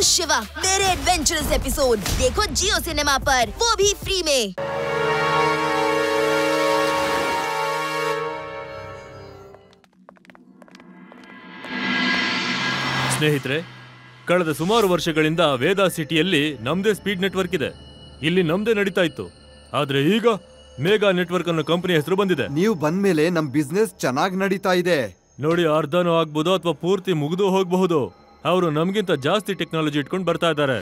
शिवा मेरे adventurous episode देखो जियो cinema पर, वो भी फ्री में। ಸ್ನೇಹಿತರೆ, ಕಳೆದ ಸುಮಾರು ವರ್ಷಗಳಿಂದ ವೇದಾ ಸಿಟಿಯಲ್ಲಿ ನಮ್ದೇ ಸ್ಪೀಡ್ ನೆಟ್ವರ್ಕ್ ಇದೆ. ಇಲ್ಲಿ ನಮ್ದೇ ನಡೀತಾ ಇತ್ತು. ಆದ್ರೆ ಈಗ ಮೇಗಾ ನೆಟ್ವರ್ಕ್ ಅನ್ನೋ ಕಂಪನಿ ಹೆಸರು ಬಂದಿದೆ. ನೀವು ಬಂದ್ಮೇಲೆ ನಮ್ ಬಿಸ್ನೆಸ್ ಚೆನ್ನಾಗಿ ನಡೀತಾ ಇದೆ. ನೋಡಿ, ಅರ್ಧನೂ ಆಗ್ಬೋದು ಅಥವಾ ಪೂರ್ತಿ ಮುಗಿದು ಹೋಗಬಹುದು. ಅವರು ನಮ್ಗಿಂತ ಜಾಸ್ತಿ ಟೆಕ್ನಾಲಜಿ ಇಟ್ಕೊಂಡು ಬರ್ತಾ ಇದ್ದಾರೆ.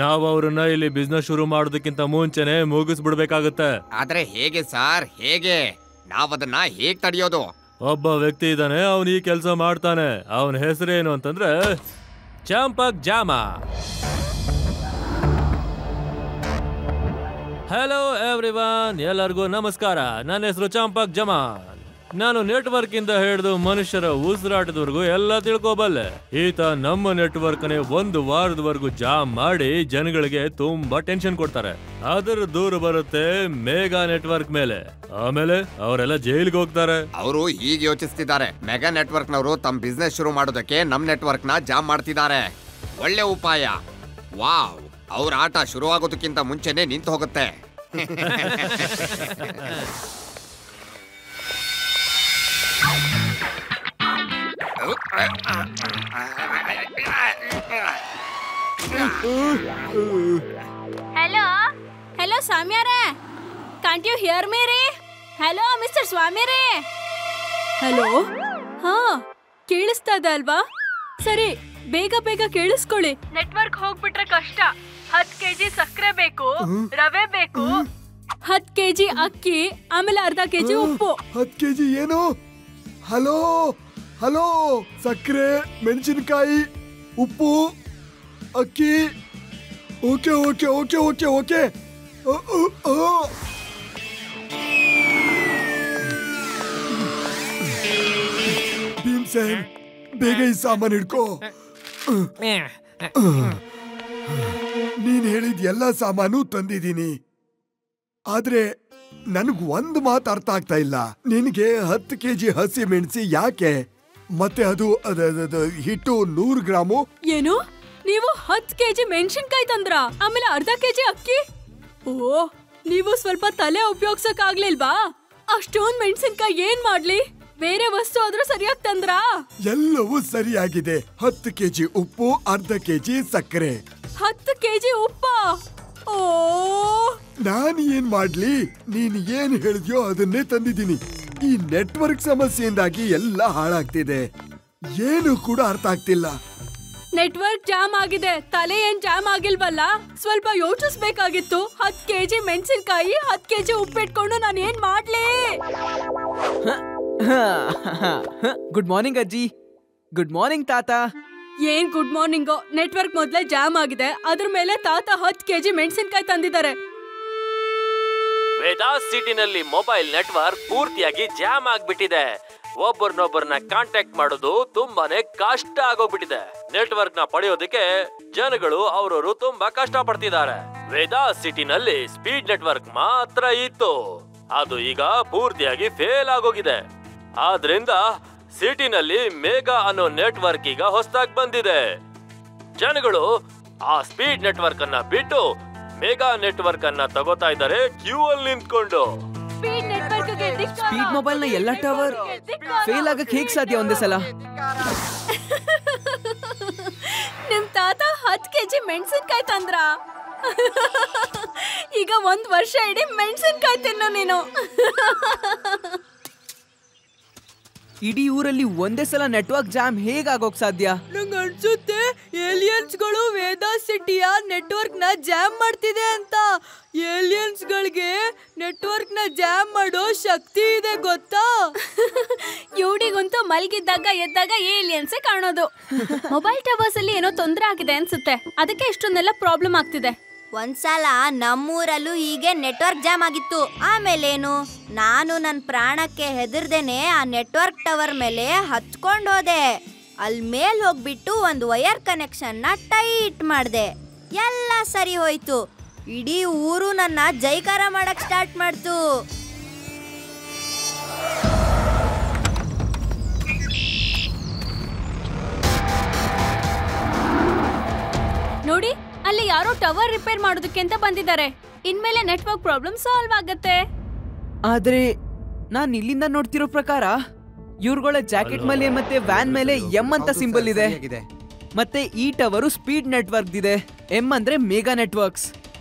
ನಾವು ಅವ್ರನ್ನ ಇಲ್ಲಿ ಬಿಸ್ನೆಸ್ ಶುರು ಮಾಡೋದಕ್ಕಿಂತ ಮುಂಚೆನೆ ಮುಗಿಸ್ಬಿಡ್ಬೇಕಾಗತ್ತೆ. ಆದ್ರೆ ಹೇಗೆ ಸರ್, ಹೇಗೆ ನಾವದನ್ನ ಹೇಗ್ ತಡೆಯೋದು? ಒಬ್ಬ ವ್ಯಕ್ತಿ ಇದ್ದಾನೆ, ಅವನು ಈ ಕೆಲಸ ಮಾಡ್ತಾನೆ. ಅವನ ಹೆಸರೇನು ಅಂತಂದ್ರೆ ಚಂಪಕ್ ಜಾಮ. ಹಲೋ ಎವ್ರಿವನ್, ಎಲ್ಲರಿಗೂ ನಮಸ್ಕಾರ. ನನ್ನ ಹೆಸರು ಚಂಪಕ್ ಜಮಾನ್. ನಾನು ನೆಟ್ವರ್ಕ್ ಇಂದ ಹಿಡಿದು ಮನುಷ್ಯರ ಉಸಿರಾಟದವರೆಗೂ ಎಲ್ಲ ತಿಳ್ಕೋಬಲ್ಲೆ. ಈತ ನಮ್ಮ ನೆಟ್ವರ್ಕ್ನೇ 1 ವಾರದವರೆಗೂ ಜಾಮ್ ಮಾಡಿ ಜನಗಳಿಗೆ ತುಂಬಾ ಟೆನ್ಷನ್ ಕೊಡ್ತಾರೆ. ಅದರ ದೂರ ಬರುತ್ತೆ ಮೇಗಾ ನೆಟ್ವರ್ಕ್ ಮೇಲೆ. ಆಮೇಲೆ ಅವರೆಲ್ಲ ಜೈಲಿಗೆ ಹೋಗ್ತಾರೆ. ಅವರು ಹೀಗೆ ಯೋಚಿಸ್ತಿದ್ದಾರೆ, ಮೆಗಾ ನೆಟ್ವರ್ಕ್ ನವರು ತಮ್ಮ ಬಿಸ್ನೆಸ್ ಶುರು ಮಾಡೋದಕ್ಕೆ ನಮ್ ನೆಟ್ವರ್ಕ್ ನ ಜಾಮ್ ಮಾಡ್ತಿದ್ದಾರೆ. ಒಳ್ಳೆ ಉಪಾಯ. ವಾವ್, ಅವ್ರ ಆಟ ಶುರುವಾಗೋದಕ್ಕಿಂತ ಮುಂಚೆನೆ ನಿಂತು ಹೋಗುತ್ತೆ. हेलो हेलो ಸ್ವಾಮಿಯಾರೇ, ಕಾಂಟ್ ಯು ಹಿಯರ್ ಮೀ ರೀ? ಹಲೋ ಮಿಸ್ಟರ್ ಸ್ವಾಮಿಯಾರೇ. ಹಲೋ, ಹಾ ಕೇಳಿಸ್ತಾ ಇದೆ ಅಲ್ವಾ? ಸರಿ, ಬೇಗ ಬೇಗ ಕೇಳಿಸ್ಕೊಳ್ಳಿ. ನೆಟ್ವರ್ಕ್ ಹೋಗ್ಬಿಟ್ರೆ ಕಷ್ಟ. 10 ಕೆಜಿ ಸಕ್ಕರೆ ಬೇಕು, ರವೆ ಬೇಕು, 10 ಕೆಜಿ ಅಕ್ಕಿ, ಆಮೇಲೆ ಅರ್ಧ ಕೆಜಿ ಉಪ್ಪು. 10 ಕೆಜಿ ಏನು? ಹಲೋ ಹಲೋ, ಸಕ್ಕರೆ, ಮೆಣಸಿನಕಾಯಿ, ಉಪ್ಪು, ಅಕ್ಕಿ. Okay okay okay okay okay. Bhimsen, ಬೇಗ ಈ ಸಾಮಾನು ಹಿಡ್ಕೋ. ನೀನ್ ಹೇಳಿದ ಎಲ್ಲ ಸಾಮಾನು ತಂದಿದ್ದೀನಿ. ಆದ್ರೆ ನನಗ್ ಒಂದು ಮಾತು ಅರ್ಥ ಆಗ್ತಾ ಇಲ್ಲ. ನಿನಗೆ 10 ಕೆಜಿ ಹಸಿ ಮೆಣಸಿ ಯಾಕೆ? ಮತ್ತೆ ಅದು ಹಿಟ್ಟು 100 ಗ್ರಾಮು. ಏನು? ನೀವು 10 ಕೆಜಿ ಮೆಣಸಿನಕಾಯಿ ತಂದ್ರ, ಆಮೇಲೆ ಅರ್ಧ ಕೆಜಿ ಅಕ್ಕಿ? ಓ, ನೀವು ಸ್ವಲ್ಪ ತಲೆ ಉಪಯೋಗಿಸಕ್ ಆಗ್ಲಿಲ್ವಾ? ಅಷ್ಟೊಂದ್ ಮೆಣಸಿನಕಾಯಿ ಏನ್ ಮಾಡ್ಲಿ? ಬೇರೆ ವಸ್ತು ಆದ್ರೂ ಸರಿಯಾಗಿ ತಂದ್ರಾ? ಎಲ್ಲವೂ ಸರಿಯಾಗಿದೆ. 10 ಕೆಜಿ ಉಪ್ಪು, ಅರ್ಧ ಕೆಜಿ ಸಕ್ಕರೆ. 10 ಕೆಜಿ ಉಪ್ಪ? ಓ, ನಾನು ಏನ್ ಮಾಡ್ಲಿ? ನೀನ್ ಏನ್ ಹೇಳಿದ್ಯೋ ಅದನ್ನೇ ತಂದಿದ್ದೀನಿ. ಈ ನೆಟ್ವರ್ಕ್ ಸಮಸ್ಯೆಯಿಂದಾಗಿ ಎಲ್ಲ ಹಾಳಾಗ್ತಿದೆ. ಏನು ಕೂಡ ಅರ್ಥ ಆಗ್ತಿಲ್ಲ. ನೆಟ್ವರ್ಕ್ ಜಾಮ್ ಆಗಿದೆ, ತಲೆ ಏನ್ ಜಾಮ್ ಆಗಿಲ್ವಲ್ಲ? ಸ್ವಲ್ಪ ಯೋಚಿಸ್ಬೇಕಾಗಿತ್ತು. 10 ಕೆಜಿ ಮೆಣಸಿನಕಾಯಿ, 10 ಕೆಜಿ ಉಪ್ಪಿಟ್ಕೊಂಡು ನಾನು ಏನ್ ಮಾಡ್ಲಿ? ಗುಡ್ ಮಾರ್ನಿಂಗ್ ಅಜ್ಜಿ. ಗುಡ್ ಮಾರ್ನಿಂಗ್ ತಾತ. ಏನ್ ಗುಡ್ ಮಾರ್ನಿಂಗೋ? ನೆಟ್ವರ್ಕ್ ಮೊದ್ಲೇ ಜಾಮ್ ಆಗಿದೆ, ಅದ್ರ ಮೇಲೆ ತಾತ 10 ಕೆಜಿ ಮೆಣಸಿನಕಾಯಿ ತಂದಿದ್ದಾರೆ. ವೇದಾ ಸಿಟಿನಲ್ಲಿ ಮೊಬೈಲ್ ನೆಟ್ವರ್ಕ್ ಪೂರ್ತಿಯಾಗಿ ಜಾಮ್ ಆಗ್ಬಿಟ್ಟಿದೆ. ಒಬ್ಬರನ್ನೊಬ್ಬರನ್ನ ಕಾಂಟ್ಯಾಕ್ಟ್ ಮಾಡೋದು ತುಂಬಾನೇ ಕಷ್ಟ ಆಗೋಗ್ಬಿಟ್ಟಿದೆ. ನೆಟ್ವರ್ಕ್ ನ ಪಡೆಯೋದಕ್ಕೆ ಜನಗಳು ಅವರವರು ತುಂಬಾ ಕಷ್ಟ ಪಡ್ತಿದ್ದಾರೆ. ವೇದಾ ಸಿಟಿನಲ್ಲಿ ಸ್ಪೀಡ್ ನೆಟ್ವರ್ಕ್ ಮಾತ್ರ ಇತ್ತು, ಅದು ಈಗ ಪೂರ್ತಿಯಾಗಿ ಫೇಲ್ ಆಗೋಗಿದೆ. ಆದ್ರಿಂದ ಸಿಟಿನಲ್ಲಿ ಮೇಗಾ ಅನ್ನೋ ನೆಟ್ವರ್ಕ್ ಈಗ ಹೊಸದಾಗಿ ಬಂದಿದೆ. ಜನಗಳು ಆ ಸ್ಪೀಡ್ ನೆಟ್ವರ್ಕ್ ಅನ್ನ ಬಿಟ್ಟು ಮೇಗಾ ನೆಟ್ವರ್ಕ್ ಅನ್ನ ತಗೋತಾ ಇದ್ದಾರೆ ಕ್ಯೂ ಅಲ್ಲಿ ನಿಂತ್ಕೊಂಡು. ಸ್ಪೀಡ್ ಮೊಬೈಲ್ ನ ಎಲ್ಲ ಟವರ್ ಫೇಲ್ ಆಗಕ್ಕೆ ಹೇಗ್ ಸಾಧ್ಯ ಒಂದೇ ಸಲ? ನಿಮ್ ತಾತ 10 ಕೆಜಿ ಮೆಣಸಿನಕಾಯಿ ತಂದ್ರ? ಈಗ 1 ವರ್ಷ ಇಡೀ ಮೆಣಸಿನಕಾಯಿ ತಿನ್ನು ನೀನು. ಇಡೀ ಊರಲ್ಲಿ ಒಂದೇ ಸಲ ನೆಟ್ವರ್ಕ್ ಜಾಮ್ ಹೇಗಾಗೋಕ್ ಸಾಧ್ಯ? ನಂಗೆ ಅನ್ಸುತ್ತೆ ಏಲಿಯನ್ಸ್ ಗಳು ವೇದಾ ಸಿಟಿಯ ನೆಟ್ವರ್ಕ್ ನ ಜಾಮ್ ಮಾಡ್ತಿದೆ ಅಂತ. ಏಲಿಯನ್ಸ್ ಗಳಿಗೆ ನೆಟ್ವರ್ಕ್ ನ ಜಾಮ್ ಮಾಡೋ ಶಕ್ತಿ ಇದೆ ಗೊತ್ತಾ? ಇವ್ಡಿಗಂತೂ ಮಲ್ಗಿದ್ದಾಗ ಎದ್ದಾಗ ಏಲಿಯನ್ಸೇ ಕಾಣೋದು. ಮೊಬೈಲ್ ಟವರ್ಸ್ ಅಲ್ಲಿ ಏನೋ ತೊಂದರೆ ಆಗಿದೆ ಅನ್ಸುತ್ತೆ, ಅದಕ್ಕೆ ಇಷ್ಟೊಂದೆಲ್ಲ ಪ್ರಾಬ್ಲಮ್ ಆಗ್ತಿದೆ. ಒಂದ್ಸಲ ನಮ್ಮೂರಲ್ಲೂ ಹೀಗೆ ನೆಟ್ವರ್ಕ್ ಜಾಮ್ ಆಗಿತ್ತು. ಆಮೇಲೇನು, ನಾನು ನನ್ನ ಪ್ರಾಣಕ್ಕೆ ಹೆದರ್ದೇನೆ ಆ ನೆಟ್ವರ್ಕ್ ಟವರ್ ಮೇಲೆ ಹತ್ಕೊಂಡು ಹೋದೆ. ಅಲ್ಲಿ ಮೇಲ್ ಹೋಗ್ಬಿಟ್ಟು ಒಂದು ವೈರ್ ಕನೆಕ್ಷನ್ ನ ಟೈಟ್ ಮಾಡಿದೆ. ಎಲ್ಲ ಸರಿ ಹೋಯ್ತು. ಇಡೀ ಊರು ನನ್ನ ಜೈಕಾರ ಮಾಡಕ್ ಸ್ಟಾರ್ಟ್ ಮಾಡ್ತು. ನೋಡಿ, ಅಲ್ಲಿ ಯಾರೋ ಟವರ್ ರಿಪೇರ್ ಮಾಡೋದಕ್ಕೆ ಅಂತ ಬಂದಿದ್ದಾರೆ. ಇನ್ಮೇಲೆ ನೆಟ್ವರ್ಕ್ ಪ್ರಾಬ್ಲಮ್ ಸಾಲ್ವ್ ಆಗತ್ತೆ. ಆದ್ರೆ ನಾನ್ ಇಲ್ಲಿಂದ ನೋಡ್ತಿರೋ ಪ್ರಕಾರ ಇವ್ರುಗಳ ಜಾಕೆಟ್ ಮೇಲೆ ಮತ್ತೆ ವ್ಯಾನ್ ಮೇಲೆ ಎಂ ಅಂತ ಸಿಂಬಲ್ ಇದೆ. ಮತ್ತೆ ಈ ಟವರು ಸ್ಪೀಡ್ ನೆಟ್ವರ್ಕ್ ಇದೆ. ಎಂ ಅಂದ್ರೆ ಮೆಗಾ ನೆಟ್ವರ್ಕ್ಸ್.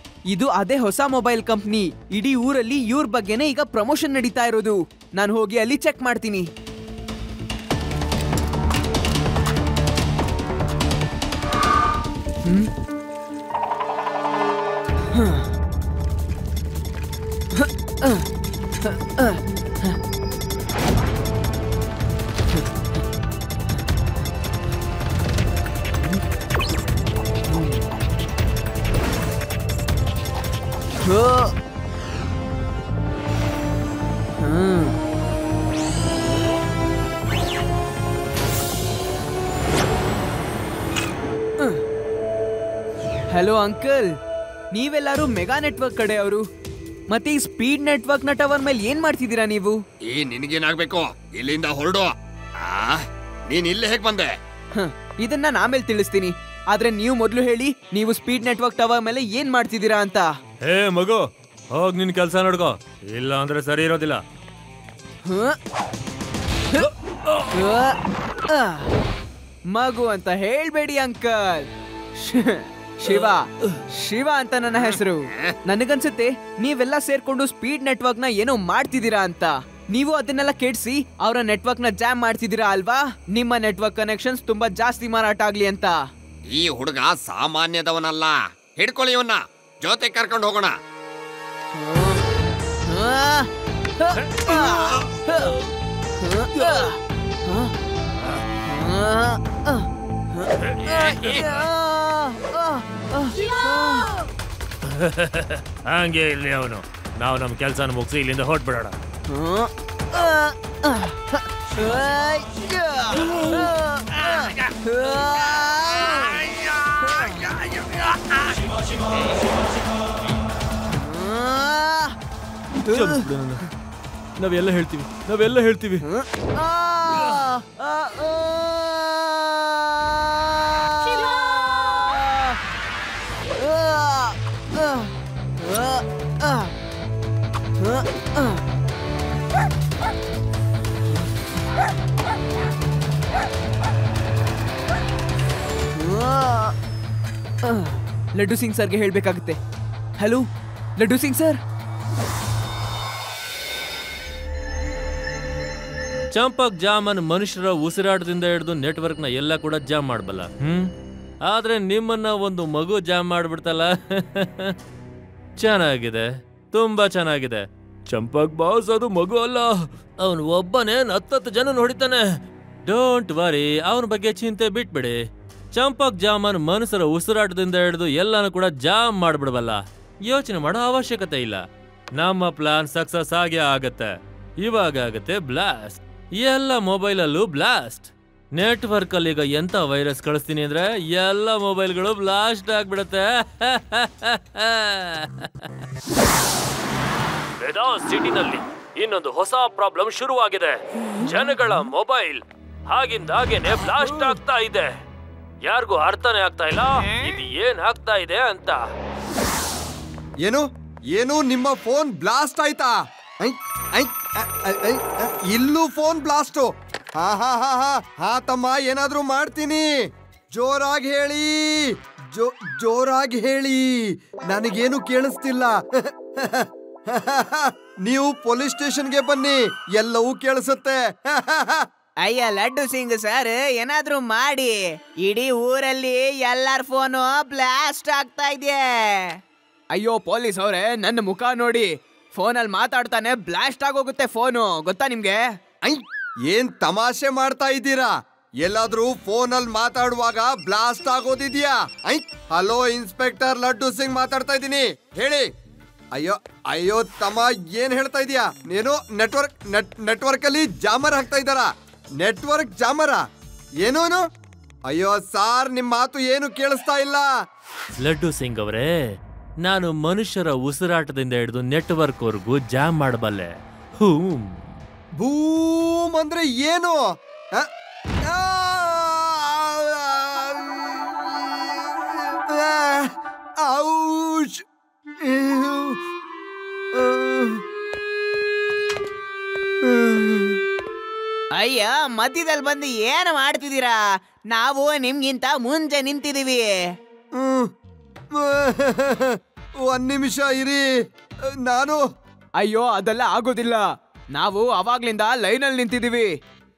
ಇದು ಅದೇ ಹೊಸ ಮೊಬೈಲ್ ಕಂಪ್ನಿ. ಇಡೀ ಊರಲ್ಲಿ ಇವ್ರ ಬಗ್ಗೆನೇ ಈಗ ಪ್ರಮೋಷನ್ ನಡೀತಾ ಇರೋದು. ನಾನು ಹೋಗಿ ಅಲ್ಲಿ ಚೆಕ್ ಮಾಡ್ತೀನಿ. ಹಲೋ ಅಂಕಲ್, ನೀವೆಲ್ಲರೂ ಮೆಗಾ ನೆಟ್ವರ್ಕ್ ಕಡೆ ಅವರು. ಮತ್ತೆ ಈ ಸ್ಪೀಡ್ ನೆಟ್ವರ್ಕ್ ನ ಟವರ್ ಮೇಲೆ ಏನ್ ಮಾಡ್ತಿದ್ದೀರಾ ನೀವು? ನಿನಗೇನಾಗ್ಬೇಕು? ಇಲ್ಲಿಂದ ಹೊರಡು. ನೀನ್ ಇಲ್ಲಿ ಹೇಗ್ ಬಂದೆ? ಇದನ್ನ ನಾನು ಆಮೇಲೆ ತಿಳಿಸ್ತೀನಿ. ಆದ್ರೆ ನೀವು ಮೊದಲು ಹೇಳಿ, ನೀವು ಸ್ಪೀಡ್ ನೆಟ್ವರ್ಕ್ ಟವರ್ ಮೇಲೆ ಏನ್ ಮಾಡ್ತಿದ್ದೀರಾ ಅಂತ. ಹೇ ಮಗು, ಹೋಗ್ ನಿನ್ ಕೆಲಸ ನೋಡ್ಕೋ, ಇಲ್ಲ ಅಂದ್ರೆ ಸರಿ ಇರೋದಿಲ್ಲ. ಮಗು ಅಂತ ಹೇಳ್ಬೇಡಿ ಅಂಕಲ್. ಶಿವ ಶಿವ ಅಂತ ನನ್ನ ಹೆಸರು. ನನಗನ್ಸುತ್ತೆ ನೀವೆಲ್ಲ ಸೇರ್ಕೊಂಡು ಸ್ಪೀಡ್ ನೆಟ್ವರ್ಕ್ ನ ಏನೋ ಮಾಡ್ತಿದ್ದೀರಾ ಅಂತ. ನೀವು ಅದನ್ನೆಲ್ಲ ಕೆಡ್ಸಿ ಅವರ ನೆಟ್ವರ್ಕ್ ನ ಜಾಮ್ ಮಾಡ್ತಿದ್ದೀರಾ ಅಲ್ವಾ? ನಿಮ್ಮ ನೆಟ್ವರ್ಕ್ ಕನೆಕ್ಷನ್ಸ್ ತುಂಬಾ ಜಾಸ್ತಿ ಮಾರಾಟ ಆಗ್ಲಿ ಅಂತ. ಈ ಹುಡುಗ ಸಾಮಾನ್ಯದವನಲ್ಲ. ಹಿಡ್ಕೊಳ್ಳಿ ಇವನ್ನ, ಜೊತೆ ಕರ್ಕೊಂಡು ಹೋಗೋಣ. ಹಂಗೆ ಇಲ್ಲಿ ಅವನು. ನಾವು ನಮ್ ಕೆಲ್ಸನ ಮುಗಿಸಿ ಇಲ್ಲಿಂದ ಹೊರಟ್ಬಿಡೋಣ. ನಾವೆಲ್ಲ ಹೇಳ್ತೀವಿ. ಲಡ್ಡು ಸಿಂಗ್ ಸರ್ಗೆ ಹೇಳ್ಬೇಕಾಗುತ್ತೆ. Hello Laddu Singh sir. ಚಂಪಕ್ ಜಾಮನ್ ಮನುಷ್ಯರ ಉಸಿರಾಟದಿಂದ ಹಿಡಿದು ನೆಟ್ವರ್ಕ್ ನ ಎಲ್ಲ ಕೂಡ ಜಾಮ್ ಮಾಡಬಲ್ಲ. ಆದ್ರೆ ನಿಮ್ಮನ್ನ ಒಂದು ಮಗು ಜಾಮ್ ಮಾಡ್ಬಿಡ್ತಲ್ಲ. ಚೆನ್ನಾಗಿದೆ, ತುಂಬಾ ಚೆನ್ನಾಗಿದೆ. ಚಂಪಕ್ ಬಾಸ್ ಅದು ಮಗು ಅಲ್ಲ, ಅವನು ಒಬ್ಬನೇ 10 ಜನ ಹೊಡಿತಾನೆ. ಡೋಂಟ್ ವರಿ, ಅವನ ಬಗ್ಗೆ ಚಿಂತೆ ಬಿಟ್ಬಿಡಿ. ಚಂಪಕ್ ಜಾಮನ್ ಮನುಷ್ಯರ ಉಸಿರಾಟದಿಂದ ಹಿಡಿದು ಎಲ್ಲಾನು ಕೂಡ ಜಾಮ್ ಮಾಡ್ಬಿಡಬಲ್ಲ. ಯೋಚನೆ ಮಾಡೋ ಅವಶ್ಯಕತೆ ಇಲ್ಲ. ನಮ್ಮ ಪ್ಲಾನ್ ಸಕ್ಸಸ್ ಆಗೇ ಆಗತ್ತೆ. ಇವಾಗ ಆಗತ್ತೆ ಬ್ಲಾಸ್ಟ್. ಎಲ್ಲ ಮೊಬೈಲ್ ಅಲ್ಲೂ ಬ್ಲಾಸ್ಟ್. ನೆಟ್ವರ್ಕ್ ಅಲ್ಲಿ ಈಗ ಎಂತ ವೈರಸ್ ಕಳಿಸ್ತೀನಿ ಅಂದ್ರೆ ಎಲ್ಲ ಮೊಬೈಲ್ಗಳು ಬ್ಲಾಸ್ಟ್ ಆಗ್ಬಿಡತ್ತೆ. ಸಿಟಿನಲ್ಲಿ ಇನ್ನೊಂದು ಹೊಸ ಪ್ರಾಬ್ಲಮ್ ಶುರುವಾಗಿದೆ. ಜನಗಳ ಮೊಬೈಲ್ ಹಾಗೇನೆ ಬ್ಲಾಸ್ಟ್ ಆಗ್ತಾ ಇದೆ. ಯಾರಿಗೂ ಅರ್ಥನೇ ಆಗ್ತಾ ಇಲ್ಲ ಇದು ಏನ್ ಆಗ್ತಾ ಇದೆ ಅಂತ. ಏನು ನಿಮ್ಮ ಫೋನ್ ಬ್ಲಾಸ್ಟ್ ಆಯ್ತಾ? ಇಲ್ಲೂ ಫೋನ್ ಬ್ಲಾಸ್ಟು. ಹಾ ತಮ್ಮ, ಏನಾದ್ರೂ ಮಾಡ್ತೀನಿ. ಜೋರಾಗಿ ಹೇಳಿ, ಜೋರಾಗಿ ಹೇಳಿ, ನನಗೇನು ಕೇಳಿಸ್ತಿಲ್ಲ. ನೀವು ಪೊಲೀಸ್ ಸ್ಟೇಷನ್ಗೆ ಬನ್ನಿ, ಎಲ್ಲವೂ ಕೇಳಿಸುತ್ತೆ. ಅಯ್ಯ ಲಡ್ಡು ಸಿಂಗ್ ಸರ್, ಏನಾದ್ರೂ ಮಾಡಿ. ಇಡೀ ಊರಲ್ಲಿ ಎಲ್ಲಾರ ಫೋನು ಬ್ಲಾಸ್ಟ್ ಆಗ್ತಾ ಇದೆ. ಅಯ್ಯೋ ಪೊಲೀಸ್ ಅವರೇ, ನನ್ನ ಮುಖ ನೋಡಿ. ಫೋನಲ್ಲಿ ಮಾತಾಡ್ತಾನೆ ಬ್ಲಾಸ್ಟ್ ಆಗೋಗುತ್ತೆ ಫೋನು, ಗೊತ್ತಾ ನಿಮ್ಗೆ? ಏನ್ ತಮಾಷೆ ಮಾಡ್ತಾ ಇದ್ದೀರಾ? ಎಲ್ಲಾದ್ರೂ ಫೋನಲ್ಲಿ ಮಾತಾಡುವಾಗ ಬ್ಲಾಸ್ಟ್ ಆಗೋದಿದ್ಯಾ? ಹಲೋ ಇನ್ಸ್ಪೆಕ್ಟರ್ ಲಡ್ಡು ಸಿಂಗ್ ಮಾತಾಡ್ತಾ ಇದ್ದೀನಿ, ಹೇಳಿ. ಅಯ್ಯೋ ತಮ್ಮ, ಏನ್ ಹೇಳ್ತಾ ಇದೀಯಾ ನೀನು? ನೆಟ್ವರ್ಕ್ ಅಲ್ಲಿ ಜಾಮರ್ ಹಾಕ್ತಾ ಇದ್ದಾರಾ? ನೆಟ್ವರ್ಕ್ ಜಾಮರ? ಏನೋನು? ಅಯ್ಯೋ ಸಾರ್, ನಿಮ್ ಮಾತು ಏನು ಕೇಳಿಸ್ತಾ ಇಲ್ಲ. ಲಡ್ಡು ಸಿಂಗ್ ಅವರೇ, ನಾನು ಮನುಷ್ಯರ ಉಸಿರಾಟದಿಂದ ಹಿಡಿದು ನೆಟ್ವರ್ಕ್ ವರ್ಗೂ ಜಾಮ್ ಮಾಡಬಲ್ಲೆ. ಬೂಮ್ ಅಂದ್ರೆ ಏನು? ಮಧ್ಯದಲ್ಲಿ ಬಂದು ಏನು ಮಾಡ್ತಿದ್ದೀರಾ? ನಾವು ನಿಮ್ಗಿಂತ ಮುಂಚೆ ನಿಂತಿದೀವಿ. ಒಂದ್ ನಿಮಿಷ ಇರಿ, ನಾನು ಅಯ್ಯೋ ಅದೆಲ್ಲ ಆಗೋದಿಲ್ಲ. ನಾವು ಅವಾಗ್ಲಿಂದ ಲೈನಲ್ಲಿ ನಿಂತಿದೀವಿ.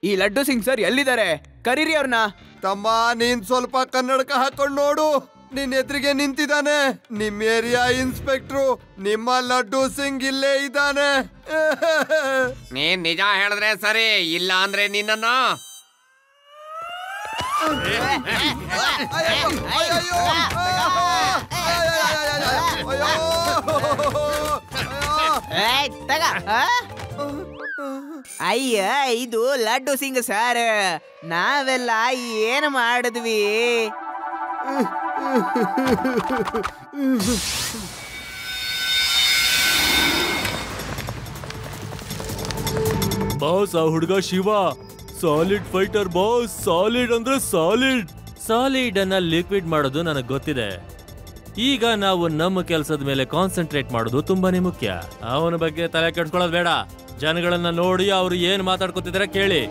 ಈ ಲಡ್ಡು ಸಿಂಗ್ ಸರ್ ಎಲ್ಲಿದ್ದಾರೆ? ಕರೀರಿ ಅವ್ರನ್ನ. ತಮ್ಮ, ನೀನ್ ಸ್ವಲ್ಪ ಕನ್ನಡಕ ಹಾಕೊಂಡ್ ನೋಡು. ನಿನ್ ಎದುರಿಗೆ ನಿಂತಿದ್ದಾನೆ ನಿಮ್ ಏರಿಯಾ ಇನ್ಸ್ಪೆಕ್ಟ್ರು. ನಿಮ್ಮ ಲಡ್ಡು ಸಿಂಗ್ ಇಲ್ಲೇ ಇದ್ದಾನೆ. ನೀನ್ ನಿಜ ಹೇಳಿದ್ರೆ ಸರಿ, ಇಲ್ಲ ಅಂದ್ರೆ ನಿನ್ನ ಅಯ್ಯ, ಇದು ಲಡ್ಡು ಸಿಂಗ್ ಸರ್. ನಾವೆಲ್ಲ ಏನು ಮಾಡಿದ್ವಿ? ಬಾಸ್, ಆ ಹುಡುಗ Shiva solid fighter boss. Solid ಅಂದ್ರೆ ಸಾಲಿಡ್. ಸಾಲಿಡ್ ಅನ್ನ ಲಿಕ್ವಿಡ್ ಮಾಡೋದು ನನಗೆ ಗೊತ್ತಿದೆ. ಈಗ ನಾವು ನಮ್ಮ ಕೆಲಸದ ಮೇಲೆ ಕಾನ್ಸಂಟ್ರೇಟ್ ಮಾಡೋದು ತುಂಬಾನೇ ಮುಖ್ಯ. ಅವನ ಬಗ್ಗೆ ತಲೆ ಕೆಡ್ಸ್ಕೊಳ್ಳೋದು ಬೇಡ. ಜನಗಳನ್ನ ನೋಡಿ ಅವ್ರು ಏನ್ ಮಾತಾಡ್ಕೊತಿದಾರೆ ಕೇಳಿ.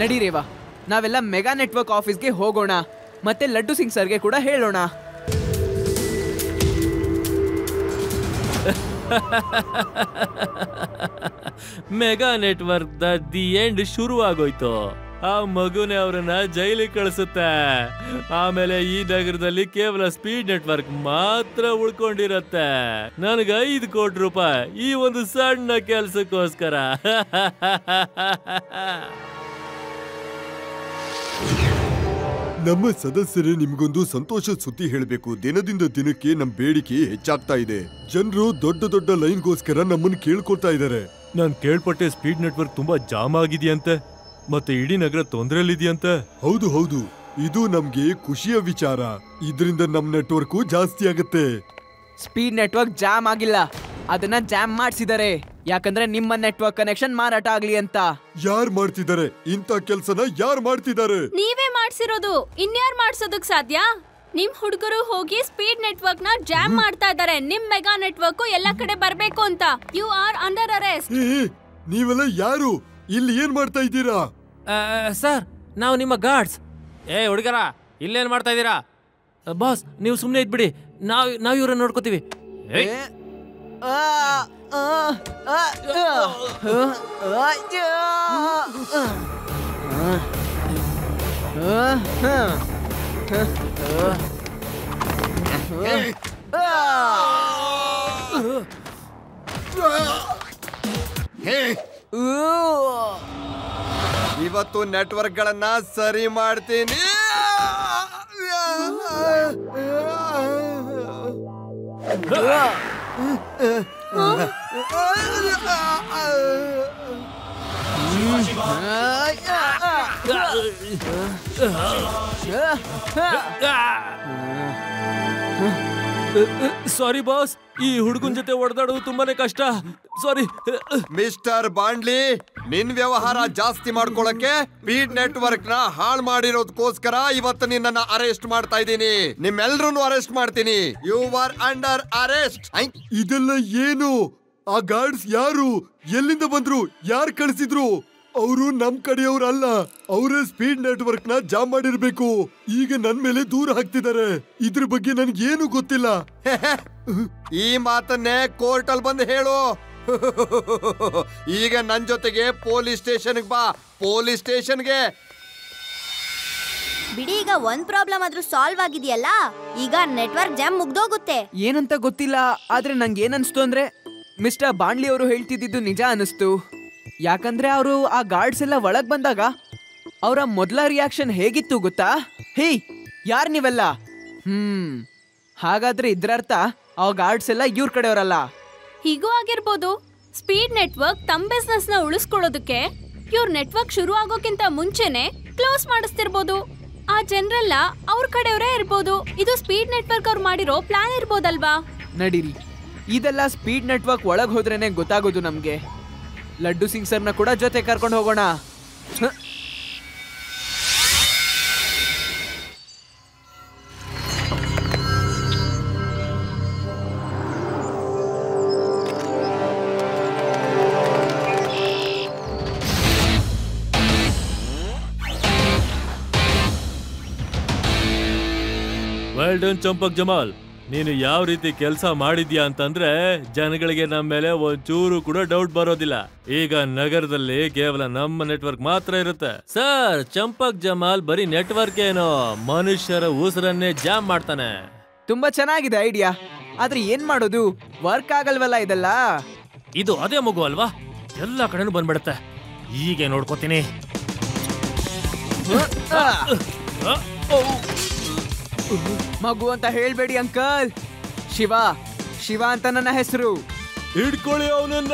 ನಡೀರೇವಾ, ನಾವೆಲ್ಲ ಮೆಗಾ ನೆಟ್ವರ್ಕ್ ಆಫೀಸ್ಗೆ ಹೋಗೋಣ. ಮತ್ತೆ ಲಡ್ಡು ಸಿಂಗ್ ಸರ್ಗೆ ಕೂಡ ಹೇಳೋಣ. ಮೆಗಾ ನೆಟ್ವರ್ಕ್ ದಿ ಎಂಡ್ ಶುರು ಆಗೋಯ್ತು. ಆ ಮಗುನೇ ಅವರನ್ನ ಜೈಲಿಗೆ ಕಳಿಸುತ್ತೆ. ಆಮೇಲೆ ಈ ನಗರದಲ್ಲಿ ಕೇವಲ ಸ್ಪೀಡ್ ನೆಟ್ವರ್ಕ್ ಮಾತ್ರ ಉಳ್ಕೊಂಡಿರತ್ತೆ. ನನಗೆ 5 ಕೋಟಿ ರೂಪಾಯಿ ಈ ಒಂದು ಸಣ್ಣ ಕೆಲ್ಸಕ್ಕೋಸ್ಕರ. ನಮ್ಮ ಸದಸ್ಯರೇ, ನಿಮ್ಗೊಂದು ಸಂತೋಷದ ಸುದ್ದಿ ಹೇಳಬೇಕು. ದಿನದಿಂದ ದಿನಕ್ಕೆ ನಮ್ ಬೇಡಿಕೆ ಹೆಚ್ಚಾಗ್ತಾ ಇದೆ. ಜನರು ದೊಡ್ಡ ದೊಡ್ಡ ಲೈನ್ಗೋಸ್ಕರ ನಮ್ಮನ್ನು ಕೇಳ್ಕೊಳ್ತಾ ಇದ್ದಾರೆ. ನಾನ್ ಕೇಳ್ಪಟ್ಟೆ ಸ್ಪೀಡ್ ನೆಟ್ವರ್ಕ್ ತುಂಬಾ ಜಾಮ್ ಆಗಿದೆಯಂತೆ, ಮತ್ತೆ ಇಡೀ ನಗರ ತೊಂದರೆಯಲ್ಲಿದೆಯಂತೆ. ಹೌದು ಹೌದು, ಇದು ನಮ್ಗೆ ಖುಷಿಯ ವಿಚಾರ. ಇದರಿಂದ ನಮ್ ನೆಟ್ವರ್ಕ್ ಜಾಸ್ತಿ ಆಗುತ್ತೆ. ಸ್ಪೀಡ್ ನೆಟ್ವರ್ಕ್ ಜಾಮ್ ಆಗಿಲ್ಲ, ಅದನ್ನ ಜಾಮ್ ಮಾಡ್ಸಿದ್ದಾರೆ. ಯಾಕಂದ್ರೆ ನಿಮ್ಮ ನೆಟ್ವರ್ಕ್ ಕನೆಕ್ಷನ್ ಮಾರಾಟ ಆಗ್ಲಿ ಅಂತ. ಯಾರ್ ಮಾಡ್ತಿದ್ದಾರೆ ಇಂಥ ಕೆಲ್ಸನ? ಯಾರ್ ಮಾಡ್ತಿದ್ದಾರೆ? ನೀವೇ ಮಾಡ್ಸಿರೋದು. ಇನ್ಯಾರು ಮಾಡ್ಸೋದಕ್ ಸಾಧ್ಯ? ನಿಮ್ ಹುಡುಗರು ಹೋಗಿ ಸ್ಪೀಡ್ ನೆಟ್ವರ್ಕ್ ನ ಜಾಮ್ ಮಾಡ್ತಾ ಇದ್ದಾರೆ. ನಿಮ್ ಮೆಗಾ ನೆಟ್ವರ್ಕ್ ಎಲ್ಲ ಕಡೆ ಬರ್ಬೇಕು ಅಂತ. You are under arrest. ನೀವೆಲ್ಲ ಯಾರು? ಇಲ್ಲಿ ಏನ್ ಮಾಡ್ತಾ ಇದ್ದೀರಾ? ಸರ್, ನಾವು ನಿಮ್ಮ ಗಾರ್ಡ್ಸ್. ಹುಡುಗರ, ಇಲ್ಲೇನ್ ಮಾಡ್ತಾ ಇದ್ದೀರಾ? ಬಾಸ್, ನೀವು ಸುಮ್ಮನೆ ಇದ್ಬಿಡಿ. ನಾವ್ ಇವ್ರನ್ನ ನೋಡ್ಕೋತೀವಿ. ಇವತ್ತು ನೆಟ್ವರ್ಕ್ ಗಳನ್ನ ಸರಿ ಮಾಡ್ತೀನಿ. ಸಾರಿ ಬಾಸ್, ಈ ಹುಡುಗನ್ ಜೊತೆ ಹೊಡೆದಾಡೋದು ತುಂಬಾನೇ ಕಷ್ಟ. ಸಾರಿ. ಮಿಸ್ಟರ್ ಬಾಂಡ್ಲಿ, ನಿನ್ ವ್ಯವಹಾರ ಜಾಸ್ತಿ ಮಾಡ್ಕೊಳಕ್ಕೆ ಸ್ಪೀಡ್ ನೆಟ್ವರ್ಕ್ ನ ಹಾಳು ಮಾಡಿರೋದಕ್ಕೋಸ್ಕರ ಇವತ್ತು ನಿನ್ನನ್ನ ಅರೆಸ್ಟ್ ಮಾಡ್ತಾ ಇದ್ದೀನಿ. ನಿಮ್ಮೆಲ್ರನ್ನು ಅರೆಸ್ಟ್ ಮಾಡ್ತೀನಿ. You are under arrest. ಇದೆಲ್ಲ ಏನು? ಆ ಗಾರ್ಡ್ಸ್ ಯಾರು? ಎಲ್ಲಿಂದ ಬಂದ್ರು? ಯಾರು ಕಳಿಸಿದ್ರು? ಅವರು ನಮ್ ಕಡೆಯವ್ರಲ್ಲ. ಅವರೇ ಸ್ಪೀಡ್ ನೆಟ್ವರ್ಕ್ ನ ಜಾಮ್ ಮಾಡಿರ್ಬೇಕು. ಈಗ ನನ್ ಮೇಲೆ ದೂರ ಹಾಕ್ತಿದ್ದಾರೆ. ಇದ್ರ ಬಗ್ಗೆ ನನ್ಗೇನು ಗೊತ್ತಿಲ್ಲ. ಈ ಮಾತನ್ನೇ ಕೋರ್ಟ್ ಅಲ್ಲಿ ಬಂದು ಹೇಳು. ಈಗ ನನ್ ಜೊತೆಗೆ ಪೊಲೀಸ್ ಸ್ಟೇಷನ್ಗೆ ಬಾ. ಪೊಲೀಸ್ ಸ್ಟೇಷನ್ಗೆ ಬಿಡಿ. ಈಗ ಒಂದ್ ಪ್ರಾಬ್ಲಮ್ ಆದ್ರೂ ಸಾಲ್ವ್ ಆಗಿದೆಯಲ್ಲ. ಈಗ ನೆಟ್ವರ್ಕ್ ಜಾಮ್ ಮುಗ್ದೋಗುತ್ತೆ. ಏನಂತ ಗೊತ್ತಿಲ್ಲ, ಆದ್ರೆ ನಂಗೆ ಏನನ್ಸ್ತು ಅಂದ್ರೆ ಮಿಸ್ಟರ್ ಬಾಂಡ್ಲಿ ಅವರು ಹೇಳ್ತಿದ್ದು ನಿಜ ಅನಿಸ್ತು. ಯಾಕಂದ್ರೆ ಅವರು ಆ ಗಾರ್ಡ್ಸ್ ಎಲ್ಲ ಒಳಗ್ ಬಂದಾಗ ಅವರ ಮೊದಲ ರಿಯಾಕ್ಷನ್ ಹೇಗಿತ್ತು ಗೊತ್ತಾ? ಹೇ, ಯಾರ್ ನೀವೆಲ್ಲ? ಹಾಗಾದ್ರೆ ಇದ್ರರ್ಥ ಆ ಗಾರ್ಡ್ಸ್ ಎಲ್ಲ ಇವ್ರ ಕಡೆಯವರಲ್ಲ. ಹೀಗೂ ಆಗಿರ್ಬೋದು. ಸ್ಪೀಡ್ ನೆಟ್ವರ್ಕ್ ತಮ್ಮ ಬಿಸ್ನೆಸ್ ನ ಉಳಿಸ್ಕೊಳ್ಳೋದಕ್ಕೆ ಇವ್ರ ನೆಟ್ವರ್ಕ್ ಶುರು ಆಗೋಕ್ಕಿಂತ ಮುಂಚೆನೆ ಕ್ಲೋಸ್ ಮಾಡಿಸ್ತಿರ್ಬೋದು. ಆ ಜನರೆಲ್ಲ ಅವ್ರ ಕಡೆಯವರೇ ಇರ್ಬೋದು. ಇದು ಸ್ಪೀಡ್ ನೆಟ್ವರ್ಕ್ ಅವ್ರು ಮಾಡಿರೋ ಪ್ಲಾನ್ ಇರ್ಬೋದಲ್ವಾ? ನಡೀರಿ, ಇದೆಲ್ಲ ಸ್ಪೀಡ್ ನೆಟ್ವರ್ಕ್ ಒಳಗ್ ಹೋದ್ರೇನೆ ಗೊತ್ತಾಗೋದು ನಮ್ಗೆ. ಲಡ್ಡು ಸಿಂಗ್ ಸರ್ನ ಕೂಡ ಜೊತೆ ಕರ್ಕೊಂಡು ಹೋಗೋಣ. Well done champak Jamal. ನೀನು ಯಾವ ರೀತಿ ಕೆಲಸ ಮಾಡಿದ್ಯಾ ಅಂತಂದ್ರೆ ಜನಗಳಿಗೆ ನಮ್ಮ ಮೇಲೆ ಒಂಚೂರು ಕೂಡ ಡೌಟ್ ಬರೋದಿಲ್ಲ. ಈಗ ನಗರದಲ್ಲಿ ಕೇವಲ ನಮ್ಮ ನೆಟ್ವರ್ಕ್ ಮಾತ್ರ ಇರುತ್ತೆ. ಸರ್, ಚಂಪಕ್ ಜಮಾಲ್ ಬರೀ ನೆಟ್ವರ್ಕ್ ಏನೋ, ಮನುಷ್ಯರ ಉಸಿರನ್ನೇ ಜಾಮ್ ಮಾಡ್ತಾನೆ. ತುಂಬಾ ಚೆನ್ನಾಗಿದೆ ಐಡಿಯಾ, ಆದ್ರೆ ಏನ್ ಮಾಡೋದು? ವರ್ಕ್ ಆಗಲ್ವಲ್ಲ ಇದೆಲ್ಲ. ಇದು ಅದೇ ಮಗು ಅಲ್ವಾ, ಎಲ್ಲ ಕಡೆನೂ ಬಂದ್ಬಿಡುತ್ತೆ. ಹೀಗೆ ನೋಡ್ಕೋತೀನಿ. ಮಗು ಅಂತ ಹೇಳ್ಬೇಡಿ ಅಂಕಲ್. ಶಿವ, ಶಿವ ಅಂತ ನನ್ನ ಹೆಸರು. ಹಿಡ್ಕೊಳ್ಳಿ ಅವನನ್ನ.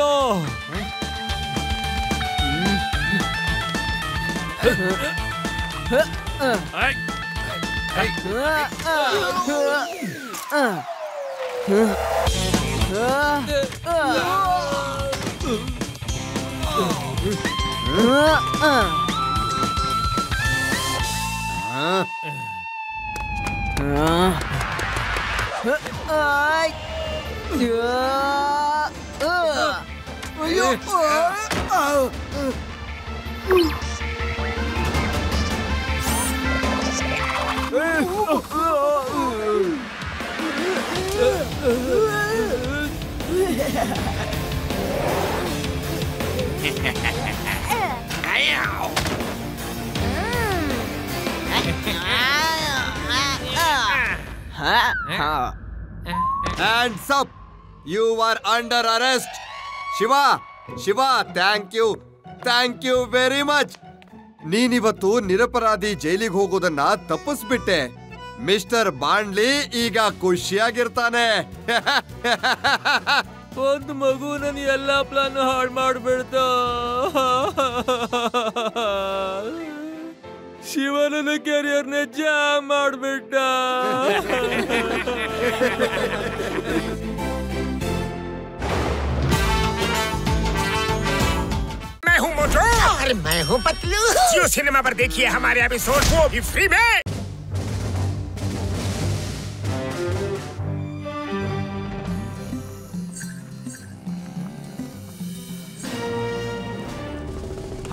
Hands up! You are under arrest. Shiva, Shiva, thank you very much. ನೀನಿವತ್ತು ನಿರಪರಾಧಿ ಜೈಲಿಗೆ ಹೋಗೋದನ್ನ ತಪ್ಪಿಸ್ಬಿಟ್ಟೆ. ಮಿಸ್ಟರ್ ಬಾಂಡ್ಲಿ ಈಗ ಖುಷಿಯಾಗಿರ್ತಾನೆ. ಒಂದು ಮಗು ನನ್ನ ಎಲ್ಲಾ ಪ್ಲಾನ್ ಹಾಳು ಮಾಡ್ಬಿಡ್ತ. ಶಿವನ ಕೆರಿಯರ್ನ ಜಾಮ್ ಮಾಡ್ಬಿಟ್ಟ. मैं हूँ मोटू और मैं हूँ पतलू। जियो सिनेमा पर देखिए हमारे एपिसोड को भी फ्री में।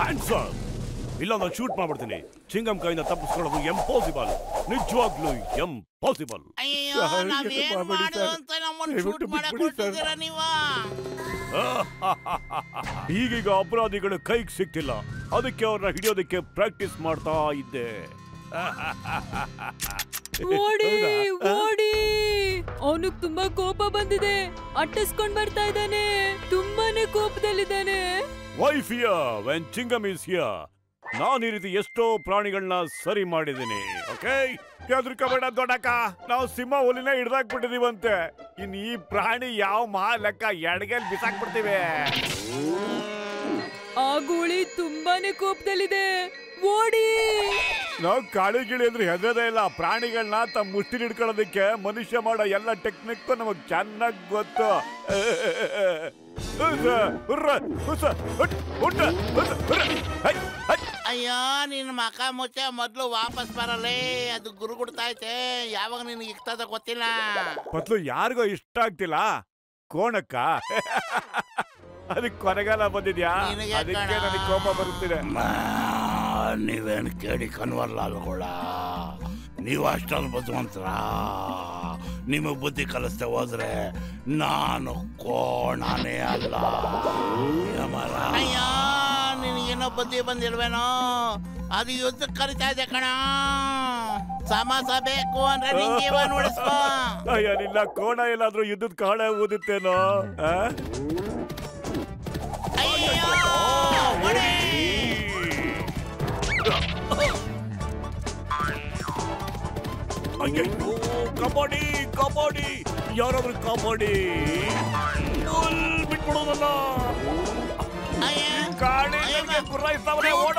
ಹ್ಯಾಂಡ್ಸಮ್ ಇಲ್ಲ, ನಾನು ಶೂಟ್ ಮಾಡ್ಬಿಡ್ತೀನಿ. ಚಿಂಗಂ ಕೈಯಿಂದ ತಪ್ಪಿಸ್ಕೊಳ್ಳೋದು ಎಂಪಾಸಿಬಲ್, ನಿಜವಾಗ್ಲೂ ಎಂಪಾಸಿಬಲ್. ಈಗೀಗ ಅಪರಾಧಿಗಳು ಕೈಗೆ ಸಿಕ್ತಿಲ್ಲ, ಅದಕ್ಕೆ ಅವ್ರನ್ನ ಹಿಡಿಯೋದಕ್ಕೆ ಪ್ರಾಕ್ಟೀಸ್ ಮಾಡ್ತಾ ಇದ್ದೆ. ಅವನಿಗೆ ತುಂಬಾ ಕೋಪ ಬಂದಿದೆ, ಅಟ್ಟಿಸ್ಕೊಂಡ್ ಬರ್ತಾ ಇದ್ದಾನೆ, ತುಂಬಾನೇ ಕೋಪದಲ್ಲಿದ್ದಾನೆ. Why fear when Chingam is here. ನಾನು ಈ ರೀತಿ ಎಷ್ಟೋ ಪ್ರಾಣಿಗಳನ್ನ ಸರಿ ಮಾಡಿದ್ದೀನಿ. ಓಕೆ, ಹೆದರ್ಕೋಬೇಡ ದೊಡ್ಡಕ್ಕ, ನಾವು ಸಿಂಹ ಹುಲಿನ ಹಿಡ್ದಾಕ್ಬಿಟ್ಟಿದೀವಂತೆ. ಇನ್ ಈ ಪ್ರಾಣಿ ಯಾವ ಮಹಾ ಲೆಕ್ಕ ಎಡಗಲ್ ಬಿಸಾಕ್ಬಿಡ್ತೀವಿ. ಆ ಗೂಳಿ ತುಂಬಾನೇ ಕೋಪದಲ್ಲಿದೆ, ಓಡಿ. ನಾವು ಕಾಳಿ ಗಿಳಿ ಅಂದ್ರೆ ಹೆದರದೇ ಇಲ್ಲ. ಪ್ರಾಣಿಗಳನ್ನ ತಮ್ಮ ಮುಷ್ಟಿಲಿ ಹಿಡ್ಕೊಳ್ಳೋದಕ್ಕೆ ಮನುಷ್ಯ ಮಾಡೋ ಎಲ್ಲ ಟೆಕ್ನಿಕ್ ನಮಗ್ ಚೆನ್ನಾಗಿ ಗೊತ್ತು. ಅಯ್ಯೋ, ನಿನ್ನ ಮಕ ಮುಚ್ಚ, ಮೊದ್ಲು ವಾಪಸ್ ಬರಲೇ. ಅದು ಗುರು ಗುಡ್ತೈತೆ, ಯಾವಾಗ ನಿನ್ಗೆ ಇರ್ತದ ಗೊತ್ತಿಲ್ಲ. ಮೊದ್ಲು ಯಾರಿಗೋ ಇಷ್ಟ ಆಗ್ತಿಲ್ಲ, ಕೋಣಕ್ಕ. ಅದಕ್ಕೆ ಕೊನೆಗಾಲ ಬಂದಿದ್ಯಾ, ಅದಕ್ಕೆ ನನಗೆ ಕೋಪ ಬರುತ್ತಿದೆ. ನೀವೇನು ಕೇಳಿ ಕನ್ವರ್ಲಾಲ್ಗಳ, ನೀವು ಅಷ್ಟೊಂದು ಬುದ್ಧಿವಂತರ. ನಿಮಗೆ ಬುದ್ಧಿ ಕಲಿಸ್ತೆ ಹೋದ್ರೆ ನಾನು ಕೋಣನೇ ಅಲ್ಲ. ಅಯ್ಯೋ, ನಿನಗೇನೋ ಬುದ್ಧಿ ಬಂದಿಲ್ವೇನೋ, ಅದು ಯುದ್ಧಕ್ಕೆ ಕರಿತಾ ಇದೆ ಕಣ. ಸಮಾಸ ಬೇಕು ಅಂದ್ರೆ ನಿನ್ ಜೀವನ ಉಳಿಸ್ಕೋ. ಅಯ್ಯ, ನಿನ್ನ ಕೋಣ ಎಲ್ಲಾದ್ರೂ ಯುದ್ಧದ ಕಾಳೆ ಊದುತ್ತೇನೋ. ಅಯ್ಯೋ, ಕಬಡ್ಡಿ ಕಬಡ್ಡಿ, ಯಾರಾದ್ರೂ ಕಬಡ್ಡಿ ಬಿಟ್ಬಿಡೋದಲ್ಲ. ಗಾಡಿ ಗುರ್ರಾಯಿಸ್ತಾವನೆ, ಓಡ.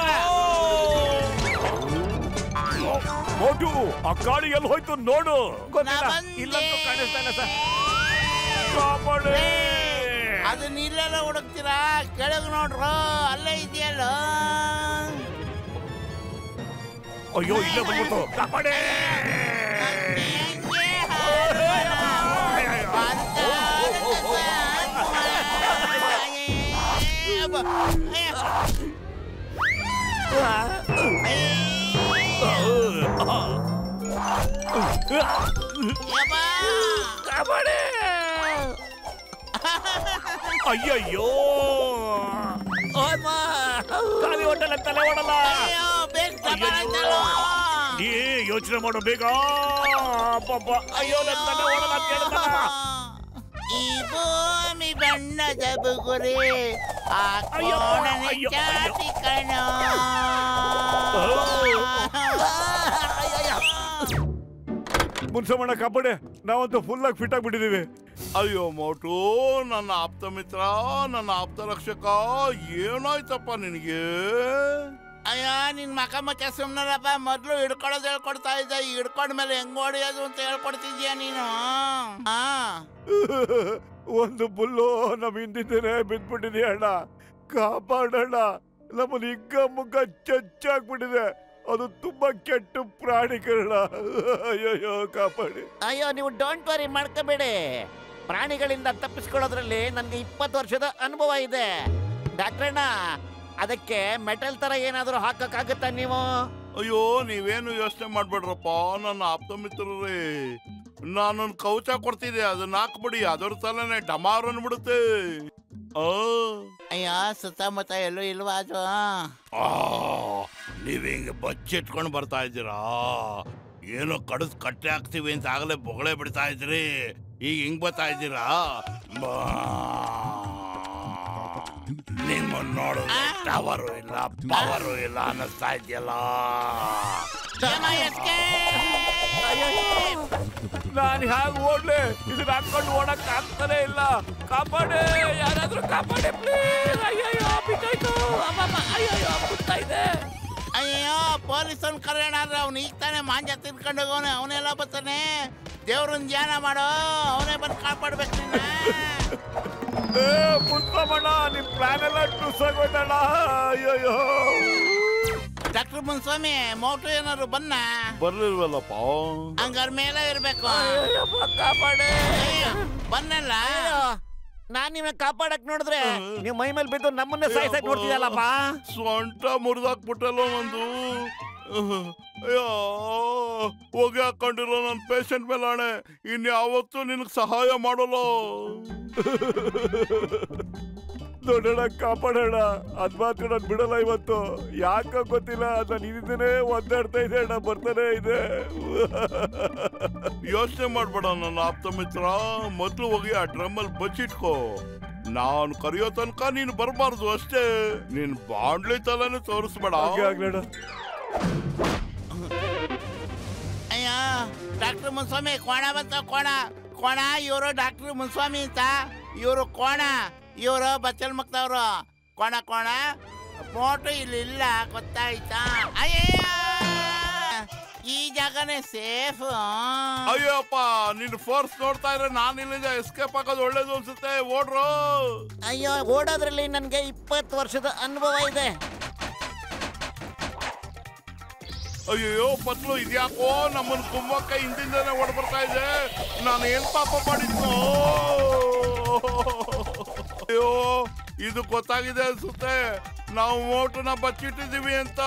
ಮೋಟು, ಆ ಗಾಡಿ ಎಲ್ಲಿ ಹೋಯ್ತು ನೋಡು. ಗೊತ್ತಿಲ್ಲ, ಇಲ್ಲಂತೂ ಕಾಣಿಸ್ತಾನೆ ಸರ್. ಕಬಡ್ಡಿ ಅದನ್ನ ಇಲ್ಲೆಲ್ಲ ಹುಡುಕ್ತೀರಾ? ಕೆಳಗೆ ನೋಡ್ರು, ಅಲ್ಲೇ ಇದೆಯಲ್ಲ. ಅಯ್ಯೋ, ಇಲ್ಲೇ ಬಂದ್ಬಿಡ್ತು. ಕಬಡ್ಡಿ ಕಾಪಾಡಿ. ಅಯ್ಯಯ್ಯೋ ಖಾಲಿ ಹೋಟೆಲ್ ಅಂತಲೇ ಓಡಲ್ಲ. ಏ ಯೋಚನೆ ಮಾಡೋ ಬೇಗ. ಅಯ್ಯೋ ನನ್ನ ತಲೆ ಓಡಲ್ಲ ಅಂತ ಹೇಳ್ತಾನ. ಈ ಭೂಮಿ ಬಣ್ಣದ ಬುಗುರಿ ಆ ಕೋಣನೆ ಚಾಟಿ ಕಣ. ಮುನ್ಸಮಣ್ಣ ಕಾಪಾಡೆ, ನಾವಂತೂ ಫುಲ್ ಆಗಿ ಫಿಟ್ ಆಗಿಬಿಟ್ಟಿದೀವಿ. ಅಯ್ಯೋ ಮೋಟು, ನನ್ನ ಆಪ್ತ ಮಿತ್ರ, ನನ್ನ ಆಪ್ತ ರಕ್ಷಕ, ಏನಾಯ್ತಪ್ಪ ನಿನಗೆ? ಅಯ್ಯೋ ನಿನ್ ಮಕ ಮಚ್ಚ ಸುಮ್ನರಪ್ಪ. ಮೊದ್ಲು ಹಿಡ್ಕೊಳ್ಳೋದು ಹೇಳ್ಕೊಡ್ತಾ ಇದ್ದೆ, ಹಿಡ್ಕೊಂಡ್ಮೇಲೆ ಹೆಂಗ್ ಹೊಡಿಯೋದು ಅಂತ ಹೇಳ್ಕೊಡ್ತಿದ್ಯಾ ನೀನು. ಒಂದು ಬುಲ್ಲು ನಮ್ ಹಿಂದಿದ್ದೇನೆ ಬಿದ್ದ್ಬಿಟ್ಟಿದೆ ಅಣ್ಣ, ಕಾಪಾಡೋಣ. ನಮ್ಮಲ್ಲಿ ಹಿಗ್ಗ ಮುಗ್ಗ ಚಚ್ಚಾಗ್ಬಿಟ್ಟಿದೆ. ಅದು ತುಂಬಾ ಕೆಟ್ಟ ಪ್ರಾಣಿ ಕಣ. ಅಯ್ಯೋ ಕಾಪಾಡಿ. ಅಯ್ಯೋ ನೀವು ಡೋಂಟ್ ವರಿ ಮಾಡ್ಕೋಬೇಡಿ. ಪ್ರಾಣಿಗಳಿಂದ ತಪ್ಪಿಸ್ಕೊಳ್ಳೋದ್ರಲ್ಲಿ ನನ್ಗೆ 20 ವರ್ಷದ ಅನುಭವ ಇದೆ ಡಾಕ್ಟ್ರಣ್ಣ. ಅದಕ್ಕೆ ಮೆಟಲ್ ತರ ಏನಾದ್ರೂ ಹಾಕಕ್ಕಾಗತ್ತಾ ನೀವು? ಅಯ್ಯೋ ನೀವೇನು ಯೋಚನೆ ಮಾಡ್ಬೇಡ್ರಪ್ಪ ನನ್ನ ಆಪ್ತ ಮಿತ್ರರೇ. ನಾನೊಂದು ಕವಚ ಕೊಡ್ತಿದ್ದೆ, ಅದನ್ನ ಹಾಕ್ಬಿಡಿ, ಅದರ ತಲೆನೆ ಡಮಾರ್ ಅನ್ಬಿಡುತ್ತೆ. ಅಯ್ಯೋ ಸುತ್ತಮುತ್ತ ಎಲ್ಲೂ ಇಲ್ವಾ ಅದು? ನೀವ್ ಹಿಂಗೆ ಬಚ್ಚಿಟ್ಕೊಂಡು ಬರ್ತಾ ಇದ್ದೀರಾ? ಏನೋ ಕಡಿಸ್ ಕಟ್ಟೆ ಹಾಕ್ತಿವಿ ಅಂತ ಆಗಲೇ ಬೊಗಳೆ ಬಿಡ್ತಾ ಇದ್ರಿ, ಈಗ ಹಿಂಗ್ ಬರ್ತಾ ಇದ್ದೀರಾ? ನಿಮ್ಮ ನೋಡಿದ್ರೆ ಟವರು ಇಲ್ಲ ಪವರು ಇಲ್ಲ ಅನ್ನಿಸ್ತಾ ಇದೆಯಲ್ಲ. ನಾನು ಹೇಗೆ ಓಡ್ಲೆ? ಇದನ್ನ ಹಾಕೊಂಡು ಓಡಕ್ ಆಗ್ತಾನೆ ಇಲ್ಲ. ಕಾಪಾಡಿ, ಯಾರಾದ್ರೂ ಕಾಪಾಡಿ ಪ್ಲೀಸ್. ಅಯ್ಯಯ್ಯೋ ಬಿದ್ದಾಯ್ತು. ಅಯ್ಯಯ್ಯೋ ಬಿಡ್ತಾ ಇದೆ. ಅಯ್ಯೋ ಪೊಲೀಸನ್ ಕರೆಯೋಣ ಅಂದ್ರೆ ಅವ್ನು ಈಗ ತಾನೇ ಮಾಂಜ ತಿನ್ಕೊಂಡು ಹೋಗೋನೆ. ಅವನೆಲ್ಲ ಬರ್ತಾನೆ. ದೇವ್ರನ್ ಧ್ಯಾನ ಮಾಡೋ, ಅವನೇ ಬಂದು ಕಾಪಾಡ್ಬೇಕು ನಿನ್ನ. ಮುನ್ಸಮಣ್ಣ, ನಿಮ್ ಪ್ಲಾನ್ ಎಲ್ಲ ಟುಸ್ಸಾಗೋಯ್ತಣ್ಣ. ಅಯ್ಯಯ್ಯೋ ಡಾಕ್ಟರ್ ಮುನ್ಸ್ವಾಮಿ, ಮೋಟು ಏನಾದ್ರು ಬನ್ನ? ಬರ್ಲಿಲ್ವಲ್ಲಪ್ಪ. ಹಂಗಾರ ಮೇಲೆ ಇರ್ಬೇಕು. ಕಾಪಾಡಿ. ಬನ್ನಲ್ಲ. ನಾನ್ ನಿಮ್ನ ಕಾಪಾಡಕ್ ನೋಡಿದ್ರೆ ನೀವ್ ಮೈ ಮೇಲೆ ಬಿದ್ದು ನಮ್ಮನ್ನೇ ಸಾಯ್ಸಕ್ ನೋಡ್ತಿದಲ್ಲಪ್ಪ. ಸೊಂಟ ಮುರಿದಾಕ್ಬಿಟ್ಟಲ್ಲ ನಂದು. ಅಯ್ಯೋ ಹೋಗಿ ಹಾಕೊಂಡಿರೋ ನನ್ನ ಪೇಷಂಟ್ ಮೇಲೆ ಆಣೆ, ಇನ್ಯಾವತ್ತೂ ನಿನಗೆ ಸಹಾಯ ಮಾಡಲ್ಲ. ದೊಡ್ಡಣ್ಣ ಕಾಪಾಡೋಣ, ಅದ್ ಮಾತ್ರ ನಾನು ಬಿಡಲ್ಲ ಇವತ್ತು. ಯಾಕ ಗೊತ್ತಿಲ್ಲ, ನಾನು ಇದನ್ನೇ ಒದ್ದಾಡ್ತಾ ಇದೆ ಅಣ್ಣ, ಬರ್ತಾನೆ ಇದೆ. ಯೋಚನೆ ಮಾಡ್ಬೇಡ ನನ್ನ ಆಪ್ತ ಮಿತ್ರ, ಮೊದಲು ಹೋಗಿ ಆ ಡ್ರಮ್ಮಲ್ಲಿ ಬಚ್ಚಿಟ್ಕೋ. ನಾನು ಕರೆಯೋ ತನಕ ನೀನು ಬರಬಾರ್ದು ಅಷ್ಟೇ. ನೀನ್ ಬಾಂಡ್ಲಿ ತಲೆನೂ ತೋರಿಸ್ಬೇಡ. ಅಯ್ಯೋ ಡಾಕ್ಟರ್ ಮುನ್ಸ್ವಾಮಿ, ಕೋಣ ಬಂತ. ಕೋಣ ಕೋಣ ಇವರು ಡಾಕ್ಟರ್ ಮುನ್ಸ್ವಾಮಿ ಅಂತ. ಇವರು ಕೋಣ, ಇವರು ಬಚ್ಚಲ್ ಮಕ್ತವ್ರು. ಕೋಣ ಕೋಣ ಮೋಟು ಇಲ್ಲಿ ಇಲ್ಲ, ಗೊತ್ತಾಯ್ತಾ? ಅಯ್ಯಯ್ಯ ಈ ಜಾಗನೇ ಸೇಫ್. ಅಯ್ಯಪ್ಪ ನಿನ್ ಫೋರ್ಸ್ ನೋಡ್ತಾ ಇದ್ರೆ ನಾನು ಇಲ್ಲಿಂದ ಎಸ್ಕೇಪ್ ಆಗೋದು ಒಳ್ಳೇದು ಅನ್ಸುತ್ತೆ. ಓಡ್ರು. ಅಯ್ಯೋ ಓಡೋದ್ರಲ್ಲಿ ನನ್ಗೆ 20 ವರ್ಷದ ಅನುಭವ ಇದೆ. ಅಯ್ಯೋ ಪತ್ಲು, ಇದ್ಯಾಕೋ ನಮ್ಮನ್ನ ಕುಂಭಕ್ಕ ಹಿಂದಿಂದನೇ ಓಡ್ ಬರ್ತಾ ಇದೆ. ನಾನು ಏನ್ ಪಾಪ ಮಾಡಿದ್ನು? ಅಯ್ಯೋ ಇದು ಗೊತ್ತಾಗಿದೆ ಅನ್ಸುತ್ತೆ, ನಾವು ಮೋಟುನ ಬಚ್ಚಿಟ್ಟಿದೀವಿ ಅಂತ.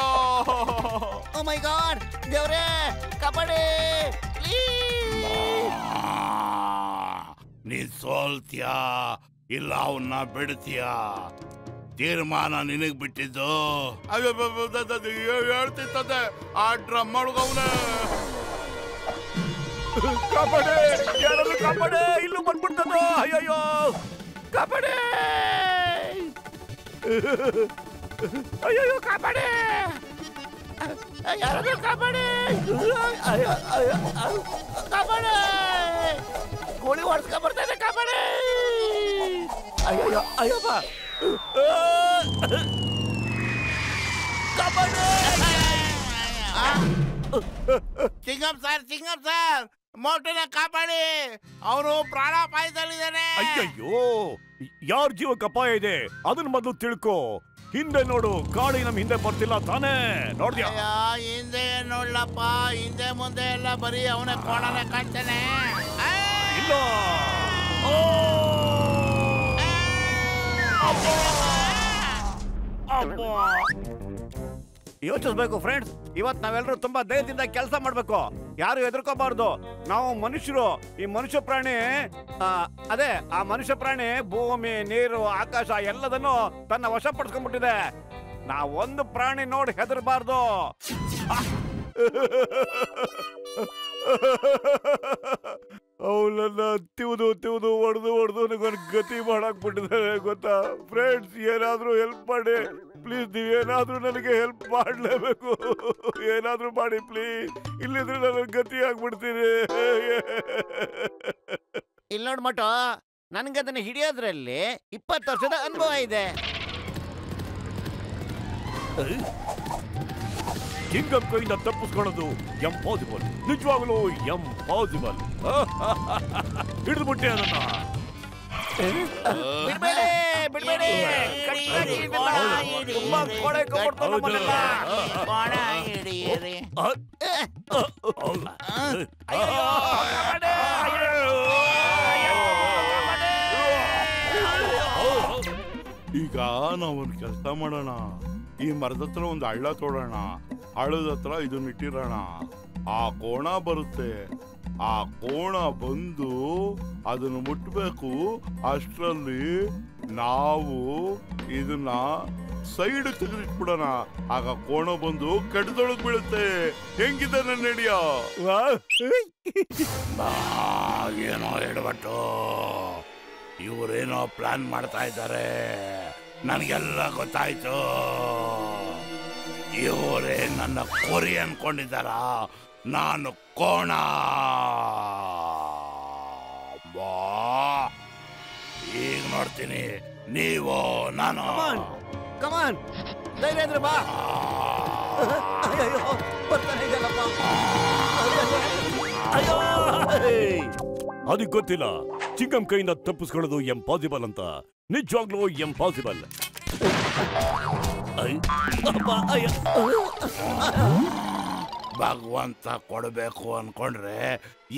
ಓ ಮೈ ಗಾಡ್, ದೇವ್ರೇ ಕಾಪಾಡಿ. ನೀನ್ ಸೋಲ್ತೀಯಾ ಇಲ್ಲ ಅವನ್ನ ಬಿಡ್ತೀಯಾ? ತೀರ್ಮಾನ ನಿನಗ್ ಬಿಟ್ಟಿದ್ದು. ಹೇಳ್ತಿರ್ತದೆ ಆ ಡ್ರಮ್ ಮಾಡ್ಗವ್ನೆ. ಕಾಪಾಡಿ, ಯಾರಾದ್ರೂ ಕಾಪಾಡಿ, ಇಲ್ಲೂ ಬಂದ್ಬಿಡ್ತದ. ಅಯ್ಯಯ್ಯೋ ಕಾಪಾಡಿ. ಅಯ್ಯಯ್ಯೋ ಕಾಪಾಡಿ, ಯಾರಾದ್ರೂ ಕಾಪಾಡಿ. ಕಾಪಾಡಿ, ಗೋಳಿ ಹೊಡ್ಸ್ಕೊಂಡ್ ಬರ್ತಾ ಇದೆ. ಕಾಪಾಡಿ. ಅಯ್ಯಯ್ಯೋ ಅಯ್ಯಪ್ಪ. ಚಿಂಗಂ ಸರ್, ಮೋಟುನ ಕಾಪಾಡಿ, ಅವನು ಪ್ರಾಣಾಪಾಯದಲ್ಲಿದ್ದಾನೆ. ಅಯ್ಯಯ್ಯೋ ಯಾರ ಜೀವಕ್ಕೆ ಅಪಾಯ ಇದೆ ಅದನ್ನ ಮೊದಲು ತಿಳ್ಕೊ. ಹಿಂದೆ ನೋಡು, ಗಾಳಿ ನಮ್ ಹಿಂದೆ ಬರ್ತಿಲ್ಲ ತಾನೇ? ನೋಡ್ದ್ಯಾ? ಹಿಂದೆ ನೋಡ್ಲಪ್ಪ, ಹಿಂದೆ ಮುಂದೆ ಎಲ್ಲ ಬರೀ ಅವನ ಕೋಣನೆ ಕಾಣ್ತಾನೆ. ಇಲ್ಲ ಯೋಚಿಸ್ಬೇಕು ಫ್ರೆಂಡ್ಸ್. ಇವತ್ ನಾವೆಲ್ಲರೂ ತುಂಬಾ ಧೈರ್ಯದಿಂದ ಕೆಲಸ ಮಾಡ್ಬೇಕು. ಯಾರು ಹೆದರ್ಕೋಬಾರ್ದು. ನಾವು ಮನುಷ್ಯರು. ಈ ಮನುಷ್ಯ ಪ್ರಾಣಿ ಅದೇ ಆ ಮನುಷ್ಯ ಪ್ರಾಣಿ ಭೂಮಿ, ನೀರು, ಆಕಾಶ ಎಲ್ಲದನ್ನು ತನ್ನ ವಶ ಪಡಿಸ್ಕೊಂಡ್ಬಿಟ್ಟಿದೆ. ನಾವೊಂದು ಪ್ರಾಣಿ ನೋಡಿ ಹೆದರ್ಬಾರ್ದು. ಅವಳನ್ನ ತಿವ್ದು ಹೊಡೆದು ನನಗೊಂದು ಗತಿ ಮಾಡಾಕ್ಬಿಟ್ಟಿದ್ದಾರೆ ಗೊತ್ತಾ ಫ್ರೆಂಡ್ಸ್. ಏನಾದ್ರೂ ಹೆಲ್ಪ್ ಮಾಡಿ ಪ್ಲೀಸ್. ನೀವೇನಾದ್ರೂ ನನಗೆ ಹೆಲ್ಪ್ ಮಾಡ್ಲೇಬೇಕು. ಏನಾದ್ರೂ ಮಾಡಿ ಪ್ಲೀಸ್. ಇಲ್ಲಿದ್ರೆ ನನ್ನ ಗತಿ ಆಗ್ಬಿಡ್ತೀನಿ. ಇಲ್ಲಿ ನೋಡ್ ಮಟು, ನನ್ಗೆ ಅದನ್ನ ಹಿಡಿಯೋದ್ರಲ್ಲಿ 20 ವರ್ಷದ ಅನುಭವ ಇದೆ. ಚಿಂಗಂ ಕೈಯಿಂದ ತಪ್ಪಿಸ್ಕೊಳ್ಳೋದು ಎಂಪಾಸಿಬಲ್. ನಿಜವಾಗ್ಲೂ ಎಂಪಾಸಿಬಲ್. ಹಿಡಿದು ಬಿಟ್ಟೆ ಅದನ್ನ. ಬಿಡ್ಬೇಡಿ. ತುಂಬಾ ಕೊಳೆ ಕೊಡ್ತಾನೆ ನಮ್ಮನ್ನೆಲ್ಲ. ಕೋಣ ಹಿಡಿಯಿರಿ. ಈಗ ನಾವೊಂದು ಕೆಲಸ ಮಾಡೋಣ. ಈ ಮರದ ಹತ್ರ ಒಂದು ಹಳ್ಳ ತೋಡೋಣ. ಹಳ್ಳದ ಹತ್ರ ಇದನ್ನ ಇಟ್ಟಿರೋಣ. ಆ ಕೋಣ ಬರುತ್ತೆ. ಆ ಕೋಣ ಬಂದು ಅದನ್ನು ಮುಟ್ಬೇಕು. ಅಷ್ಟರಲ್ಲಿ ನಾವು ಇದನ್ನ ಸೈಡ್ ತೆಗೆದಿಟ್ಬಿಡೋಣ. ಆಗ ಕೋಣ ಬಂದು ಕಡ್ದೊಳಗ್ ಬೀಳುತ್ತೆ. ಹೆಂಗಿದೆ ನನ್ನ ನಡೆಯ? ಏನೋ ಹೇಳ್ಬಿಟ್ಟು ಇವರೇನೋ ಪ್ಲಾನ್ ಮಾಡ್ತಾ ಇದ್ದಾರೆ. ನನಗೆಲ್ಲ ಗೊತ್ತಾಯ್ತು. ಇವರೇ ನನ್ನ ಕೋರಿ ಅನ್ಕೊಂಡಿದ್ದಾರ. ನಾನು ಕೋಣ. ಈಗ ನೋಡ್ತೀನಿ ನೀವು ನಾನು. ಕಮಾನ್ ಧೈರ್ಯ ಇದ್ರೆ ಬಾ. ಅದಕ್ಕೆ ಗೊತ್ತಿಲ್ಲ ಚಿಂಗಂ ಕೈಯಿಂದ ತಪ್ಪಿಸ್ಕೊಳ್ಳೋದು ಎಂಪಾಸಿಬಲ್ ಅಂತ. ನಿಜವಾಗ್ಲೂ ಎಂಪಾಸಿಬಲ್. ಭಗವಂತ ಕೊಡಬೇಕು ಅನ್ಕೊಂಡ್ರೆ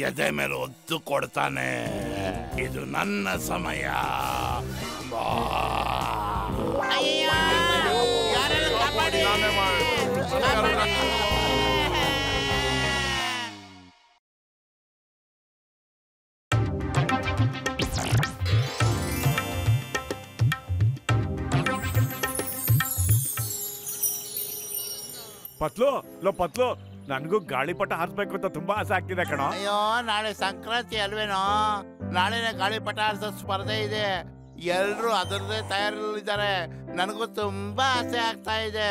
ಎದೆ ಮೇಲೆ ಒತ್ತು ಕೊಡ್ತಾನೆ. ಇದು ನನ್ನ ಸಮಯ. ಪತ್ಲು ನನಗೂ ಗಾಳಿಪಟ ಹಾರಿಸ್ಬೇಕು ಅಂತ ತುಂಬಾ ಆಸೆ ಆಗ್ತಿದೆ ಕಣೋ. ಅಯ್ಯೋ, ನಾಳೆ ಸಂಕ್ರಾಂತಿ ಅಲ್ವೇನೋ. ನಾಳೆನೆ ಗಾಳಿಪಟ ಹಾರಿಸೋ ಸ್ಪರ್ಧೆ ಇದೆ. ಎಲ್ರು ಅದರದೇ ತಯಾರಿದ್ದಾರೆ. ನನಗೂ ತುಂಬಾ ಆಸೆ ಆಗ್ತಾ ಇದೆ.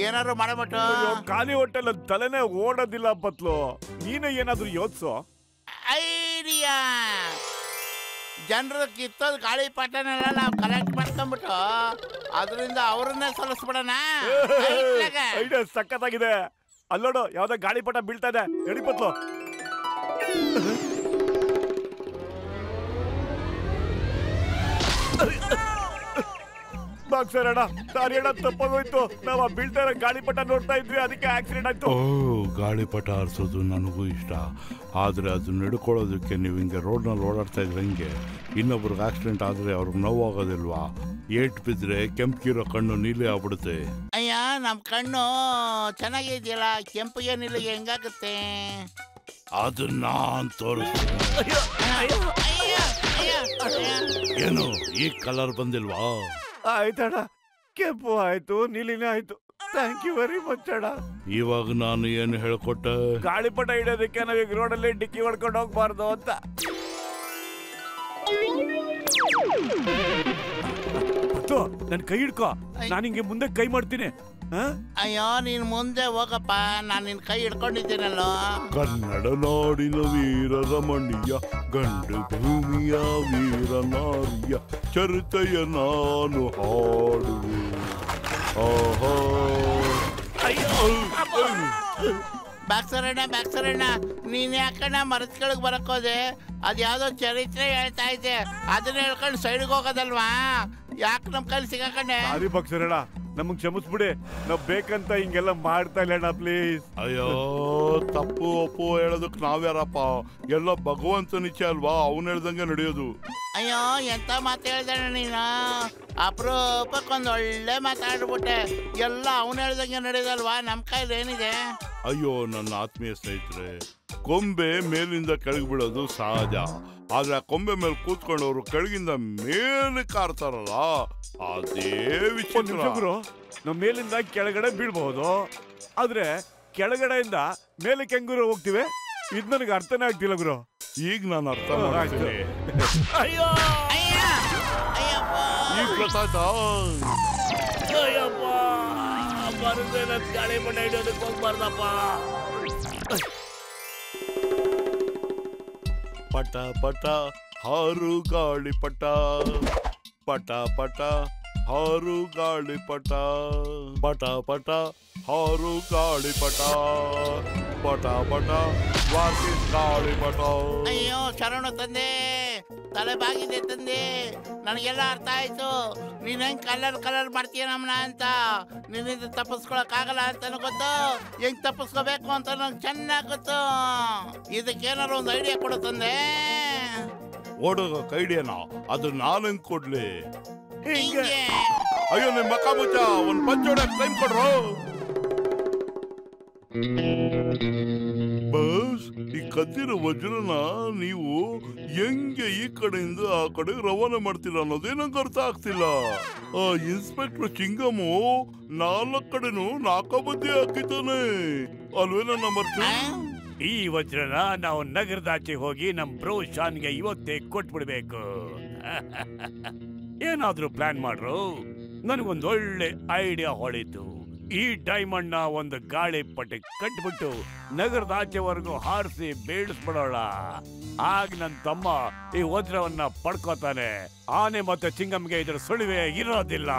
ಏನಾದ್ರು ಮಾಡಬಿಟ್ಟು. ಖಾಲಿ ಹೊಟ್ಟೆಲ್ಲ ತಲೆನೇ ಓಡೋದಿಲ್ಲ ಪತ್ಲು. ನೀನೇ ಏನಾದ್ರು ಯೋಚಿಸೋ. ಐಡಿಯಾ. ಜನರು ಕಿತ್ತೋದ್ ಗಾಳಿಪಟನೆಲ್ಲ ನಾವು ಕಲೆಕ್ಟ್ ಮಾಡ್ಕೊಂಡ್ಬಿಟ್ಟು ಅದರಿಂದ ಅವ್ರನ್ನೇ ಸಲ್ಲಿಸ್ಬಿಡೋಣ. ಐಡಿಯಾ ಸಖತ್ತಾಗಿದೆ. ಅಲ್ಲೋಡು, ಯಾವ್ದೋ ಗಾಳಿಪಟ ಬೀಳ್ತಾ ಇದೆ. ಎಡಿ ಪತ್ಲು. ಬಾಕ್ಸರ್ ಅಣ್ಣ, ದಾರಿ ಅಣ್ಣ ತಪ್ಪಾಗೋಯ್ತು. ನಾವು ಬೀಳ್ತಾ ಇರೋ ಗಾಳಿಪಟ ನೋಡ್ತಾ ಇದ್ವಿ, ಅದಕ್ಕೆ ಆಕ್ಸಿಡೆಂಟ್ ಆಯ್ತು. ಗಾಳಿಪಟ ಹಾರಿಸೋದು ನನಗೂ ಇಷ್ಟ. ಆದ್ರೆ ಅದು ನಡ್ಕೊಳ್ಳೋದಕ್ಕೆ ನೀವು ಹಿಂಗೆ ರೋಡ್ನಲ್ಲಿ ಓಡಾಡ್ತಾ ಇದ್ರೆ ಹಿಂಗೆ ಇನ್ನೊಬ್ರಿಗೆ ಆಕ್ಸಿಡೆಂಟ್ ಆದ್ರೆ ಅವ್ರಿಗೆ ನೋವಾಗೋದಿಲ್ವಾ? ಏಟ್ ಬಿದ್ರೆ ಕೆಂಪಿರೋ ಕಣ್ಣು ನೀಲಿ ಆಗ್ಬಿಡುತ್ತೆ. ಅಯ್ಯ, ನಮ್ ಕಣ್ಣು ಚೆನ್ನಾಗಿದೆಯಲ್ಲ, ಕೆಂಪಿಗೆ ನೀಲಿಗೆ ಹೆಂಗಾಗುತ್ತೆ? ಅದು ನಾನ್ ತೋರಿಸ್ತೀನಿ. ಏನು ಈ ಕಲರ್ ಬಂದಿಲ್ವಾ? ಆಯ್ತಣ್ಣ, ಕೆಂಪು ಆಯ್ತು, ನೀಲಿನೇ ಆಯ್ತು. ಥ್ಯಾಂಕ್ ಯು ವೆರಿ ಮಚ್ ಅಣ್ಣ. ಇವಾಗ ನಾನು ಏನು ಹೇಳ್ಕೊಟ್ಟೆ? ಗಾಳಿಪಟ ಹಿಡಿಯೋದಕ್ಕೆ ನಾವೀಗ ರೋಡಲ್ಲಿ ಡಿಕ್ಕಿ ಹೊಡ್ಕೊಂಡು ಹೋಗ್ಬಾರ್ದು ಅಂತ. ನನ್ ಕೈ ಹಿಡ್ಕೋ, ನಾನು ಹಿಂಗೆ ಮುಂದೆ ಕೈ ಮಾಡ್ತೀನಿ. ಅಯ್ಯೋ, ನೀನ್ ಮುಂದೆ ಹೋಗಪ್ಪ, ನಾನು ನಿನ್ ಕೈ ಹಿಡ್ಕೊಂಡಿದ್ದೀನಲ್ಲೋ. ಕನ್ನಡ ನಾಡಿನ ವೀರ ರಮಣೀಯ, ಗಂಡು ಭೂಮಿಯ ವೀರ ನಾರಿಯ ಚರಿತೆಯ ನಾನು ಹಾಡುವೆ. ಬಾಕ್ಸರಣ್ಣ, ನೀನ್ ಯಾಕಣ್ಣ ಮರದ ಕೆಳಗೆ ಬರಕೋದೆ? ಅದ್ ಯಾವ್ದೋ ಚರಿತ್ರೆ ಹೇಳ್ತಾ ಇದ್ದೆ, ಅದನ್ನ ಹೇಳ್ಕೊಂಡು ಸೈಡ್ಗೆ ಹೋಗೋದಲ್ವಾ? ಯಾಕೆ ನಮ್ ಕೈಲಿ ಸಿಗಕಣ್ಣೆ? ಸಾರಿ ಬಾಕ್ಸರಣ್ಣ, ನಮಗ್ ಕ್ಷಮಿಸ್ಬಿಡಿ, ನಾವ್ ಬೇಕಂತ ಹಿಂಗೆಲ್ಲ ಮಾಡ್ತಾ ಇಲ್ಲ ಪ್ಲೀಸ್. ಅಯ್ಯೋ ತಪ್ಪು ಒಪ್ಪು ಹೇಳೋದಕ್ ನಾವ್ಯಾರಪ್ಪ? ಎಲ್ಲ ಭಗವಂತನ ಇಚ್ಛೆ ಅಲ್ವಾ, ಅವನ್ ಹೇಳ್ದಂಗೆ ನಡೆಯೋದು. ಅಯ್ಯೋ ಎಂತ ಮಾತು ಹೇಳ್ದಾನ ನೀನು, ಅಪರೂಪಕ್ಕೊಂದು ಒಳ್ಳೆ ಮಾತಾಡ್ಬಿಟ್ಟೆ. ಎಲ್ಲ ಅವನು ಹೇಳ್ದಂಗೆ ನಡೆಯೋದಲ್ವಾ, ನಮ್ಮ ಕೈಲಿ ಏನಿದೆ? ಅಯ್ಯೋ ನನ್ನ ಆತ್ಮೀಯ ಸ್ನೇಹಿತರೆ, ಕೊಂಬೆ ಮೇಲಿಂದ ಕೆಳಗೆ ಬೀಳೋದು ಸಹಜ. ಆದ್ರೆ ಆ ಕೊಂಬೆ ಮೇಲೆ ಕೂತ್ಕೊಂಡವ್ರು ಕೆಳಗಿಂದ ಮೇಲೆ ಕಾರ್ತಾರಲ್ಲ, ಅದೇ ವಿಚಿತ್ರ. ಗುರು, ನಾವ್ ಮೇಲಿಂದ ಕೆಳಗಡೆ ಬೀಳ್ಬಹುದು, ಆದ್ರೆ ಕೆಳಗಡೆಯಿಂದ ಮೇಲಕ್ಕೆ ಹೆಂಗುರು ಹೋಗ್ತಿವೆ, ಇದ್ ನನಗೆ ಅರ್ಥನೇ ಆಗ್ತಿಲ್ಲ ಗುರು. ಈಗ ನಾನು ಅರ್ಥ ಮಾಡ್ತೀನಿ. ಅಯ್ಯೋ ಈಗ ಗೊತ್ತಾಯ್ತಾ? ಅಯ್ಯಪ್ಪ, ಬರುತ್ತೆ ನನ್ ಗಾಳಿ ಪಟ ಹಿಡಿಯೋದಕ್ಕೆ ಹೋಗ್ಬಾರ್ದಪ್ಪ. ಪಟ ಪಟ ಹಾರು ಗಾಳಿ ಪಟ, ಪಟ ಪಟ ಹಾರು ಗಾಳಿ ಪಟ, ಪಟ ಪಟ ಹಾರು ಗಾಳಿ ಪಟ, ಪಟ ಪಟ ವಾಸಿ ಗಾಳಿ ಪಟ. ಅಯ್ಯೋ ಶರಣು ತಂದೆ, ತಲೆ ಬಾಗಿದೆ ತಂದೆ, ನನಗೆಲ್ಲ ಅರ್ಥ ಆಯ್ತು. ನೀನ್ ಹೆಂಗ್ ಕಲರ್ ಮಾಡ್ತೀಯ ನಮ್ಮನ್ನ ಅಂತ. ನಿನ್ನಿಂದ ತಪ್ಪಿಸ್ಕೊಳಕ್ ಆಗಲ್ಲ ಅಂತ ಗೊತ್ತು, ಹೆಂಗ್ ತಪ್ಪಿಸ್ಕೋಬೇಕು ಅಂತ ನಂಗೆ ಚೆನ್ನಾಗ್ ಗೊತ್ತು. ಇದಕ್ಕೇನಾರು ಒಂದು ಐಡಿಯಾ ಕೊಡು ತಂದೆ. ಓಡೋಗ ಐಡಿಯಾನ ಅದು ನಾನು ಹೆಂಗ್ ಕೊಡ್ಲಿ? ಹಿಂಗೆ ಅಯ್ಯೋ ನಿಮ್ ಮಕ್ಕ ಮುಚ್ಚ, ಒಂದ್ ಪಂಚೋಡಕ್ ಟೈಮ್ ಕೊಡ್ರು. ಬಸ್ ಈ ಕದ್ದಿರೋ ವಜ್ರನ ನೀವು ಹೆಂಗೆ ಈ ಕಡೆಯಿಂದ ಆ ಕಡೆ ರವಾನೆ ಮಾಡ್ತೀರಾ ಅನ್ನೋದೇ ನಂಗೆ ಅರ್ಥ ಆಗ್ತಿಲ್ಲ. ಆ ಇನ್ಸ್ಪೆಕ್ಟರ್ ಚಿಂಗಮು 4 ಕಡೆನೂ 4 ಬುದ್ಧಿ ಹಾಕಿದ್ದಾನೆ ಅಲ್ವೇನ ನಂಬರ್ 2? ಈ ವಜ್ರನ ನಾವು ನಗರದಾಚೆ ಹೋಗಿ ನಮ್ ಬ್ರೋ ಶಾನ್ಗೆ ಇವತ್ತೇ ಕೊಟ್ಬಿಡ್ಬೇಕು. ಏನಾದ್ರೂ ಪ್ಲಾನ್ ಮಾಡ್ರು. ನನಗೊಂದು ಒಳ್ಳೆ ಐಡಿಯಾ ಹೊಳಿತು. ಈ ಡೈಮಂಡ್ ನ ಒಂದು ಗಾಳಿ ಪಟ್ಟೆ ಕಟ್ಬಿಟ್ಟು ನಗರದ ಆಚೆವರೆಗೂ ಹಾರಿಸಿ ಬೇಡಿಸ್ಬಿಡೋಣ. ಆಗ ನನ್ನ ತಮ್ಮ ಈ ವಜ್ರವನ್ನ ಪಡ್ಕೋತಾನೆ. ಆನೆ ಮತ್ತೆ ಚಿಂಗಮ್ಗೆ ಇದ್ರ ಸುಳಿವೆ ಇರೋದಿಲ್ಲ.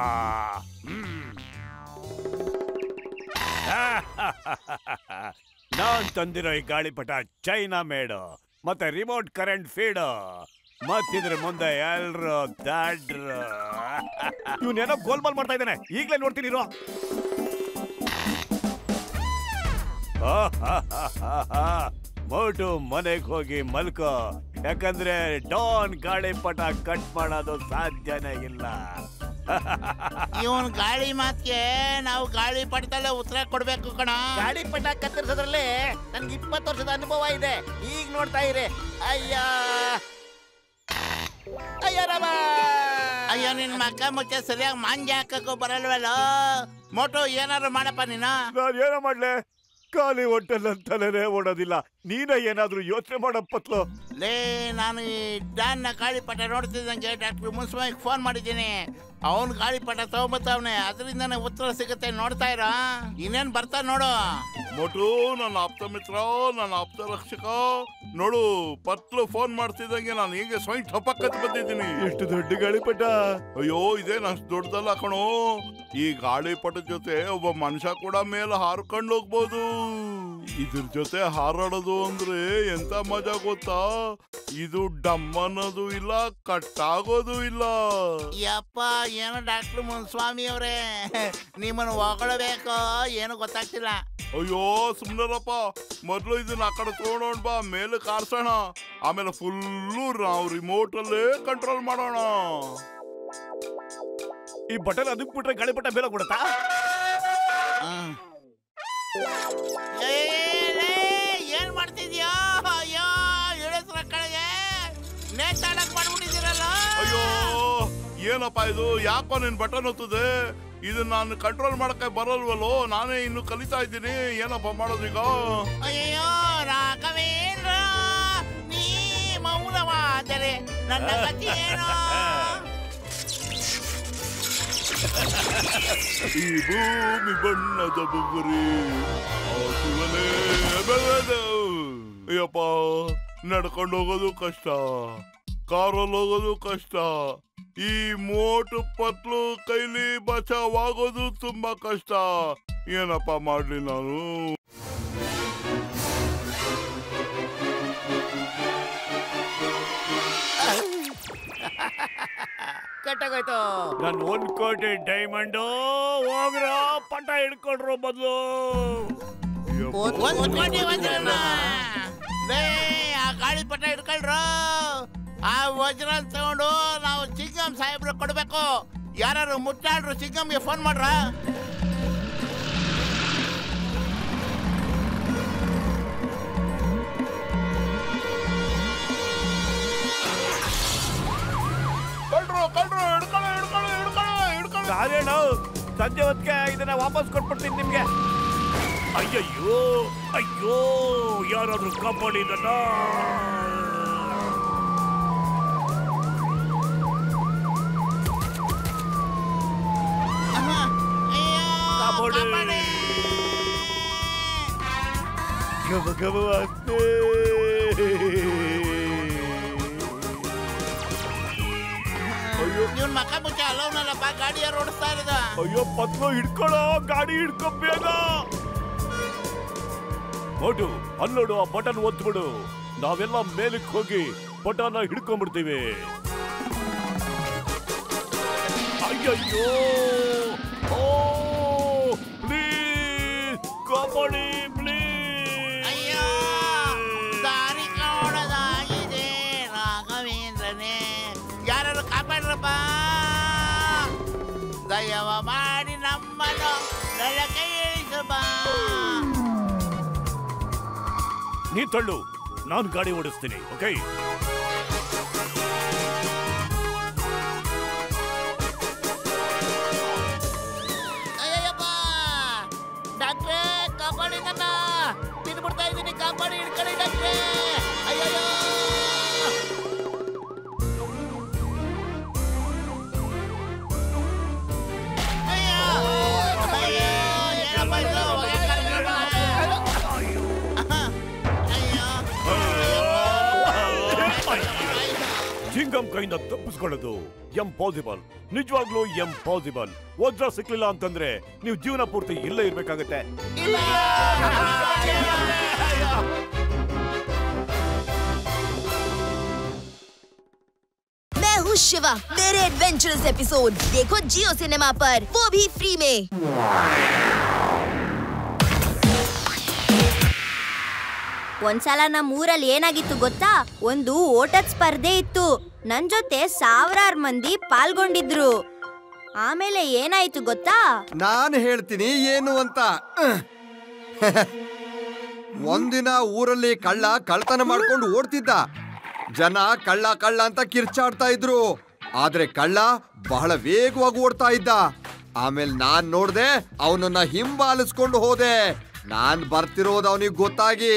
ನಾನ್ ತಂದಿರೋ ಈ ಗಾಳಿಪಟ ಚೈನಾ ಮೇಡು ಮತ್ತೆ ರಿಮೋಟ್ ಕರೆಂಟ್ ಫೀಡ್. ಮತ್ತಿದ್ರ ಮುಂದೆ ಎಲ್ರು ದಾಡ್ರು. ಇವನೇನೋ ಗೋಲ್ಮಾಲ್ ಮಾಡ್ತಾ ಇದ್ದಾನೆ, ಈಗ್ಲೇ ನೋಡ್ತೀನಿರೋ. ಮೋಟು ಮನೆಗೆ ಹೋಗಿ ಮಲ್ಕೋ, ಯಾಕಂದ್ರೆ ಡಾನ್ ಗಾಳಿಪಟ ಕಟ್ ಮಾಡೋದು ಸಾಧ್ಯನೇ ಇಲ್ಲ. ಇವನ್ ಗಾಳಿ ಮಾತ್ಗೆ ನಾವು ಗಾಳಿ ಪಟದಲ್ಲೇ ಉತ್ತರ ಕೊಡ್ಬೇಕು ಕಣ. ಗಾಳಿ ಪಟ ಕತ್ತರಿಸೋದ್ರಲ್ಲಿ ನನ್ಗೆ 20 ವರ್ಷದ ಅನುಭವ ಇದೆ. ಈಗ ನೋಡ್ತಾ ಇರಿ. ಅಯ್ಯ ಅಯ್ಯ ರಾಮ. ಅಯ್ಯೋ ನಿನ್ ಮಕ್ಕ ಮುಚ್ಚ ಸರಿಯಾಗಿ ಮಾಂಜಿ ಹಾಕಕ್ಕೂ ಬರಲ್ವಲ್ಲ. ಮೋಟು ಏನಾದ್ರು ಮಾಡಪ್ಪ ನೀನು. ನಾನು ಏನೋ ಮಾಡ್ಲೆ, ಖಾಲಿ ಹೊಟ್ಟೆಲ್ಲಂತಲೇ ಓಡೋದಿಲ್ಲ. ನೀನೇ ಏನಾದ್ರೂ ಯೋಚನೆ ಮಾಡಪ್ಪತ್ಲು. ಲೇ, ನಾನು ಈ ಡಾನ್ನ ಗಾಳಿಪಟ ನೋಡ್ತಿದ್ದಂಗೆ ಡಾಕ್ಟರ್ ಮುನ್ಸ್ವಾಮಿಗೆ ಫೋನ್ ಮಾಡಿದ್ದೀನಿ. ಅವನ್ ಗಾಳಿಪಟ ತಗೊಂಬತ್ತವನೆ, ಅದರಿಂದನೇ ಉತ್ತರ ಸಿಗುತ್ತೆ. ನೋಡ್ತಾ ಇರೋ, ಇನ್ನೇನ್ ಬರ್ತಾ ನೋಡು. ಮೋಟು ನನ್ನ ಆಪ್ತ ಮಿತ್ರ, ನನ್ನ ಆಪ್ತ ರಕ್ಷಕ. ನೋಡು, ಪತ್ಲು ಫೋನ್ ಮಾಡ್ತಿದ್ದಂಗೆ ನಾನು ಹೀಗೆ ಸ್ವಯಂ ಟಪಕ್ಕತ್ ಬಂದಿದ್ದೀನಿ. ಎಷ್ಟು ದೊಡ್ಡ ಗಾಳಿಪಟ! ಅಯ್ಯೋ ಇದೇನು ಅಷ್ಟು ದೊಡ್ಡದಲ್ಲ ಕಣೋ. ಈ ಗಾಳಿಪಟದ ಜೊತೆ ಒಬ್ಬ ಮನುಷ್ಯ ಕೂಡ ಮೇಲೆ ಹಾರ್ಕೊಂಡು ಹೋಗ್ಬೋದು. ಇದ್ರ ಜೊತೆ ಹಾರಾಡೋದು ಅಂದ್ರೆ ಎಂತ ಮಜಾ ಗೊತ್ತಾ? ಇದು ಡಮ್ ಅನ್ನೋದು ಇಲ್ಲ, ಕಟ್ಟಾಗೋದು ಇಲ್ಲ. ಯಪ್ಪ, ಏನೋ ಡಾಕ್ಟರ್ ಮುನ್ಸ್ವಾಮಿ ಅವರೇ, ನಿಮ್ಮನ್ನು ಹೊಗಳಬೇಕೋ ಏನು ಗೊತ್ತಾಗ್ತಿಲ್ಲ. ಅಯ್ಯೋ ಸುಮ್ನರಪ್ಪ, ಮೊದ್ಲು ಇದನ್ನ ಆ ಕಡೆ ತಗೊಂಡೋಣ ಬಾ, ಮೇಲೆ ಕಾರ್ಸೋಣ. ಆಮೇಲೆ ಫುಲ್ಲು ನಾವು ರಿಮೋಟ್ ಅಲ್ಲೇ ಕಂಟ್ರೋಲ್ ಮಾಡೋಣ. ಈ ಬಟನ್ ಅದಕ್ಕೆ ಬಿಟ್ರೆ ಗಾಳಿಪಟ ಬೇರೆ ಕೊಡುತ್ತಾ? ಏನ್ ಮಾಡ್ತಿದ್ಯೋ? ಅಯ್ಯೋ, ಇಳಿಸ್ರ ಕಡೆಗೆ ನೇತಾಡಕ್ ಮಾಡ್ಬಿಟ್ಟಿದ್ದೀರಲ್ಲ. ಅಯ್ಯೋ ಏನಪ್ಪ ಇದು, ಯಾಕೋ ನಿನ್ ಬಟನ್ ಒತ್ತದೆ? ಇದನ್ನ ನಾನು ಕಂಟ್ರೋಲ್ ಮಾಡಕ್ಕೆ ಬರಲ್ವಲ್ಲೋ, ನಾನೇ ಇನ್ನು ಕಲಿತಾ ಇದ್ದೀನಿ. ಏನಪ್ಪ ಮಾಡೋದೀಗ? ಅಯ್ಯೋ ರಾಘವೇಂದ್ರ, ನೀ ಮೌನವಾದರೆ ನನ್ನ ಗತಿ ಏನೋ. ಈ ಭೂಮಿ ಬಣ್ಣದ ಬುಗುರಿ ಆಸುವನೇ ಬೆಳೆದು. ಅಯ್ಯಪ್ಪ, ನಡ್ಕೊಂಡು ಹೋಗೋದು ಕಷ್ಟ, ಕಾರಲ್ಲಿ ಹೋಗೋದು ಕಷ್ಟ. ಈ ಮೋಟು ಪತ್ಲು ಕೈಲಿ ಬಚಾವಾಗೋದು ತುಂಬಾ ಕಷ್ಟ. ಏನಪ್ಪ ಮಾಡ್ಲಿ ನಾನು? ಕಟ ಹೊಟ್ಟೋಗೋಯ್ತು. ನನ್ 1 ಕೋಟಿ ಡೈಮಂಡು ಹೋಗ್ರ ಪಟ ಹಿಡ್ಕೊಂಡ್ರು ಬದಲು. 1 ಕೋಟಿ ವಜ್ರನ ಆ ಗಾಳಿ ಪಟ ಹಿಡ್ಕೊಳ್ರು. ಆ ವಜ್ರ ತಗೊಂಡು ನಾವು ಚಿಂಗಂ ಸಾಹೇಬ್ರು ಕೊಡ್ಬೇಕು. ಯಾರು ಮುಟ್ಟಾಡ್ರು ಚಿಂಗಂಗೆ ಫೋನ್ ಮಾಡ್ರ. ನಾನೇನು ಸಂಜೆ ಹೊತ್ತಿಗೆ ಇದನ್ನ ವಾಪಸ್ ಕೊಟ್ಬಿಡ್ತೀನಿ ನಿಮ್ಗೆ. ಅಯ್ಯಯ್ಯೋ ಅಯ್ಯೋ ಯಾರಾದ್ರೂ ಕಾಪಾಡಿ ನನ್ನ. ಕಾಪಾಡಿ ಗಬ ಗಬ ಆಗ್ತೇ. ಇವ್ನ ಮಕ್ಕ ಮುಚ್ಚ ಅಲ್ಲವನಲ್ಲಪ್ಪ, ಗಾಡಿ ಯಾರು ಓಡಿಸ್ತಾ ಇರೋದ? ಅಯ್ಯೋ ಪತ್ಲು ಹಿಡ್ಕೊಳ್ಳೋ, ಗಾಡಿ ಹಿಡ್ಕೊ ಬೇಗ. ನೋಡು ಅಲ್ಲೋಡು, ಆ ಬಟನ್ ಒತ್ಬಿಡು. ನಾವೆಲ್ಲ ಮೇಲಕ್ಕೆ ಹೋಗಿ ಬಟನ್ ಹಿಡ್ಕೊಂಡ್ಬಿಡ್ತೀವಿ. ಅಯ್ಯಯ್ಯೋ ಓ ಪ್ಲೀಸ್ ಕಾಪಾಡಿ ಪ್ಲೀಸ್. ಅಯ್ಯೋ ದಾರಿ ಕಾಣದಾಗಿದೆ ರಾಘವೇಂದ್ರನೇ, ಯಾರು ಕಾಪಾಡ್ರಪ್ಪ. ದಯವ ಮಾಡಿ ನಮ್ಮನ್ನು ನೆಲಕ್ಕೆ ಇಳಿಸಬ. ನೀ ತಳ್ಳು, ನಾನು ಗಾಡಿ ಓಡಿಸ್ತೀನಿ. ಓಕೆ ಅಯ್ಯಪ್ಪ ಡಾಕ್ಟ್ರೇ ಕಾಪಾಡಿ, ನನ್ನ ತಿನ್ಬಿಡ್ತಾ ಇದ್ದೀನಿ, ಕಾಪಾಡಿ ಹಿಡ್ಕೊಳ್ಳಿ ಡಾಕ್ಟ್ರೇ. ಅಯ್ಯಯ್ಯೋ ಚಿಂಗಂ ಕೈಯಿಂದ ತಪ್ಪಿಸ್ಕೊಳ್ಳೋದು ಎಂಪಾಸಿಬಲ್, ನಿಜವಾಗ್ಲೂ ಎಂಪಾಸಿಬಲ್. ವಜ್ರ ಸಿಕ್ಲಿಲ್ಲ ಅಂತಂದ್ರೆ ನೀವು ಜೀವನ ಪೂರ್ತಿ ಇಲ್ಲೇ ಇರ್ಬೇಕಾಗತ್ತೆ. मैं हूँ शिवा, मेरे एडवेंचरस एपिसोड देखो जियो सिनेमा पर, वो भी फ्री में। ಒಂದ್ಸಲ ನಮ್ಮ ಊರಲ್ಲಿ ಏನಾಗಿತ್ತು ಗೊತ್ತಾ? ಒಂದು ಓಟದ ಸ್ಪರ್ಧೆ ಇತ್ತು. ನನ್ ಜೊತೆ ಸಾವಿರಾರು ಮಂದಿ ಪಾಲ್ಗೊಂಡಿದ್ರು. ಆಮೇಲೆ ಏನಾಯ್ತು ಗೊತ್ತಾ? ನಾನು ಹೇಳ್ತೀನಿ ಏನು ಅಂತ. ಒಂದಿನ ಊರಲ್ಲಿ ಕಳ್ಳ ಕಳ್ತನ ಮಾಡ್ಕೊಂಡು ಓಡ್ತಿದ್ದ. ಜನ ಕಳ್ಳ ಕಳ್ಳ ಅಂತ ಕಿರ್ಚಾಡ್ತಾ ಇದ್ರು. ಆದ್ರೆ ಕಳ್ಳ ಬಹಳ ವೇಗವಾಗಿ ಓಡ್ತಾ ಇದ್ದ. ಆಮೇಲೆ ನಾನ್ ನೋಡ್ದೆ, ಅವನನ್ನ ಹಿಂಬಾಲಿಸ್ಕೊಂಡು ಹೋದೆ. ನಾನ್ ಬರ್ತಿರೋದು ಅವನಿಗೆ ಗೊತ್ತಾಗಿ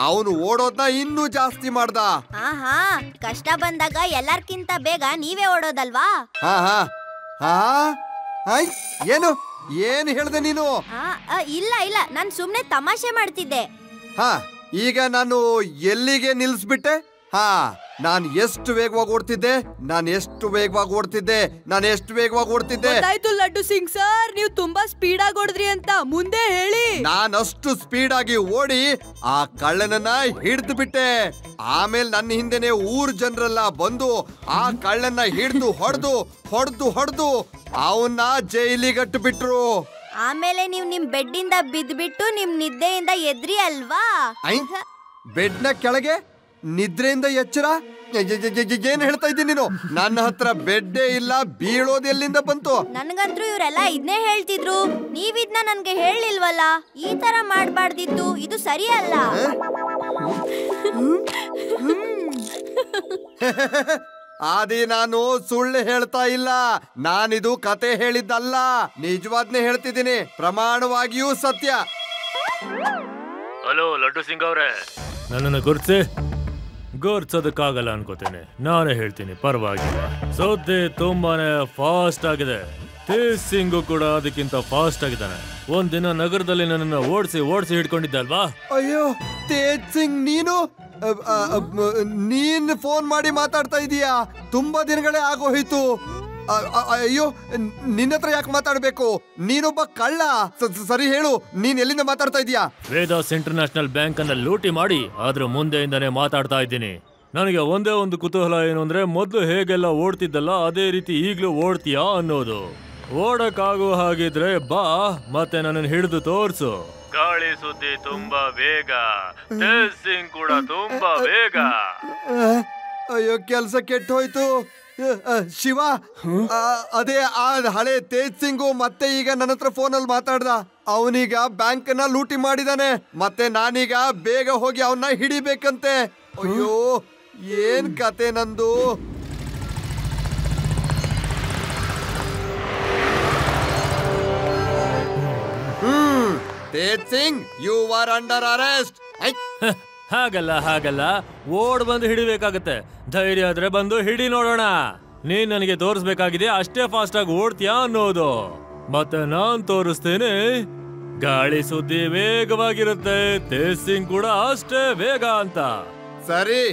ಅವನು ಓಡೋದ್ನ ಇನ್ನೂ ಜಾಸ್ತಿ ಮಾಡ್ದ. ಆಹಾ, ಕಷ್ಟ ಬಂದಾಗ ಎಲ್ಲರ್ಕಿಂತ ಬೇಗ ನೀವೇ ಓಡೋದಲ್ವಾ? ಹಾ ಹಾ ಹಾ ಹಾಯ್, ಏನು ಏನ್ ಹೇಳ್ದೆ ನೀನು? ಇಲ್ಲ ಇಲ್ಲ, ನಾನ್ ಸುಮ್ನೆ ತಮಾಷೆ ಮಾಡ್ತಿದ್ದೆ. ಹಾ, ಈಗ ನಾನು ಎಲ್ಲಿಗೆ ನಿಲ್ಸ್ಬಿಟ್ಟೆ? ಹಾ, ನಾನು ಎಷ್ಟು ವೇಗವಾಗಿ ಓಡ್ತಿದ್ದೆ, ನಾನು ಎಷ್ಟು ವೇಗವಾಗಿ ಓಡ್ತಿದ್ದೆ. ಗೊತ್ತಾಯ್ತು ಲಡ್ಡು ಸಿಂಗ್ ಸರ್, ನೀವು ತುಂಬಾ ಸ್ಪೀಡ್ ಆಗಿ ಓಡಿದ್ರಿ ಅಂತ. ಮುಂದೆ ಹೇಳಿ. ನಾನಷ್ಟು ಸ್ಪೀಡ್ ಆಗಿ ಓಡಿ ಆ ಕಳ್ಳನನ್ನ ಹಿಡಿದು ಬಿಟ್ಟೆ. ಆಮೇಲೆ ನನ್ನ ಹಿಂದೆನೆ ಊರ್ ಜನರೆಲ್ಲ ಬಂದು ಆ ಕಳ್ಳನ್ನ ಹಿಡಿದು ಹೊಡೆದು ಅವನ್ನ ಜೈಲಿಗಟ್ಟು ಬಿಟ್ರು. ಆಮೇಲೆ ನೀವು ನಿಮ್ ಬೆಡ್ಡಿಂದ ಬಿದ್ಬಿಟ್ಟು ನಿಮ್ ನಿದ್ದೆಯಿಂದ ಎದ್ರಿ ಅಲ್ವಾ? ಬೆಡ್ನ ಕೆಳಗೆ ನಿದ್ರೆಯಿಂದ ಎಚ್ಚರ? ಏನ್ ಹೇಳ್ತಾ ಇದ್ದೀನಿ ನೀನು? ನನ್ನ ಹತ್ರ ಬೆಡ್ಡೇ ಇಲ್ಲ, ಬೀಳೋದು ಎಲ್ಲಿಂದ ಬಂತು? ನನ್ಗಂತ್ರು ಇವರೆಲ್ಲ ಇದನ್ನೇ ಹೇಳ್ತಿದ್ರು. ನೀವಿದ್ನ ನನ್ಗೆ ಹೇಳಿಲ್ವಲ್ಲ. ಈ ತರ ಮಾಡ್ಬಾರ್ದಿತ್ತು, ಇದು ಸರಿ ಅಲ್ಲ. ಆದಿ, ನಾನು ಸುಳ್ಳು ಹೇಳ್ತಾ ಇಲ್ಲ. ನಾನಿದು ಕತೆ ಹೇಳಿದ್ದಲ್ಲ, ನಿಜವಾದ್ನೇ ಹೇಳ್ತಿದ್ದೀನಿ. ಪ್ರಮಾಣವಾಗಿಯೂ ಸತ್ಯ. ಹಲೋ ಲಡ್ಡು ಸಿಂಗ್ ಅವ್ರೆ, ನನ್ನನ್ನು ಗುರ್ಸೋದಕ್ಕಾಗಲ್ಲ ಅನ್ಕೋತೇನೆ. ನಾನೇ ಹೇಳ್ತೀನಿ, ಪರವಾಗಿಲ್ಲ. ಸೌದೆ ತುಂಬಾನೇ ಫಾಸ್ಟ್ ಆಗಿದೆ. ತೇಜ್ ಸಿಂಗು ಕೂಡ ಅದಕ್ಕಿಂತ ಫಾಸ್ಟ್ ಆಗಿದ್ದಾನೆ. ಒಂದಿನ ನಗರದಲ್ಲಿ ನನ್ನನ್ನು ಓಡಿಸಿ ಹಿಡ್ಕೊಂಡಿದ್ದೆ ಅಲ್ವಾ? ಅಯ್ಯೋ ತೇಜ್ ಸಿಂಗ್, ನೀನ್ ಫೋನ್ ಮಾಡಿ ಮಾತಾಡ್ತಾ ಇದೀಯಾ? ತುಂಬಾ ದಿನಗಳೇ ಆಗೋಯ್ತು. ಅಯ್ಯೋ, ನಿನ್ನ ಹತ್ರ ಯಾಕೆ ಮಾತಾಡ್ಬೇಕು? ನೀನೊಬ್ಬ ಕಳ್ಳ. ಸರಿ ಹೇಳು, ನೀನ್ ಎಲ್ಲಿಂದ ಮಾತಾಡ್ತಾ ಇದೀಯಾ? ವೇದಾಸ್ ಇಂಟರ್ನ್ಯಾಷನಲ್ ಬ್ಯಾಂಕ್ ಅನ್ನ ಲೂಟಿ ಮಾಡಿ ಅದ್ರ ಮುಂದೆಯಿಂದಾನೆ ಮಾತಾಡ್ತಾ ಇದ್ದೀನಿ. ನನಗೆ ಒಂದೇ ಒಂದು ಕುತೂಹಲ ಏನು ಅಂದ್ರೆ ಮೊದಲು ಹೇಗೆಲ್ಲ ಓಡ್ತಿದ್ದಲ್ಲ ಅದೇ ರೀತಿ ಈಗ್ಲೂ ಓಡ್ತೀಯಾ ಅನ್ನೋದು. ಓಡಕ್ಕಾಗೋ ಹಾಗಿದ್ರೆ ಬಾ, ಮತ್ತೆ ನನ್ನನ್ನು ಹಿಡಿದು ತೋರ್ಸು. ಗಾಳಿ ಸುದ್ದಿ ತುಂಬಾ ವೇಗ, ಟೇಸಿಂಗ್ ಕೂಡ ತುಂಬಾ ವೇಗ. ಅಯ್ಯೋ ಕೆಲ್ಸ ಕೆಟ್ಟೋಯ್ತು. ಶಿವ, ಅದೇ ಆ ಹಳೆ ತೇಜ್ ಸಿಂಗು ಮತ್ತೆ ಈಗ ನನ್ನ ಹತ್ರ ಫೋನಲ್ಲಿ ಮಾತಾಡ್ದ. ಅವನೀಗ ಬ್ಯಾಂಕ್ ನ ಲೂಟಿ ಮಾಡಿದಾನೆ, ಮತ್ತೆ ನಾನೀಗ ಬೇಗ ಹೋಗಿ ಅವನ್ನ ಹಿಡಿಬೇಕಂತೆ. ಅಯ್ಯೋ ಏನ್ ಕತೆ ನಂದು. Tej Singh, you are under arrest. ಹಾಗಲ್ಲ, ಓಡ್ ಬಂದು ಹಿಡಿಬೇಕಾಗತ್ತೆ. ಧೈರ್ಯ ಆದ್ರೆ ಬಂದು ಹಿಡಿ ನೋಡೋಣ. ನೀನ್ ನನಗೆ ತೋರಿಸ್ಬೇಕಾಗಿದೆ ಅಷ್ಟೇ ಫಾಸ್ಟ್ ಆಗಿ ಓಡ್ತೀಯಾ ಅನ್ನೋದು. ಮತ್ತೆ ನಾನ್ ತೋರಿಸ್ತೇನೆ. ಗಾಳಿ ಸುದ್ದಿ ವೇಗವಾಗಿರುತ್ತೆ, ತೇಜ್ ಸಿಂಗ್ ಕೂಡ ಅಷ್ಟೇ ವೇಗ ಅಂತ. ಸರಿ,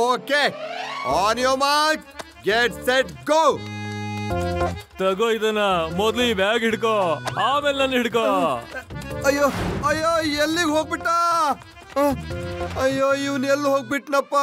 okay. On your mark, get set, go. ತಗೋ ಇದನ್ನ. ಮೊದ್ಲು ಈ ಬ್ಯಾಗ್ ಹಿಡ್ಕೋ, ಆಮೇಲೆ ನನ್ನ ಹಿಡ್ಕೋ. ಅಯ್ಯೋ ಅಯ್ಯೋ, ಎಲ್ಲಿಗೆ ಹೋಗ್ಬಿಟ್ಟ? ಅಯ್ಯೋ ಇವನ್ ಎಲ್ಲಿ ಹೋಗ್ಬಿಟ್ನಪ್ಪ?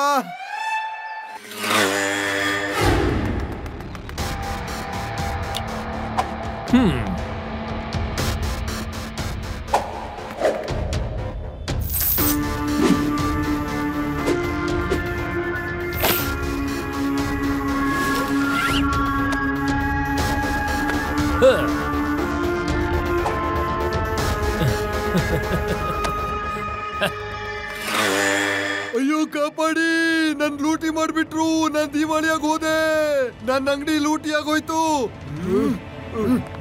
ಅಯ್ಯೋ ಕಾಪಾಡಿ, ನನ್ ಲೂಟಿ ಮಾಡ್ಬಿಟ್ರು. ನಾನ್ ದಿವಾಳಿಯಾಗಿ ಹೋದೆ, ನನ್ನ ಅಂಗಡಿ ಲೂಟಿ ಆಗೋಯ್ತು.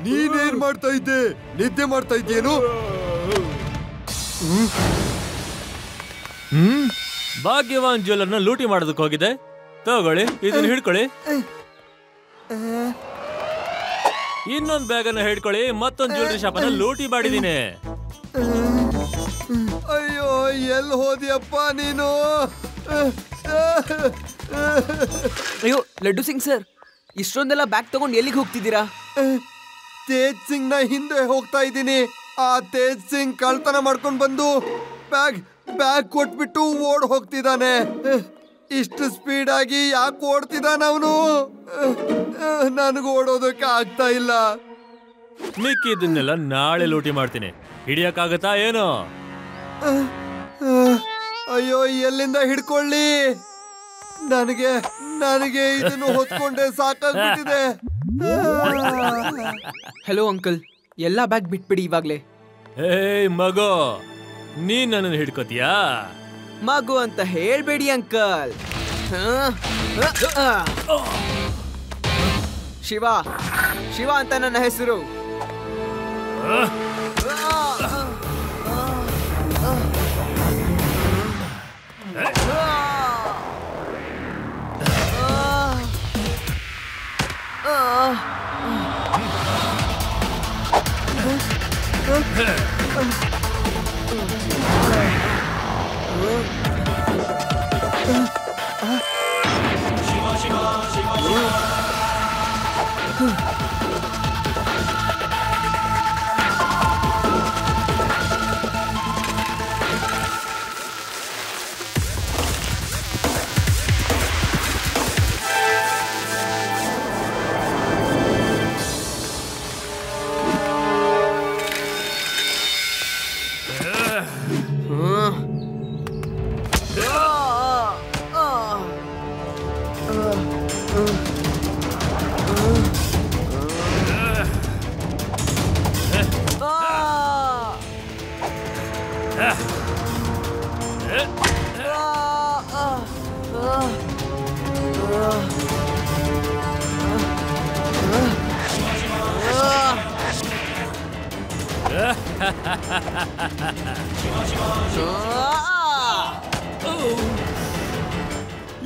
ನೀನೇನ್ ಮಾಡ್ತಾ ಇದ್ದೆ? ನಿದ್ದೆ ಮಾಡ್ತಾ ಇದ್ದೇನು? ಭಾಗ್ಯವಾನ್ ಜ್ಯುವೆಲರ್ನ ಲೂಟಿ ಮಾಡೋದಕ್ಕೆ ಹೋಗಿದೆ. ತಗೊಳ್ಳಿ, ಇದನ್ನ ಹಿಡ್ಕೊಳ್ಳಿ. ಇನ್ನೊಂದು ಬ್ಯಾಗನ್ನ ಹಿಡ್ಕೊಳ್ಳಿ. ಮತ್ತೊಂದು ಜ್ಯುವೆಲರಿ ಶಾಪ್ ಅನ್ನ ಲೂಟಿ ಮಾಡಿದೀನಿ. ಅಯ್ಯೋ ಎಲ್ಲಿ ಹೋದಿಯಪ್ಪ ನೀನು? ಅಯ್ಯೋ ಲಡ್ಡು ಸಿಂಗ್ ಸರ್, ಇಷ್ಟೊಂದೆಲ್ಲ ಬ್ಯಾಗ್ ತಗೊಂಡು ಎಲ್ಲಿಗೆ ಹೋಗ್ತಿದ್ದೀರಾ? ತೇಜ್ ಸಿಂಗ್ ನ ಹಿಂದೆ ಹೋಗ್ತಾ ಇದ್ದೀನಿ. ಆ ತೇಜ್ ಸಿಂಗ್ ಕಳ್ತನ ಮಾಡ್ಕೊಂಡ್ ಬಂದು ಬ್ಯಾಗ್ ಕೊಟ್ಬಿಟ್ಟು ಓಡ್ ಹೋಗ್ತಿದ್ದಾನೆ. ಇಷ್ಟು ಸ್ಪೀಡ್ ಆಗಿ ಯಾಕೆ ಓಡ್ತಿದ್ದಾನ ಅವನು? ನನಗೆ ಓಡೋದಕ್ಕೆ ಆಗ್ತಾ ಇಲ್ಲ. ಮಿಕ್ಕಿದ್ದನ್ನೆಲ್ಲ ನಾಳೆ ಲೂಟಿ ಮಾಡ್ತೀನಿ. ಹಿಡಿಯಕ್ಕಾಗತ್ತಾ ಏನು? ಅಯ್ಯೋ ಎಲ್ಲಿಂದ ಹಿಡ್ಕೊಳ್ಳಿ? ನನಗೆ ಇದನ್ನು ಹೊತ್ಕೊಂಡೆ ಸಾಕಾಗ್ಬಿಟ್ಟಿದೆ. ಹಲೋ ಅಂಕಲ್, ಎಲ್ಲಾ ಬ್ಯಾಗ್ ಬಿಟ್ಬಿಡಿ ಇವಾಗ್ಲೇ. ಏಯ್ ಮಗು, ನೀನ್ ನನ್ನನ್ನು ಹಿಡ್ಕೋತೀಯಾ? ಮಗು ಅಂತ ಹೇಳ್ಬೇಡಿ ಅಂಕಲ್. ಶಿವ ಅಂತ ನನ್ನ ಹೆಸರು.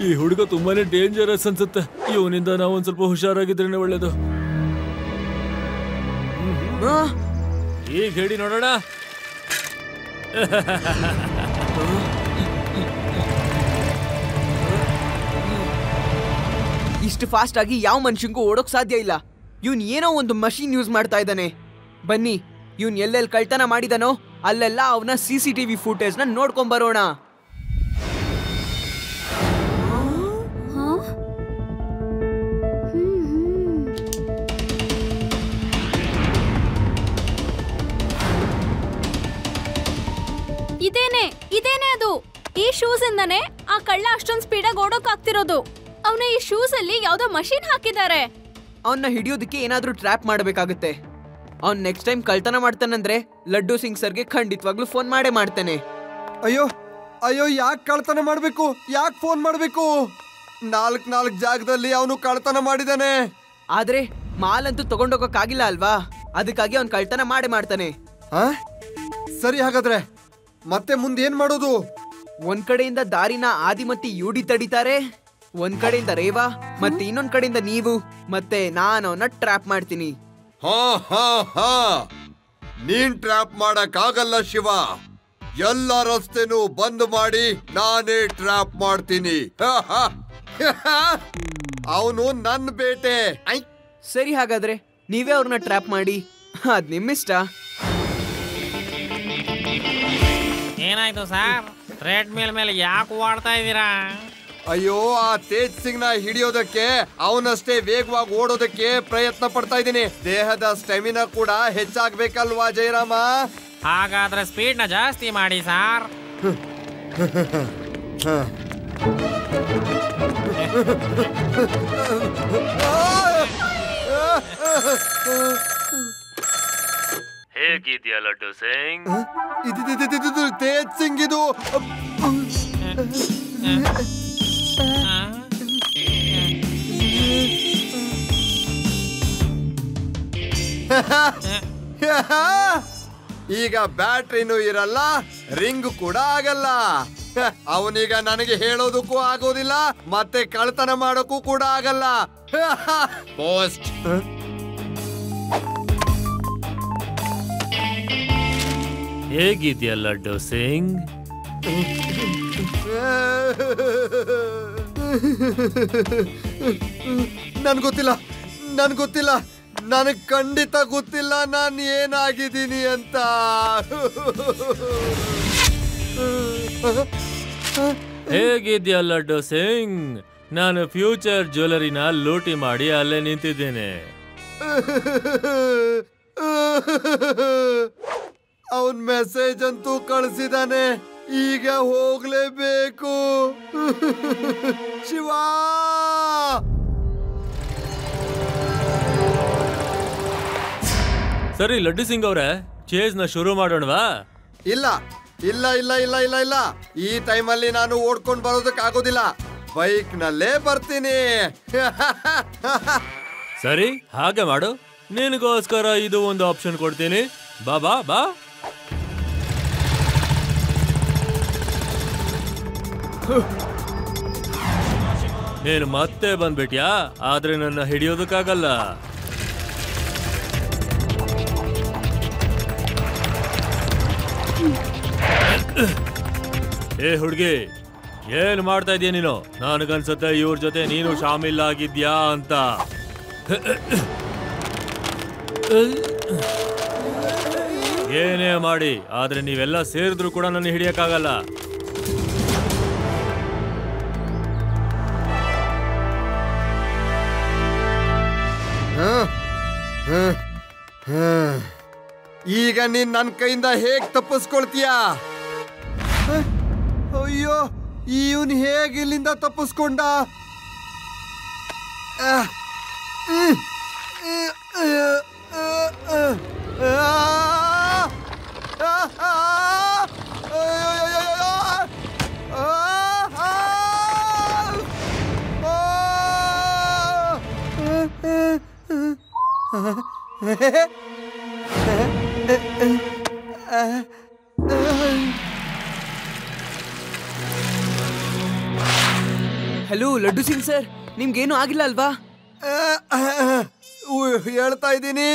ಈ ಹುಡುಗ ತುಂಬಾನೇ ಡೇಂಜರಸ್ ಅನ್ಸುತ್ತೆ. ಇವನಿಂದ ನಾವು ಒಂದ್ ಸ್ವಲ್ಪ ಹುಷಾರಾಗಿದ್ರೆ ಒಳ್ಳೇದು. ಈಗ ಹೇಳಿ ನೋಡೋಣ. ಇಷ್ಟು ಫಾಸ್ಟ್ ಆಗಿ ಯಾವ ಮನುಷ್ಯಂಗೂ ಓಡೋಕ್ ಸಾಧ್ಯ ಇಲ್ಲ. ಇವನ್ ಏನೋ ಒಂದು ಮಷೀನ್ ಯೂಸ್ ಮಾಡ್ತಾ ಇದ್ದಾನೆ. ಬನ್ನಿ, ಇವನ್ ಎಲ್ಲೆಲ್ಲಿ ಕಳ್ತನ ಮಾಡಿದಾನೋ ಅಲ್ಲೆಲ್ಲ ಅವನ CCTV ಫುಟೇಜ್ ನ ನೋಡ್ಕೊಂಡ್ ಬರೋಣ. ಶೂಸ್ ಇಂದಾನೆ ಆ ಕಳ್ಳ ಅಷ್ಟೊಂದ್ ಸ್ಪೀಡಾಗಿ ಓಡೋಕ್ ಆಗ್ತಿರೋದು. ಅವನ ಈ ಶೂಸ್ ಅಲ್ಲಿ ಯಾವ್ದೋ ಮಷೀನ್ ಹಾಕಿದ್ದಾರೆ. ಅವನ್ನ ಹಿಡಿಯೋದಕ್ಕೆ ಏನಾದ್ರೂ ಟ್ರ್ಯಾಪ್ ಮಾಡಬೇಕಾಗುತ್ತೆ. ಅವ್ನ್ ನೆಕ್ಸ್ಟ್ ಟೈಮ್ ಕಳ್ತನ ಮಾಡ್ತಾನಂದ್ರೆ ಲಡ್ಡು ಸಿಂಗ್ ಸರ್ಗೆ ಖಂಡಿತವಾಗ್ಲೂ ಫೋನ್ ಮಾಡೇ ಮಾಡ್ತಾನೆ. ಅಯ್ಯೋ ಅಯ್ಯೋ, ಯಾಕೆ ಕಳ್ತನ ಮಾಡ್ಬೇಕು? ಯಾಕೆ ಫೋನ್ ಮಾಡ್ಬೇಕು? ನಾಲ್ಕು ಜಾಗದಲ್ಲಿ ಅವನು ಕಳ್ತನ ಮಾಡಿದಾನೆ. ಆದ್ರೆ ಮಾಲಂತೂ ತಗೊಂಡೋಗಕ್ಕಾಗಿಲ್ಲ ಅಲ್ವಾ, ಅದಕ್ಕಾಗಿ ಅವ್ನ್ ಕಳ್ತನ ಮಾಡೇ ಮಾಡ್ತಾನೆ. ಸರಿ, ಹಾಗಾದ್ರೆ ಮತ್ತೆ ಮುಂದೆ ಏನ್ ಮಾಡೋದು? ಒಂದ್ ಕಡೆಯಿಂದ ದಾರಿನ ಆದಿ ಮತ್ತೆ ಯುಡಿ ತಡಿತಾರೆ, ಒಂದ್ ಕಡೆಯಿಂದ ರೇವಾ, ಮತ್ತೆ ಇನ್ನೊಂದ್ ಕಡೆಯಿಂದ ನೀವು, ಮತ್ತೆ ನಾನು ಅವನ್ನ ಟ್ರ್ಯಾಪ್ ಮಾಡ್ತೀನಿ. ನೀನ್ ಟ್ರ್ಯಾಪ್ ಮಾಡಕ್ ಆಗಲ್ಲ ಶಿವ. ಎಲ್ಲ ರಸ್ತೆನೂ ಬಂದ್ ಮಾಡಿ ನಾನೇ ಟ್ರ್ಯಾಪ್ ಮಾಡ್ತೀನಿ. ಅವನು ನನ್ನ ಬೇಟೆ. ಸರಿ, ಹಾಗಾದ್ರೆ ನೀವೇ ಅವ್ರನ್ನ ಟ್ರ್ಯಾಪ್ ಮಾಡಿ, ಅದ್ ನಿಮ್ಮಿಷ್ಟ. ಏನಾಯ್ತು ಸರ್? ಟ್ರೆಡ್ ಮೇಲೆ ಯಾಕೆ ಓಡ್ತಾ ಇದ್ದೀರಾ? ಅಯ್ಯೋ, ಆ ತೇಜ್ ಸಿಂಗ್ ನ ಹಿಡಿಯೋದಕ್ಕೆ ಅವನಷ್ಟೇ ವೇಗವಾಗಿ ಓಡೋದಕ್ಕೆ ಪ್ರಯತ್ನ ಪಡ್ತಾ ಇದ್ದೀನಿ. ದೇಹದ ಸ್ಟೆಮಿನಾ ಕೂಡ ಹೆಚ್ಚಾಗ್ಬೇಕಲ್ವಾ ಜಯರಾಮ? ಹಾಗಾದ್ರೆ ಸ್ಪೀಡ್ ನ ಜಾಸ್ತಿ ಮಾಡಿ ಸರ್. ಹೇಗಿದ್ಯಾ ಲಡ್ಡು ಸಿಂಗ್? ತೇಜ್ ಸಿಂಗ್ ಇದು. ಈಗ ಬ್ಯಾಟ್ರಿನೂ ಇರಲ್ಲ, ರಿಂಗ್ ಕೂಡ ಆಗಲ್ಲ. ಅವನೀಗ ನನಗೆ ಹೇಳೋದಕ್ಕೂ ಆಗೋದಿಲ್ಲ, ಮತ್ತೆ ಕಳ್ತನ ಮಾಡೋಕ್ಕೂ ಕೂಡ ಆಗಲ್ಲ. ಪೋಸ್ಟ್. ಹೇಗಿದ್ಯಾ ಲಡ್ಡು ಸಿಂಗ್? ನನ್ ಗೊತ್ತಿಲ್ಲ, ನನಗ್ ಖಂಡಿತ ಗೊತ್ತಿಲ್ಲ ನಾನು ಏನಾಗಿದ್ದೀನಿ ಅಂತ. ಹೇಗಿದ್ಯಾ ಲಡ್ಡು ಸಿಂಗ್? ನಾನು ಫ್ಯೂಚರ್ ಜ್ಯುವೆಲರಿನ ಲೂಟಿ ಮಾಡಿ ಅಲ್ಲೇ ನಿಂತಿದ್ದೇನೆ. ಅವನ್ ಮೆಸೇಜ್ ಅಂತೂ ಕಳಿಸಿದಾನೆ, ಈಗ ಹೋಗ್ಲೇಬೇಕು. ಶಿವ, ಸರಿ ಲಡ್ಡು ಸಿಂಗ್ ಅವ್ರೆ, ಚೇಸ್ ನ ಶುರು ಮಾಡೋಣವಾ? ಇಲ್ಲ ಇಲ್ಲ ಇಲ್ಲ ಇಲ್ಲ ಇಲ್ಲ ಇಲ್ಲ, ಈ ಟೈಮಲ್ಲಿ ನಾನು ಓಡ್ಕೊಂಡ್ ಬರೋದಕ್ಕೆ ಆಗೋದಿಲ್ಲ. ಬೈಕ್ ನಲ್ಲೇ ಬರ್ತೀನಿ. ಸರಿ, ಹಾಗೆ ಮಾಡು. ನಿನಗೋಸ್ಕರ ಇದು ಒಂದು ಆಪ್ಷನ್ ಕೊಡ್ತೀನಿ. ಬಾ ಬಾ ಬಾ. ನೀನು ಮತ್ತೆ ಬಂದ್ಬಿಟ್ಯಾ? ಆದ್ರೆ ನನ್ನ ಹಿಡಿಯೋದಕ್ಕಾಗಲ್ಲ. ಏ ಹುಡ್ಗಿ, ಏನ್ ಮಾಡ್ತಾ ಇದೀಯ ನೀನು? ನನಗನ್ಸುತ್ತೆ ಇವ್ರ ಜೊತೆ ನೀನು ಶಾಮಿಲ್ ಆಗಿದ್ಯಾ ಅಂತ. ಏನೇ ಮಾಡಿ, ಆದ್ರೆ ನೀವೆಲ್ಲ ಸೇರಿದ್ರು ಕೂಡ ನನ್ನ ಹಿಡಿಯಕ್ಕಾಗಲ್ಲ. ಈಗ ನೀನ್ ನನ್ನ ಕೈಯಿಂದ ಹೇಗ್ ತಪ್ಪಿಸ್ಕೊಳ್ತೀಯ? ಅಯ್ಯೋ, ಇವನ್ ಹೇಗೆ ಇಲ್ಲಿಂದ ತಪ್ಪಿಸ್ಕೊಂಡ? ಹಲೋ ಲಡ್ಡು ಸಿಂಗ್ ಸರ್, ನಿಮ್ಗೇನು ಆಗಿಲ್ಲ ಅಲ್ವಾ? ಹೇಳ್ತಾ ಇದ್ದೀನಿ.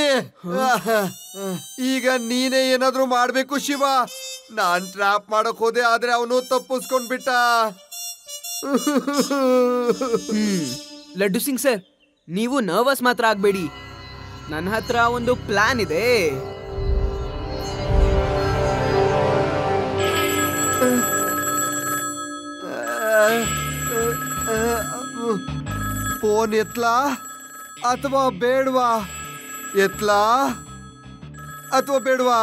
ಈಗ ನೀನೇ ಏನಾದ್ರೂ ಮಾಡ್ಬೇಕು ಶಿವ. ನಾನ್ ಟ್ರ್ಯಾಪ್ ಮಾಡಕ್ ಹೋದೆ, ಆದ್ರೆ ಅವನು ತಪ್ಪಿಸ್ಕೊಂಡ್ಬಿಟ್ಟ. ಲಡ್ಡು ಸಿಂಗ್ ಸರ್, ನೀವು ನರ್ವಸ್ ಮಾತ್ರ ಆಗ್ಬೇಡಿ. ನನ್ನ ಹತ್ರ ಒಂದು ಪ್ಲಾನ್ ಇದೆ. ಫೋನ್ ಎತ್ಲಾ ಅಥವಾ ಬೇಡವಾ? ಎತ್ಲಾ ಅಥವಾ ಬೇಡವಾ?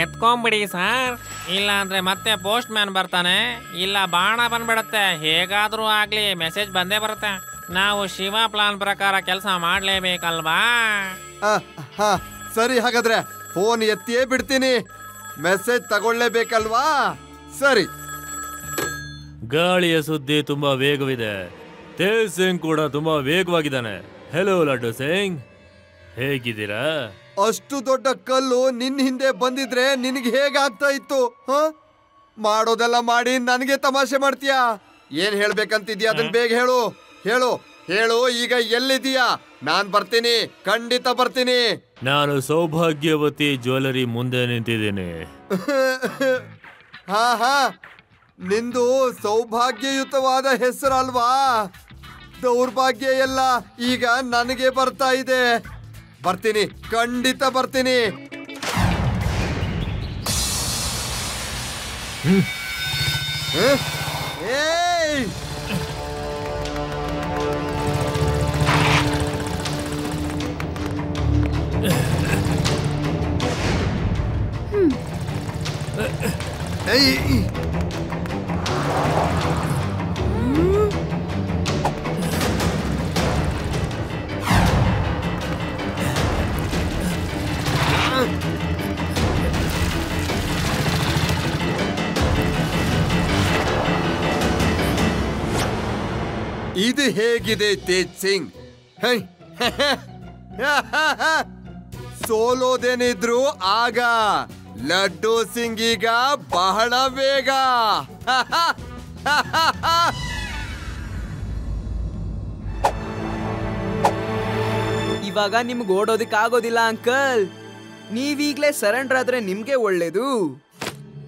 ಎತ್ಕೊಂಬಿಡಿ ಸರ್. ಇಲ್ಲ ಅಂದ್ರೆ ಮತ್ತೆ ಪೋಸ್ಟ್ ಮ್ಯಾನ್ ಬರ್ತಾನೆ, ಇಲ್ಲ ಬಾಣ ಬಂದ್ಬಿಡತ್ತೆ. ಹೇಗಾದ್ರೂ ಆಗ್ಲಿ ಮೆಸೇಜ್ ಬಂದೇ ಬರುತ್ತೆ. ನಾವು ಶಿವ ಪ್ಲಾನ್ ಪ್ರಕಾರ ಕೆಲಸ ಮಾಡ್ಲೇಬೇಕಲ್ವಾ? ಹಾ ಸರಿ, ಹಾಗಾದ್ರೆ ಫೋನ್ ಎತ್ತಿಯೇ ಬಿಡ್ತೀನಿ. ಮೆಸೇಜ್ ತಗೊಳ್ಳೇಬೇಕಲ್ವಾ? ಸರಿ. ಗಾಳಿಯ ಸುದ್ದಿ ತುಂಬಾ ವೇಗವಿದೆ. ತೇಜ್ ಸಿಂಗ್ ಕೂಡ ತುಂಬಾ ವೇಗವಾಗಿದ್ದಾನೆ. ಹೆಲೋ ಲಡ್ಡು ಸಿಂಗ್, ಹೇಗಿದ್ದೀರಾ? ಅಷ್ಟು ದೊಡ್ಡ ಕಲ್ಲು ನಿನ್ ಹಿಂದೆ ಬಂದಿದ್ರೆ ನಿನಗೆ ಹೇಗಾಗ್ತಾ ಇತ್ತು? ಮಾಡೋದೆಲ್ಲ ಮಾಡಿ ನನಗೆ ತಮಾಷೆ ಮಾಡ್ತೀಯಾ? ಏನ್ ಹೇಳ್ಬೇಕಂತಿದ್ಯಾ ಅದನ್ನ ಬೇಗ ಹೇಳು ಹೇಳು ಹೇಳು. ಈಗ ಎಲ್ಲಿದೀಯಾ? ನಾನ್ ಬರ್ತೀನಿ, ಖಂಡಿತ ಬರ್ತೀನಿ. ನಾನು ಸೌಭಾಗ್ಯವತಿ ಜ್ಯುವೆಲರಿ ಮುಂದೆ ನಿಂತಿದ್ದೀನಿ. ಹಾ, ನಿಂದು ಸೌಭಾಗ್ಯಯುತವಾದ ಹೆಸರಲ್ವಾ? ದೌರ್ಭಾಗ್ಯ ಎಲ್ಲ ಈಗ ನನಗೆ ಬರ್ತಾ ಇದೆ. ಬರ್ತೀನಿ, ಖಂಡಿತ ಬರ್ತೀನಿ. ಏಯ್, ಇದು ಹೇಗಿದೆ ತೇಜ್ ಸಿಂಗ್? ಸೋಲೋದೇನಿದ್ರು ಆಗ, ಲಡ್ಡು ಸಿಂಗ್ ಈಗ ಬಹಳ ವೇಗ. ಇವಾಗ ನಿಮ್ಗೆ ಓಡೋದಕ್ಕಾಗೋದಿಲ್ಲ ಅಂಕಲ್. ನೀವೀಗ್ಲೇ ಸರೆಂಡರ್ ಆದ್ರೆ ನಿಮ್ಗೆ ಒಳ್ಳೇದು.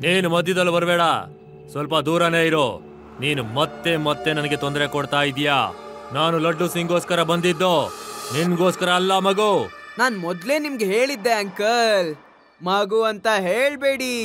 ನೀನು ಮಧ್ಯದಲ್ಲಿ ಬರಬೇಡ, ಸ್ವಲ್ಪ ದೂರನೇ ಇರೋ. ನೀನು ಮತ್ತೆ ಮತ್ತೆ ನನಗೆ ತೊಂದರೆ ಕೊಡ್ತಾ ಇದೀಯಾ. ನಾನು ಲಡ್ಡು ಸಿಂಗೋಸ್ಕರ ಬಂದಿದ್ದು, ನಿನ್ಗೋಸ್ಕರ ಅಲ್ಲ ಮಗು. ನಾನ್ ಮೊದ್ಲೇ ನಿಮ್ಗೆ ಹೇಳಿದ್ದೆ ಅಂಕಲ್, ಮಗು ಅಂತ ಹೇಳ್ಬೇಡಿ.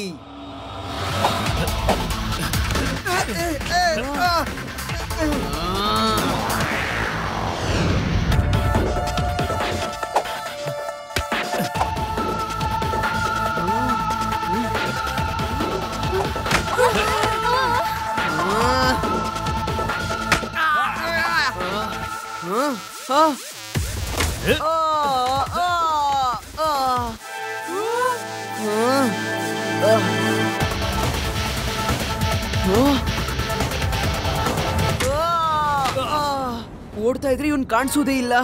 ಓಡ್ತಾ ಇದ್ರೆ ಇವನ್ ಕಾಣಿಸೋದೇ ಇಲ್ಲ.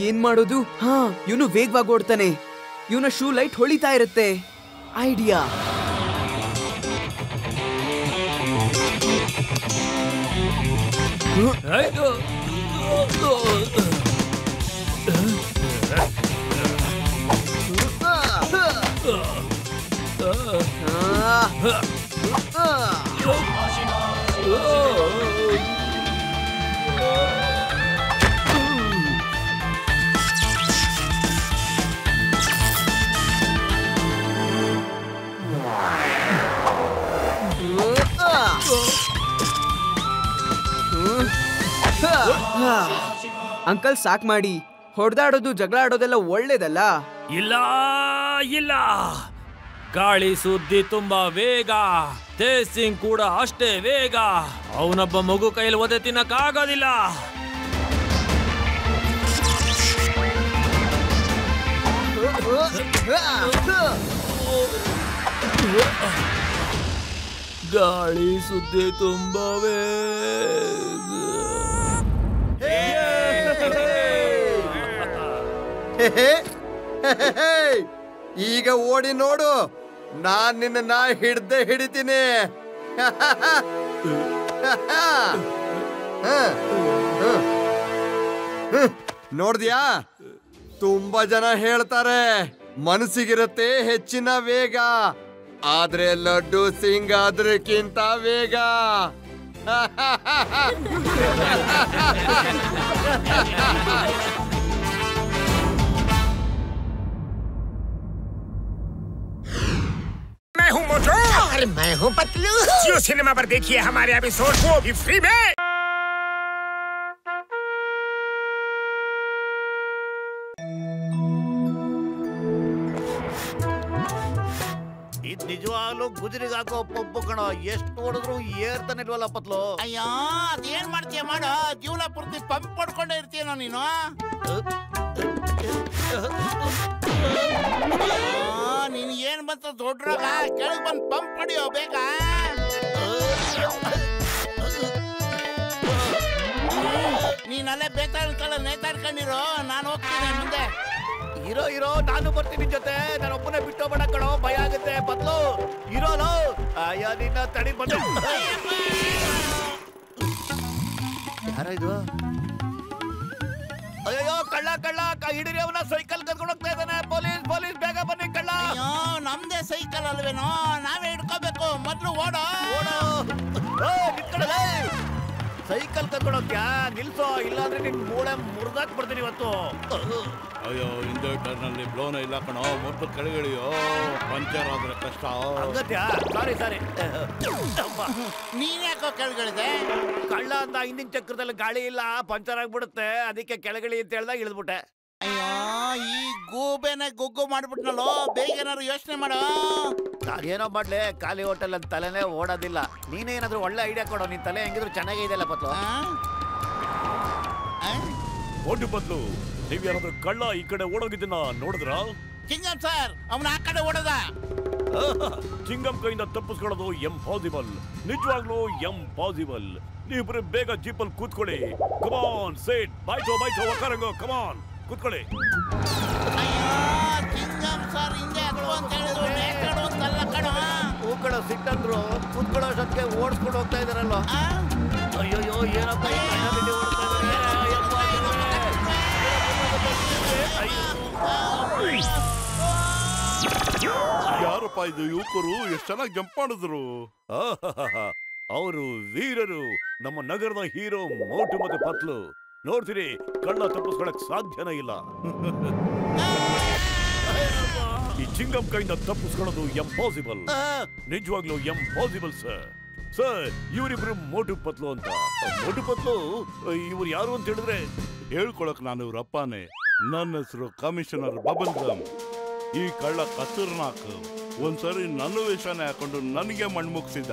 ಏನ್ ಮಾಡೋದು? ಇವನು ವೇಗವಾಗಿ ಓಡ್ತಾನೆ. ಇವನ ಶೂ ಲೈಟ್ ಹೊಳಿತಾ ಇರುತ್ತೆ. ಐಡಿಯಾ. ಅಂಕಲ್ ಸಾಕ್ ಮಾಡಿ. ಹೊಡೆದಾಡೋದು ಜಗಳ ಆಡೋದೆಲ್ಲ ಒಳ್ಳೇದಲ್ಲ. ಇಲ್ಲ ಇಲ್ಲ, ಗಾಳಿ ಸುದ್ದಿ ತುಂಬಾ ವೇಗ. ತೇಜ್ ಸಿಂಗ್ ಕೂಡ ಅಷ್ಟೇ ವೇಗ. ಅವನೊಬ್ಬ ಮಗು ಕೈಯಲ್ಲಿ ಒದೆ ತಿನ್ನಕ್ಕಾಗೋದಿಲ್ಲ. ಗಾಳಿ ಸುದ್ದಿ ತುಂಬಾ ವೇಗ. ಈಗ ಓಡಿ ನೋಡು, ನಾನ್ ನಿನ್ನ ಹಿಡಿತೀನಿ. ನೋಡ್ದ್ಯಾ? ತುಂಬಾ ಜನ ಹೇಳ್ತಾರೆ ಮನಸ್ಸಿಗಿರತ್ತೆ ಹೆಚ್ಚಿನ ವೇಗ, ಆದ್ರೆ ಲಡ್ಡು ಸಿಂಗ್ ಅದಕ್ಕಿಂತ ವೇಗ. मैं हूँ मोटू और मैं हूँ पतलू। जियो सिनेमा पर देखिए हमारे एपिसोड को भी फ्री में। ನಿಜವಾಗ್ಲೂ ಗುಜರಿಗಾಕೋ ಪಂಪು ಕಣೋ, ಎಷ್ಟು ಹೊಡೆದ್ರು ಏರ್ತಾನೆ ಇಲ್ವಲ್ಲ ಪತ್ಲು. ಅಯ್ಯೋ ಅದೇನ್ ಮಾಡ್ತೀಯ ಮಾಡೋ, ಜೀವನ ಪೂರ್ತಿ ಪಂಪ್ ಪಡ್ಕೊಂಡೇ ಇರ್ತೀಯನೋ ನೀನು. ನೀನ್ ಏನ್ ಬಂತ ದೊಡ್ಡ್ರಾಗ ಕೆಳಗ್ ಬಂದ್ ಪಂಪ್ ಹೊಡಿಯೋ ಬೇಗ. ನೀನಲ್ಲೇ ಬೇತಾಡ್ಕೊಳ್ಳ ನೇತಾಡ್ಕೊಂಡಿರೋ, ನಾನು ಹೋಗ್ತೀನಿ ಮುಂದೆ. ಇರೋ ನಾನು ಬರ್ತೀನಿ ಜೊತೆ. ನಾನು ಒಬ್ಬನೇ ಬಿಟ್ಟೋಗ್ಬೇಡ ಕಣೋ, ಭಯ ಆಗುತ್ತೆ. ಬದ್ಲು ಇರೋಲೋ. ಅಯ್ಯ ನಿನ್ನ ತಡಿ ಬಂದ. ಯಾರ ಇದು? ಅಯ್ಯೋ ಕಳ್ಳ ಹಿಡಿರಿ ಅವನ, ಸೈಕಲ್ ಕದ್ಕೊಂಡು ಹೋಗ್ತಾ ಇದ್ದಾನೆ. ಪೊಲೀಸ್ ಬೇಗ ಬನ್ನಿ ಕಳ್ಳ. ಅಯ್ಯೋ ನಮ್ದೇ ಸೈಕಲ್ ಅಲ್ವೇನೋ, ನಾವೇ ಹಿಡ್ಕೋಬೇಕು. ಮೊದ್ಲು ಓಡೋ. ಸೈಕಲ್ ಕದ್ಕೊಂಡು ಹೋಗ್ಯಾ? ನಿಲ್ಸೋ, ಇಲ್ಲಾಂದ್ರೆ ನಿನ್ ಮೂಳೆ ಮುರಿದಾಕ್ ಬರ್ತೀನಿ ಇವತ್ತು. ಅಯ್ಯೋ ಹಿಂದೆ ಟರ್ನಲ್ಲಿ ಬ್ಲೋನ ಇಲ್ಲ ಕಣೋ, ಮೊದಲು ಕೆಳಗಿಳಿಯೋ, ಪಂಚರ್ ಆದ್ರೆ ಕಷ್ಟ. ಹಂಗತ್ಯಾ? ಸಾರಿ. ನೀನ್ ಯಾಕೋ ಕೆಳಗಿಳಿದೆ? ಕಳ್ಳ ಅಂತ ಹಿಂದಿನ ಚಕ್ರದಲ್ಲಿ ಗಾಳಿ ಇಲ್ಲ, ಪಂಚರ್ ಆಗ್ಬಿಡುತ್ತೆ, ಅದಕ್ಕೆ ಕೆಳಗಿಳಿ ಅಂತ ಹೇಳ್ದಾಗ ಇಳಿದ್ಬಿಟ್ಟೆ. ಅಯ್ಯೋ ಈ ಗೂಬೆನ ಗುಗ್ಗು ಮಾಡ್ಬಿಟ್ನಲ್ಲೋ, ಬೇಗ ಏನಾದ್ರು ಯೋಚನೆ ಮಾಡೋ. ನಾನೇನೋ ಮಾಡ್ಲಿ, ಖಾಲಿ ಹೋಟೆಲ್ ಅಂತ ತಲೆನೇ ಓಡೋದಿಲ್ಲ. ನೀನೇನಾದ್ರೂ ಒಳ್ಳೆ ಐಡಿಯಾ ಕೊಡೋ, ನಿನ್ ತಲೆ ಹೆಂಗಿದ್ರು ಚೆನ್ನಾಗೇ ಇದೆಯಲ್ಲ ಪತ್ಲು. ಒಡ್ಡು ಬದ್ಲು ನೀವ್ ಯಾರಾದ್ರೂ ಕಳ್ಳ ಈ ಕಡೆ ಓಡೋಗಿದ್ದನ್ನ ನೋಡಿದ್ರ? ಚಿಂಗಮ್ ಸರ್, ಅವನ ಆ ಕಡೆ ಓಡೋದ. ಚಿಂಗಮ್ ಕೈಯಿಂದ ತಪ್ಪಿಸ್ಕೊಳ್ಳೋದು ಎಂಪಾಸಿಬಲ್, ನಿಜವಾಗ್ಲೂ ಎಂಪಾಸಿಬಲ್. ನೀವಿಬ್ರು ಬೇಗ ಜೀಪಲ್ಲಿ ಕೂತ್ಕೊಳ್ಳಿ. ಕಮಾನ್ ಸೇಟ್, ಬಾಯ್ಟೋ ಒಕ್ಕರಂಗೋ, ಕಮಾನ್ ಕೂತ್ಕೊಳ್ಳಿ. ಚಿಂಗಮ್ ಸರ್ ಹಿಂದೆ ಅಂತ ಹೇಳಿದ್ರು, ನೇತಾಡು ಅಂತಲ್ಲ ಕಣೋ. ಹೂಕಳ ಸಿಟ್ಟಂದ್ರು, ಕೂತ್ಕೊಳ್ಳೋ ಅಷ್ಟೊತ್ತಿಗೆ ಓಡಿಸ್ಕೊಂಡು ಹೋಗ್ತಾ ಇದಾರಲ್ವ. ಅಯ್ಯೋ ಏನಪ್ಪ ಯಾರಪ್ಪ ಇದು ಯುವಕರು, ಎಷ್ಟು ಚೆನ್ನಾಗಿ ಜಂಪ್ ಮಾಡಿದ್ರು. ಅವರು ವೀರರು, ನಮ್ಮ ನಗರದ ಹೀರೋ ಮೋಟು ಮತ್ತೆ ಪತ್ಲು. ನೋಡ್ತೀರಿ, ಕಳ್ಳ ತಪ್ಪಿಸ್ಕೊಳಕ್ ಸಾಧ್ಯನೇ ಇಲ್ಲ. ಈ ಚಿಂಗಂ ಕೈಯಿಂದ ತಪ್ಪಿಸ್ಕೊಳ್ಳೋದು ಎಂಪಾಸಿಬಲ್, ನಿಜವಾಗ್ಲೂ ಎಂಪಾಸಿಬಲ್ ಸರ್. ಇವರಿಬ್ರು ಮೋಟು ಪತ್ಲು ಅಂತ. ಮೋಟು ಪತ್ಲು ಇವ್ರು ಯಾರು ಅಂತ ಹೇಳಿದ್ರೆ ಹೇಳ್ಕೊಳಕ್ ನಾನು ಇವ್ರ ಅಪ್ಪನೇ. ನನ್ನ ಹೆಸರು ಕಮಿಷನರ್ ಬಬಲ್ ಗಮ್. ಈ ಕಳ್ಳ ಕಸೂರ್ನಾಕ್ ಒಂದ್ಸರಿ ನನ್ನ ವೇಷನೇ ಹಾಕೊಂಡು ನನಗೆ ಮಣ್ಮುಗ್ಸಿದ.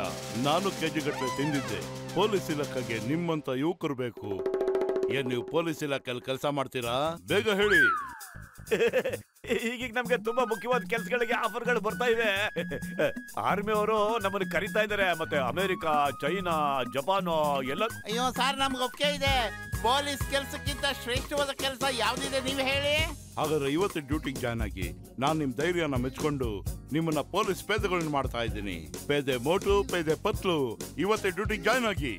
ನಾನು ಕೆಜಿಗಟ್ಟಲೆ ತಿಂದಿದ್ದೆ. ಪೊಲೀಸ್ ಇಲಾಖೆಗೆ ನಿಮ್ಮಂತ ಯುವಕರು ಬೇಕು. ಏನ್ ನೀವು ಪೊಲೀಸ್ ಇಲಾಖೆಯಲ್ಲಿ ಕೆಲಸ ಮಾಡ್ತೀರಾ? ಬೇಗ ಹೇಳಿ. ಈಗೀಗ ನಮ್ಗೆ ತುಂಬಾ ಮುಖ್ಯವಾದ ಕೆಲಸಗಳಿಗೆ ಆಫರ್ಗಳು ಬರ್ತಾ ಇವೆ. ಆರ್ಮಿ ಅವರು ನಮ್ಮನ್ನು ಕರೀತಾ ಇದ್ದಾರೆ, ಮತ್ತೆ ಅಮೆರಿಕ, ಚೈನಾ, ಜಪಾನ್ ಎಲ್ಲ. ಅಯ್ಯೋ ಸರ್, ನಮ್ಗೆ ಒಪ್ಪಿಗೆ ಇದೆ. ಪೊಲೀಸ್ ಕೆಲಸಕ್ಕಿಂತ ಶ್ರೇಷ್ಠವಾದ ಕೆಲಸ ಯಾವ್ದಿದೆ ನೀವು ಹೇಳಿ. ಹಾಗಾದ್ರೆ ಇವತ್ತು ಡ್ಯೂಟಿಗೆ ಜಾಯ್ನ್ ಆಗಿ. ನಾನ್ ನಿಮ್ ಧೈರ್ಯನ ಮೆಚ್ಕೊಂಡು ನಿಮ್ಮನ್ನ ಪೊಲೀಸ್ ಪೇದೆಗಳನ್ನ ಮಾಡ್ತಾ ಇದ್ದೀನಿ. ಪೇದೆ ಮೋಟು, ಪೇದೆ ಪತ್ಲು, ಇವತ್ತೇ ಡ್ಯೂಟಿಗೆ ಜಾಯ್ನ್ ಆಗಿ.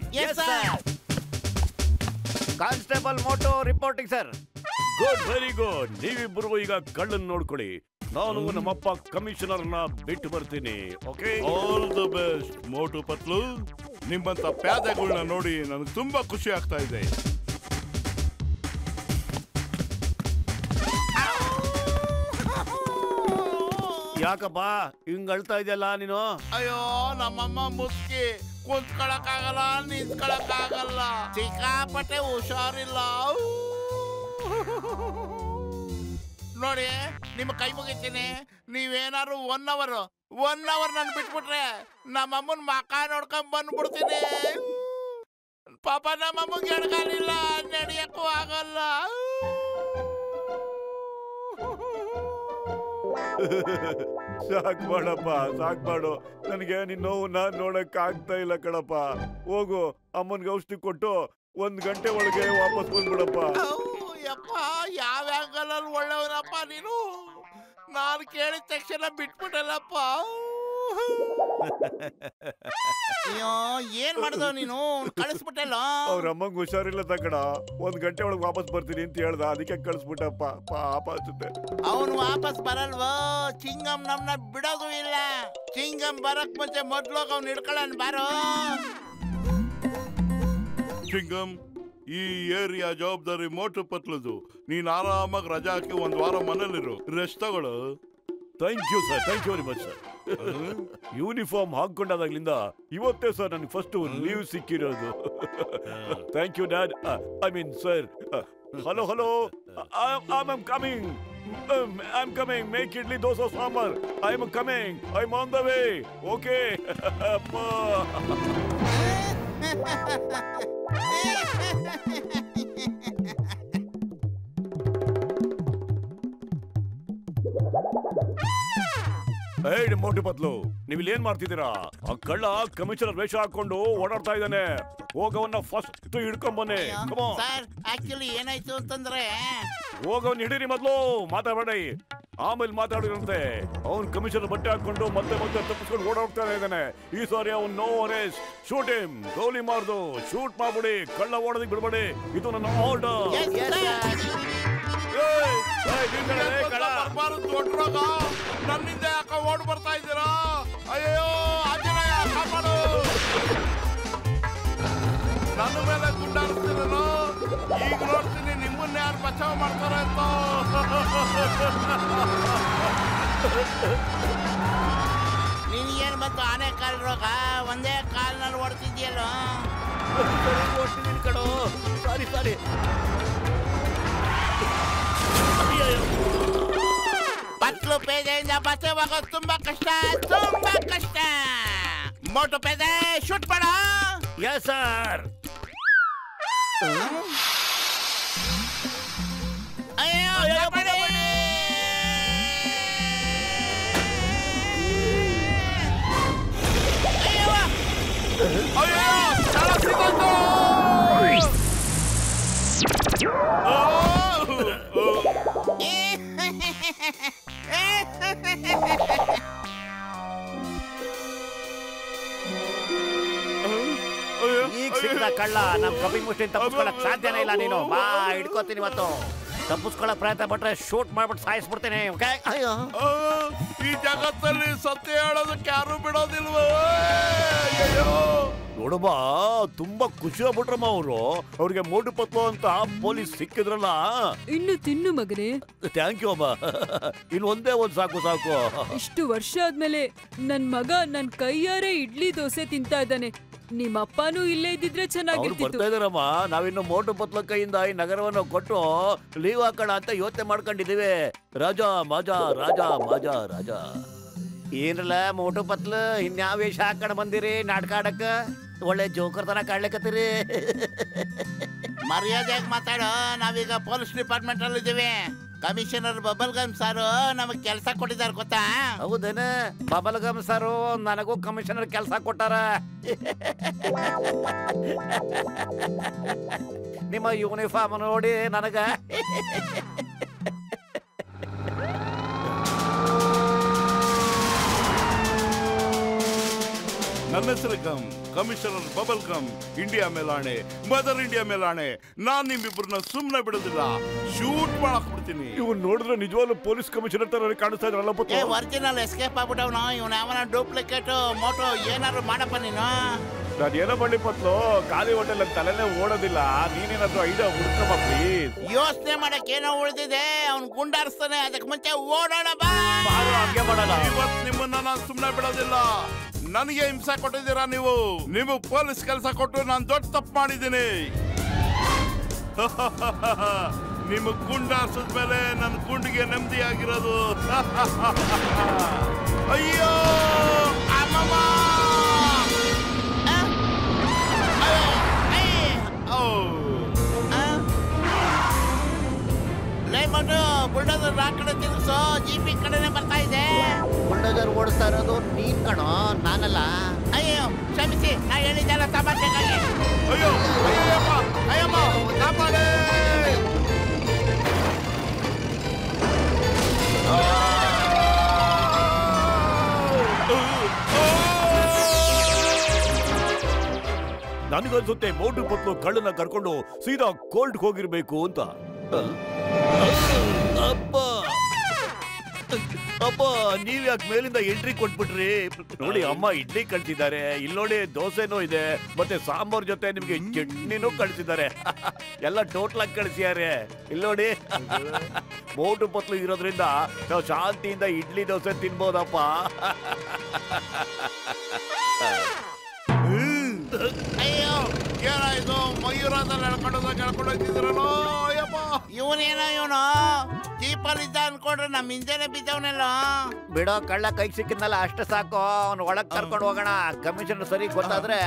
Constable Motu reporting sir. Good, very good. ನೀವಿಬ್ಬರು ಈಗ ಕಳ್ಳನ್ ನೋಡ್ಕೊಳ್ಳಿ. ನಾನು ನಮ್ಮಪ್ಪ ಕಮಿಷನರ್ನ ಬಿಟ್ಟು ಬರ್ತೀನಿ. Okay, all the best Motu Patlu. ನಿಮ್ಮಂತ ಪ್ಯಾದೆಗಳನ್ನ ನೋಡಿ ನನಗೆ ತುಂಬಾ ಖುಷಿ ಆಗ್ತಾ ಇದೆ. ಯಾಕಪ್ಪ ಹಿಂಗ್ ಅಳ್ತಾ ಇದೆಯಲ್ಲ ನೀನು? ಅಯ್ಯೋ ನಮ್ಮಮ್ಮ ಮುಸ್ಕಿ, ಕುಂತ್ಕೊಳಕ್ಕಾಗಲ್ಲ, ನಿಂತ್ಕೊಳಕ್ಕಾಗಲ್ಲ, ಸಿಕ್ಕಾಪಟ್ಟೆ ಹುಷಾರಿಲ್ಲ. ನೋಡಿ, ನಿಮ್ಮ ಕೈ ಮುಗಿತೀನಿ. ನೀವೇನಾದ್ರು 1 ಅವರ್ ನನ್ ಬಿಟ್ಬಿಟ್ರೆ ನಮ್ಮಮ್ಮನ್ ಮಕ ನೋಡ್ಕೊಂಡ್ ಬಂದ್ಬಿಡ್ತೀನಿ. ಪಾಪ ನಮ್ಮಮ್ಮಗೆ ಎಡಗಾಲಿಲ್ಲ, ನಡೆಯಕ್ಕೂ ಆಗಲ್ಲ. ಸಾಕ್ ಮಾಡಪ್ಪ, ಸಾಕ್ ಮಾಡು. ನನಗೆ ನಿನ್ನ ನೋವನ್ನ ನೋಡಕ್ ಆಗ್ತಾ ಇಲ್ಲ ಕಣಪ್ಪ. ಹೋಗು, ಅಮ್ಮನ್ಗೆ ಔಷಧಿ ಕೊಟ್ಟು 1 ಗಂಟೆ ಒಳಗೆ ವಾಪಸ್ ಬಂದ್ಬಿಡಪ್ಪ. ಯಪ್ಪ, ಯಾವ ಆಂಗಲಲ್ಲಿ ಒಳ್ಳೆಯವನಪ್ಪ ನೀನು. ನಾನು ಕೇಳಿದ ತಕ್ಷಣ ಬಿಟ್ಬಿಟ್ಟಲ್ಲಪ್ಪ. ಅಯ್ಯೋ, ಏನ್ ಮಾಡ್ದವ್ ನೀನು? ಕಳಿಸ್ಬಿಟ್ಟಲ್ಲ. ಅವ್ರ ಅಮ್ಮಂಗ್ ಹುಷಾರಿಲ್ಲ ತಕಡ. 1 ಗಂಟೆ ಒಳಗೆ ವಾಪಸ್ ಬರ್ತೀನಿ ಅಂತ ಹೇಳ್ದ, ಅದಕ್ಕೆ ಕಳಿಸ್ಬಿಟ್ಟಪ್ಪ. ಪಾಪ ಅನ್ಸುತ್ತೆ. ಅವನು ವಾಪಸ್ ಬರಲ್ವೋ? ಚಿಂಗಮ್ ನಮ್ನ ಬಿಡೋದು ಇಲ್ಲ. ಚಿಂಗಮ್ ಬರಕ್ ಮುಂಚೆ ಮೊದ್ಲೋಗ ಅವ್ನು ಹಿಡ್ಕೊಳ್ಳೋನ್ ಬಾರೋ. ಚಿಂಗಮ್, ಈ ಏರಿಯಾ ಜವಾಬ್ದಾರಿ ಮೋಟು ಪತ್ಲದು. ನೀನ್ ಆರಾಮಾಗಿ ರಜಾ ಹಾಕಿ 1 ವಾರ ಮನೇಲಿರು, ರೆಸ್ಟ್ ತಗೊಳು. Thank you sir, thank you very much sir. Uniform ಹಾಕೊಂಡಾದಾಗ್ಲಿಂದ ಇವತ್ತೇ ಸರ್ ನನಗೆ ಫಸ್ಟ್ ಲೀವ್ ಸಿಕ್ಕಿರೋದು. Thank you dad. I mean sir. Hello, I am coming. I'm coming. Make idli, dosa, sambar. I'm coming. I'm on the way. Okay. ಏಯ್ ಮೋಟಿ ಪತ್ಲು, ನೀವು ಇಲ್ಲಿ ಏನ್ ಮಾಡ್ತಿದ್ದೀರಾ? ಆ ಕಳ್ಳ ಕಮಿಷನರ್ ವೇಷ ಹಾಕೊಂಡು ಓಡಾಡ್ತಾ ಇದ್ದಾನೆ. ಹೋಗವನ್ನ ಫಸ್ಟ್ ಹಿಡ್ಕೊಂಡ್ ಬನ್ನಿ. ಸರ್ ಆಕ್ಚುಲಿ ಏನಾಯ್ತು ಅಂತಂದ್ರೆ ಹೋಗವನ್ನ ಹಿಡೀರಿ ಮೊದ್ಲು, ಮಾತಾಡಬೇಡಿ. ಆಮೇಲೆ ಮಾತಾಡಿರಂತೆ. ಅವ್ನ್ ಕಮಿಷನರ್ ಬಟ್ಟೆ ಹಾಕೊಂಡು ಮತ್ತೆ ತಪ್ಪಿಸ್ಕೊಂಡು ಓಡಾಡ್ತಾ ಇದ್ದಾನೆ. ಈ ಸಾರಿ ಅವ್ನು ನೋ ಅರೆಸ್ಟ್. Shoot him. ಗೋಲಿ ಮಾರ್ದು ಶೂಟ್ ಮಾಡ್ಬಿಡಿ. ಕಳ್ಳ ಓಡೋದಕ್ಕೆ ಬಿಡ್ಬೇಡಿ. ಇದು ನನ್ನ ಆರ್ಡರ್. ದೊಡ್ಡ ನನ್ನಿಂದ ಯಾಕ ಓಡ್ ಬರ್ತಾ ಇದ್ದೀರಾ? ಅಯ್ಯೋ ಆಂಜನೇಯ ಕಾಪಾಡು. ನನ್ನ ಮೇಲೆ ಗುಂಡಾಡ್ತೀರಲ್ಲ, ಈಗ ನೋಡ್ತೀನಿ ನಿಮ್ಮನ್ನ ಯಾರು ಬಚಾವ್ ಮಾಡ್ತಾರೆ ಅಂತ. ನಿನ್ಗೇನ್ ಬಂತು ಆನೆ ಕಾಲ್ ರೋಗ? ಒಂದೇ ಕಾಲ್ನಲ್ಲಿ ಓಡ್ತಿದ್ಯಲ್ಲ. ಓಡ್ತಿದ್ದೀನಿ ಕಣೋ. ಸಾರಿ ಪತ್ಲು ಪೇದೆಯಿಂದ ಬಚ್ಚೆ ಹೋಗೋದು ತುಂಬಾ ಕಷ್ಟ. ಮೋಟು ಪೇದೆ ಶೂಟ್ ಮಾಡ. Yes sir. ಅಯ್ಯೋ ಈಗ ಸಿಕ್ಕಿದ ಕಳ್ಳ ನಮ್ ಕಪಿ ಮುಷ್ಟಿನ ತಪ್ಪಿಸ್ಕೊಳಕ್ ಸಾಧ್ಯನೇ ಇಲ್ಲ. ನೀನು ಬಾ ಹಿಡ್ಕೋತೀನಿ. ಇವತ್ತು ತಪ್ಪಿಸ್ಕೊಳಕ್ ಪ್ರಯತ್ನ ಪಟ್ರೆ ಶೂಟ್ ಮಾಡ್ಬಿಟ್ಟು ಸಾಯಿಸ್ಬಿಡ್ತೀನಿ. ಈ ಜಗತ್ತಲ್ಲಿ ಸತ್ಯ ಹೇಳೋದಕ್ಕೆ ಯಾರು ಬಿಡೋದಿಲ್ವ? ನೋಡಮ್ಮ, ತುಂಬಾ ಖುಷಿ ಆಗ್ಬಿಟ್ರಮ್ಮ ಅವರು. ಅವ್ರಿಗೆ ಮೋಟು ಪತ್ಲು ಅಂತ ಪೊಲೀಸ್ ಸಿಕ್ಕಿದ್ರಲ್ಲ. ಇನ್ನು ತಿನ್ನು ಮಗನೇ. ಥ್ಯಾಂಕ್ ಯು ಅಮ್ಮ. ಇನ್ನು ಒಂದೇ ಒಂದ್ ಸಾಕು. ಇಷ್ಟು ವರ್ಷ ಆದ್ಮೇಲೆ ನನ್ ಮಗ ನನ್ ಕೈಯಾರೆ ಇಡ್ಲಿ ದೋಸೆ ತಿಂತಾ ಇದ್ದಾನೆ. ನಿಮ್ಮ ಅಪ್ಪನೂ ಇಲ್ಲೇ ಇದ್ದಿದ್ರೆ ಚೆನ್ನಾಗಿರ್ತಿತ್ತು. ಬರ್ತಾ ಇದಾರಮ್ಮ. ನಾವಿನ್ನು ಮೋಟು ಪತ್ಲು ಕೈಯಿಂದ ಈ ನಗರವನ್ನು ಕೊಟ್ಟು ಲೀವ್ ಹಾಕೋಣ ಅಂತ ಯೋಚನೆ ಮಾಡ್ಕೊಂಡಿದೀವಿ. ರಾಜಾ ಮಾಜಾ. ಏನ್ರಲ್ಲ ಮೋಟು ಪತ್ಲು, ಇನ್ಯಾವ ವೇಷ ಹಾಕೊಂಡ್ ಬಂದಿರಿ ನಾಟಕ ಆಡಕ್ಕ? ಒಳ್ಳೆ ಜೋಕರ್ ತರ ಕಾಡ್ಲಿಕತ್ತೀರಿ. ಮರ್ಯಾದೆಯಾಗಿ ಮಾತಾಡೋ. ನಾವೀಗ ಪೊಲೀಸ್ ಡಿಪಾರ್ಟ್ಮೆಂಟ್ ಅಲ್ಲಿ ಇದ್ದೀವಿ. ಕಮಿಷನರ್ ಬಬಲ್ ಗಮ್ ಸಾರು ನಮಗ್ ಕೆಲಸ ಕೊಟ್ಟಿದ್ದಾರೆ ಗೊತ್ತಾ? ಹೌದೇನ? ಬಬಲ್ ಗಮ್ ಸಾರು ನನಗೂ ಕಮಿಷನರ್ ಕೆಲಸ ಕೊಟ್ಟಾರ. ನಿಮ್ಮ ಯೂನಿಫಾರ್ಮ್ ನೋಡಿ ನನಗ ನನ್ನ ಹೆಸರು ಕಮಿಷನರ್ ಬಬಲ್ ಗಮ್. ಇಂಡಿಯಾ ಮೇಲಾಣೆ, ಮದರ್ ಇಂಡಿಯಾ ಮೇಲಾಣೆ, ನಾನ್ ನಿಮ್ಮಿಬ್ಬರನ್ನ ಸುಮ್ನೆ ಬಿಡೋದಿಲ್ಲ. ಶೂಟ್ ಮಾಡಕ್ ಬಿಡ್ತೀನಿ. ಇವ್ನು ನೋಡಿದ್ರೆ ನಿಜವಾಗ್ಲೂ ಪೊಲೀಸ್ ಕಮಿಷನರ್ ತರ ಕಾಣಿಸ್ತಾ ಇದ್ರಲ್ಲ. ಒರಿಜಿನಲ್ ಎಸ್ಕೇಪ್ ಆಗ್ಬಿಟ್ಟವನು. ಇವನು ಯಾವನ ಡೂಪ್ಲಿಕೇಟ್ ಮೋಟೋ ಏನಾದ್ರು ಮಾಡಪ್ಪ ನೀನು. ನಾನು ಏನೋ ಬಳ್ಳಿ ಪತ್ಲು, ಖಾಲಿ ಹೋಟೆಲ್ ತಲೆನೇ ಓಡೋದಿಲ್ಲ. ನೀನೇನಾದ್ರೂ ಐಡಿಯಾ ಹುಡ್ಕಮ್ಮ ಪ್ಲೀಸ್. ಯೋಚನೆ ಮಾಡಕ್ ಏನೋ ಉಳಿದಿದೆ. ಅವ್ನು ಗುಂಡಾರಿಸ್ತಾನೆ. ಅದಕ್ಕೆ ಮುಂಚೆ ಓಡೋಣ ಬಾ. ಹಂಗೆ ಮಾಡಲ್ಲ. ಇವತ್ತು ನಿಮ್ಮನ್ನ ನಾನು ಸುಮ್ನೆ ಬಿಡೋದಿಲ್ಲ. ನನಗೆ ಹಿಂಸೆ ಕೊಟ್ಟಿದ್ದೀರಾ ನೀವು. ನೀವು ಪೊಲೀಸ್ ಕೆಲಸ ಕೊಟ್ಟು ನಾನು ದೊಡ್ಡ ತಪ್ಪು ಮಾಡಿದ್ದೀನಿ. ನಿಮ್ಮ ಗುಂಡಾರ್ಸದ ಮೇಲೆ ನನ್ನ ಗುಂಡಿಗೆ ನೆಮ್ಮದಿ ಆಗಿರೋದು. ಅಯ್ಯೋ ಅಮ್ಮಮ್ಮ. ಬುಲ್ಡೋಸರ್ ಆ ಕಡೆ ತಿರುಗಿಸೋ. ಜೀಪಿ ಕಡೆನೆ ಬರ್ತಾ ಇದೆ. ಬುಲ್ಡೋಸರ್ ಓಡಿಸ್ತಾ ಇರೋದು ನೀನ್ ಕಣೋ, ನಾನಲ್ಲ. ಅಯ್ಯೋ ಕ್ಷಮಿಸಿ, ನಾ ಹೇಳಿದ್ದೆಲ್ಲ ತಮಾಷೆಗಾಗಿ. ಅಯ್ಯೋ ಅಯ್ಯಮ್ಮ ಕಾಪಾಡೆ. ನನಗನ್ಸುತ್ತೆ ಮೋಟು ಪತ್ಲು ಕಳ್ಳನ ಕರ್ಕೊಂಡು ಸೀದಾ ಕೋರ್ಟ್ ಹೋಗಿರ್ಬೇಕು ಅಂತ. ಅಪ್ಪ ನೀವ್ ಯಾಕೆ ಮೇಲಿಂದ ಎಂಟ್ರಿ ಕೊಟ್ಬಿಟ್ರಿ? ನೋಡಿ ಅಮ್ಮ ಇಡ್ಲಿ ಕಳ್ಸಿದ್ದಾರೆ. ಇಲ್ಲಿ ನೋಡಿ ದೋಸೆನೂ ಇದೆ, ಮತ್ತೆ ಸಾಂಬಾರ್ ಜೊತೆ ನಿಮ್ಗೆ ಚಟ್ನಿನೂ ಕಳ್ಸಿದ್ದಾರೆ. ಎಲ್ಲ ಟೋಟಲ್ ಆಗಿ ಕಳ್ಸಿದ್ದಾರೆ. ಇಲ್ಲಿ ನೋಡಿ ಮೋಟು ಪತ್ಲು ಇರೋದ್ರಿಂದ ನಾವು ಶಾಂತಿಯಿಂದ ಇಡ್ಲಿ ದೋಸೆ ತಿನ್ಬೋದಪ್ಪ. ಅಯ್ಯೋ ಏನಾಯ್ತು? ಮಯೂರದಲ್ಲಿ ಹೇಳ್ಕೊಂಡು ಹೋಗ್ತಿದ್ರಲ್ಲೋ. ಅಯ್ಯಪ್ಪ ಇವನೇನೋ ಜೀಪಲ್ಲಿ ಇದ್ದ ಅನ್ಕೊಂಡ್ರೆ ನಮ್ ಹಿಂದೆನೆ ಬಿದ್ದವನೆಲ್ಲ. ಬಿಡೋ, ಕಳ್ಳ ಕೈಗೆ ಸಿಕ್ಕಿದ್ನಲ್ಲ ಅಷ್ಟು ಸಾಕು. ಅವ್ನು ಒಳಗ್ ಕರ್ಕೊಂಡು ಹೋಗೋಣ. ಕಮಿಷನರ್ ಸರಿ ಗೊತ್ತಾದ್ರೆ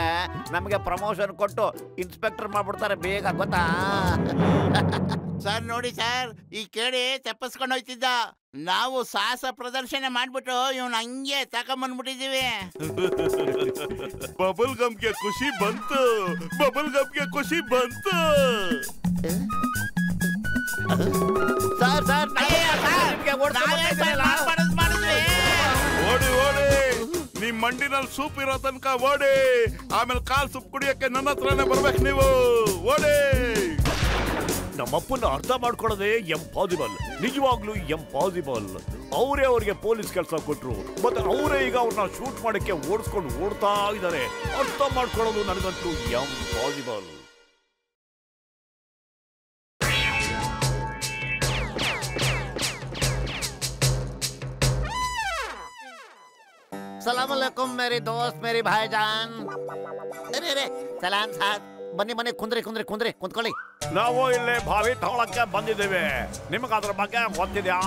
ನಮಗೆ ಪ್ರಮೋಷನ್ ಕೊಟ್ಟು ಇನ್ಸ್ಪೆಕ್ಟರ್ ಮಾಡ್ಬಿಡ್ತಾರೆ ಬೇಗ, ಗೊತ್ತಾ? ಸರ್ ನೋಡಿ ಸರ್, ಈ ಕೇಳಿ ತಪ್ಪಿಸ್ಕೊಂಡು ಹೋಯ್ತಿದ್ದ. ನಾವು ಸಾಹಸ ಪ್ರದರ್ಶನ ಮಾಡ್ಬಿಟ್ಟು ಇವ್ನ ಹಂಗೆ ತಕೊಂಬಂದ್ಬಿಟ್ಟಿದೀವಿ. ಬಬಲ್ ಗಮ್ಗೆ ಖುಷಿ ಬಂತು, ಬಬಲ್ ಗಮ್ಗೆ ಖುಷಿ ಬಂತು. ಸರ್ ಸರ್ ಓಡಿ ಓಡಿ, ನಿಮ್ ಮಂಡಿನಲ್ಲಿ ಸೂಪ್ ಇರೋ ತನಕ ಓಡಿ. ಆಮೇಲೆ ಕಾಲ್ ಸೂಪ್ ಕುಡಿಯಕ್ಕೆ ನನ್ನ ಹತ್ರನೇ ಬರ್ಬೇಕು ನೀವು. ಓಡಿ. ನಮ್ಮಪ್ಪನ ಅರ್ಥ ಮಾಡ್ಕೊಳ್ಳೋದೇ ಎಂಪಾಸಿಬಲ್, ನಿಜವಾಗ್ಲೂ ಎಂಪಾಸಿಬಲ್. ಅವರೇ ಅವ್ರಿಗೆ ಪೊಲೀಸ್ ಕೆಲಸ ಕೊಟ್ರು, ಮತ್ತೆ ಅವರೇ ಈಗ ಅವ್ರನ್ನ ಶೂಟ್ ಮಾಡಕ್ಕೆ ಓಡಿಸ್ಕೊಂಡು ಓಡ್ತಾ ಇದ್ದಾರೆ. ಅರ್ಥ ಮಾಡ್ಕೊಳ್ಳೋದು ನನಗಂತೂ ಎಂಪಾಸಿಬಲ್. ಸಲಾಮ್ ಅಲೈಕುಮ್ ಮೇರಿ ದೋಸ್ತ್, ಮೇರಿ ಭಾಯ್ಜಾನ್. ಅರೆ ಸಲಾಮ್ ಸಾಬ್. ಬನ್ನಿ ಬನ್ನಿ, ಕುಂದ್ರಿ ಕುಂದ್ರಿ ಕುಂದ್ರಿ, ಕುಂತ್ಕೊಳ್ಳಿ. ನಾವು ಇಲ್ಲಿ ಬಾವಿ ತಗೊಳಕ್ಕೆ ಬಂದಿದ್ದೇವೆ. ನಿಮಗೆ ಅದ್ರ ಬಗ್ಗೆ ಗೊತ್ತಿದ್ಯಾ?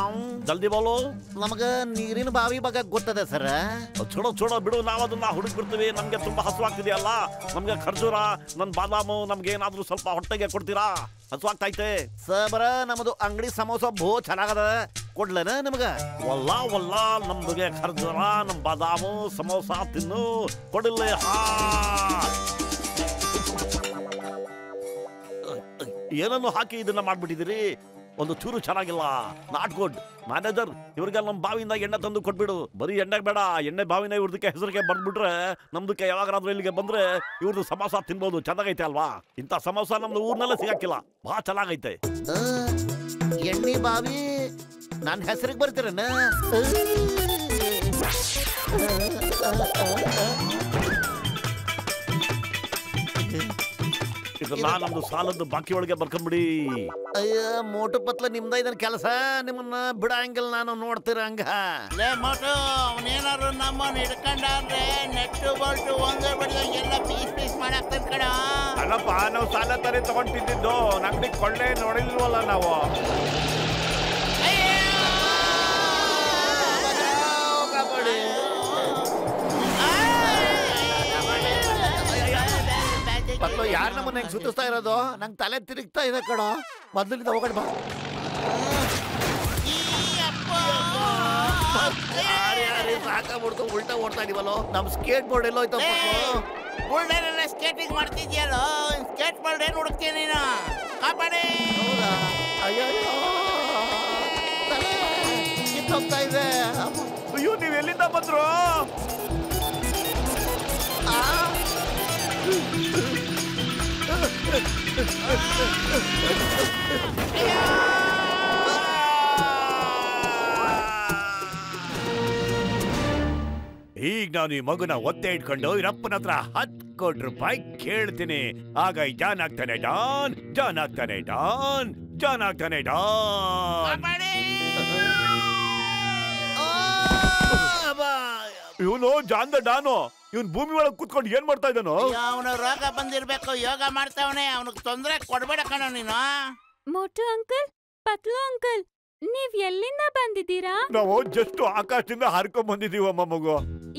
ಜಲ್ದಿ ಬೋಲು. ನಮಗ ನೀರಿನ ಬಾವಿ ಬಗ್ಗೆ ಗೊತ್ತದೆ ಸರ್. ಚೂಡೋ ಚೂಡೋ ಬಿಡು, ನಾವು ಅದನ್ನ ಹುಡುಕ್ ಬಿಡ್ತೀವಿ. ನಮ್ಗೆ ತುಂಬಾ ಹಸುವಾಗ್ತಿದೆಯಲ್ಲ, ನಮ್ಗೆ ಖರ್ಜೂರ, ನನ್ ಬಾದಾಮು, ನಮ್ಗೆ ಏನಾದ್ರೂ ಸ್ವಲ್ಪ ಹೊಟ್ಟೆಗೆ ಕೊಡ್ತೀರಾ? ಹಸುವಾಗ್ತೈತೆ ಸಬ್ರ. ನಮ್ದು ಅಂಗಡಿ ಸಮೋಸ ಬಹು ಚೆನ್ನಾಗದ, ಕೊಡ್ಲೇನ ನಮಗ? ವಲ್ಲ ವಲ್ಲ, ನಮ್ಗೆ ಖರ್ಜೂರ, ನಮ್ ಬಾದಾಮು, ಸಮೋಸ ತಿನ್ನು, ಕೊಡಿಲ್ಲ. ಏನನ್ನು ಹಾಕಿ ಇದನ್ನ ಮಾಡ್ಬಿಟ್ಟಿದ್ದೀರಿ? ಒಂದು ಚೂರು ಚೆನ್ನಾಗಿಲ್ಲ. Not good. ಮ್ಯಾನೇಜರ್, ಇವ್ರಿಗೆ ನಮ್ಮ ಬಾವಿಯಿಂದ ಎಣ್ಣೆ ತಂದು ಕೊಟ್ಬಿಡು. ಬರೀ ಎಣ್ಣೆ ಬೇಡ, ಎಣ್ಣೆ ಬಾವಿನ ಇವ್ರದಕ್ಕೆ ಹೆಸರಿಗೆ ಬಂದ್ಬಿಟ್ರೆ ನಮ್ದಕ್ಕೆ ಯಾವಾಗಾದ್ರೂ ಇಲ್ಲಿಗೆ ಬಂದ್ರೆ ಇವ್ರದ್ದು ಸಮೋಸ ತಿನ್ಬೋದು. ಚೆನ್ನಾಗೈತೆ ಅಲ್ವಾ? ಇಂಥ ಸಮೋಸ ನಮ್ದು ಊರ್ನಲ್ಲೇ ಸಿಗಕ್ಕಿಲ್ಲ. ಬಹಳ ಚೆನ್ನಾಗೈತೆ. ಎಣ್ಣೆ ಬಾವಿ ನನ್ನ ಹೆಸರಿಗೆ ಬರ್ತೀರನ? ಇದನ್ನ ನಮ್ದು ಸಾಲದ್ದು ಬಾಕಿ ಒಳಗೆ ಬರ್ಕೊಂಡ್ಬಿಡಿ. ಅಯ್ಯ ಮೋಟು ಪತ್ಲ ನಿಮ್ದ ಇದನ್ ಕೆಲಸ. ನಿಮ್ಮನ್ನ ಬಿಡಂಗಿಲ್ಲ ನಾನು, ನೋಡ್ತೀರ ಹಂಗ. ಲೇ ಮೋಟು, ಅವನೇನಾದ್ರು ನಮ್ಮನ್ನ ಹಿಡ್ಕೊಂಡ್ರೆ ನೆಟ್ಟು ಬೋಲ್ಟು ಒಂದೇ ಬಡಿದಾಗ ಎಲ್ಲ ಪೀಸ್ ಪೀಸ್ ಮಾಡಾಕ್ತದ ಕಣ. ಅಲ್ಲಪ್ಪ, ನಾವು ಸಾಲ ತರ ತಗೊಂಡಿದ್ದು ನಮ್ಗೆ ಕೊಳ್ಳೆ ನೋಡಿಲ್ವಲ್ಲ ನಾವು. ಪತ್ಲು ಯಾರ ನಮ್ಮನ್ನ ಹೆಂಗ್ ಸುತ್ತಿಸ್ತಾ ಇರೋದು? ನಂಗೆ ತಲೆ ತಿರುಗ್ತಾ ಇದೆ ಕಣೋ. ಮೊದಲಿಂದ ಹೋಗಣ ಬಾ. ಸಾಕಾಗ್ಬಿಡ್ತು, ಉಲ್ಟಾ ಓಡ್ತಾ ಇದೀವಲ್ಲೋ. ನಮ್ ಸ್ಕೇಟ್ ಬೋರ್ಡ್ ಎಲ್ಲೋ ಹೋಯ್ತು. ಬುಲ್ಡರೆಲ್ಲ ಸ್ಕೇಟಿಂಗ್ ಮಾಡ್ತಿದ್ಯಲ್ಲೋ, ಸ್ಕೇಟ್ ಬೋರ್ಡ್ ಏನ್ ಹುಡುಕ್ತೀಯ ನೀನು? ಕಾಪಾಡಿ. ಅಯ್ಯೋ ಕಿತ್ತೋಗ್ತಾ ಇದೆ. ಅಯ್ಯೋ, ನೀವ್ ಎಲ್ಲಿಂದ ಬಂದ್ರು? ಈಗ ನಾನು ಈ ಮಗುನ ಒತ್ತೆ ಇಟ್ಕೊಂಡು ಇರಪ್ಪನ ಹತ್ರ 10 ಕೋಟಿ ರೂಪಾಯಿ ಕೇಳ್ತೀನಿ. ಆಗ ಜಾನ್ ಆಗ್ತಾನೆ ಡಾನ್, ಜಾನ್ ಆಗ್ತಾನೆ ಡಾನ್, ಜಾನ್ ಆಗ್ತಾನೆ ಡಾನ್. ಇವನು ಜಾನ್ ದ ಡಾನು. ಇವನ್ ಭೂಮಿ ಒಳಗೆ ಕೂತ್ಕೊಂಡು ಏನ್ ಮಾಡ್ತಾ ಇದ್ದಾನೋ? ಅವನ ರೋಗ ಬಂದಿರ್ಬೇಕು, ಯೋಗ ಮಾಡ್ತಾವನೆ. ಅವನಿಗೆ ತೊಂದ್ರೆ ಕೊಡ್ಬೇಡ ಕಣ ನೀನು. ಮೋಟು ಅಂಕಲ್, ಪತ್ಲು ಅಂಕಲ್, ನೀವ್ ಎಲ್ಲಿಂದ ಬಂದಿದ್ದೀರಾ? ನಾವು ಜಸ್ಟ್ ಆಕಾಶದಿಂದ ಹಾರ್ಕೊಂಡ್ ಬಂದಿದೀವಮ್ಮ ಮಗು.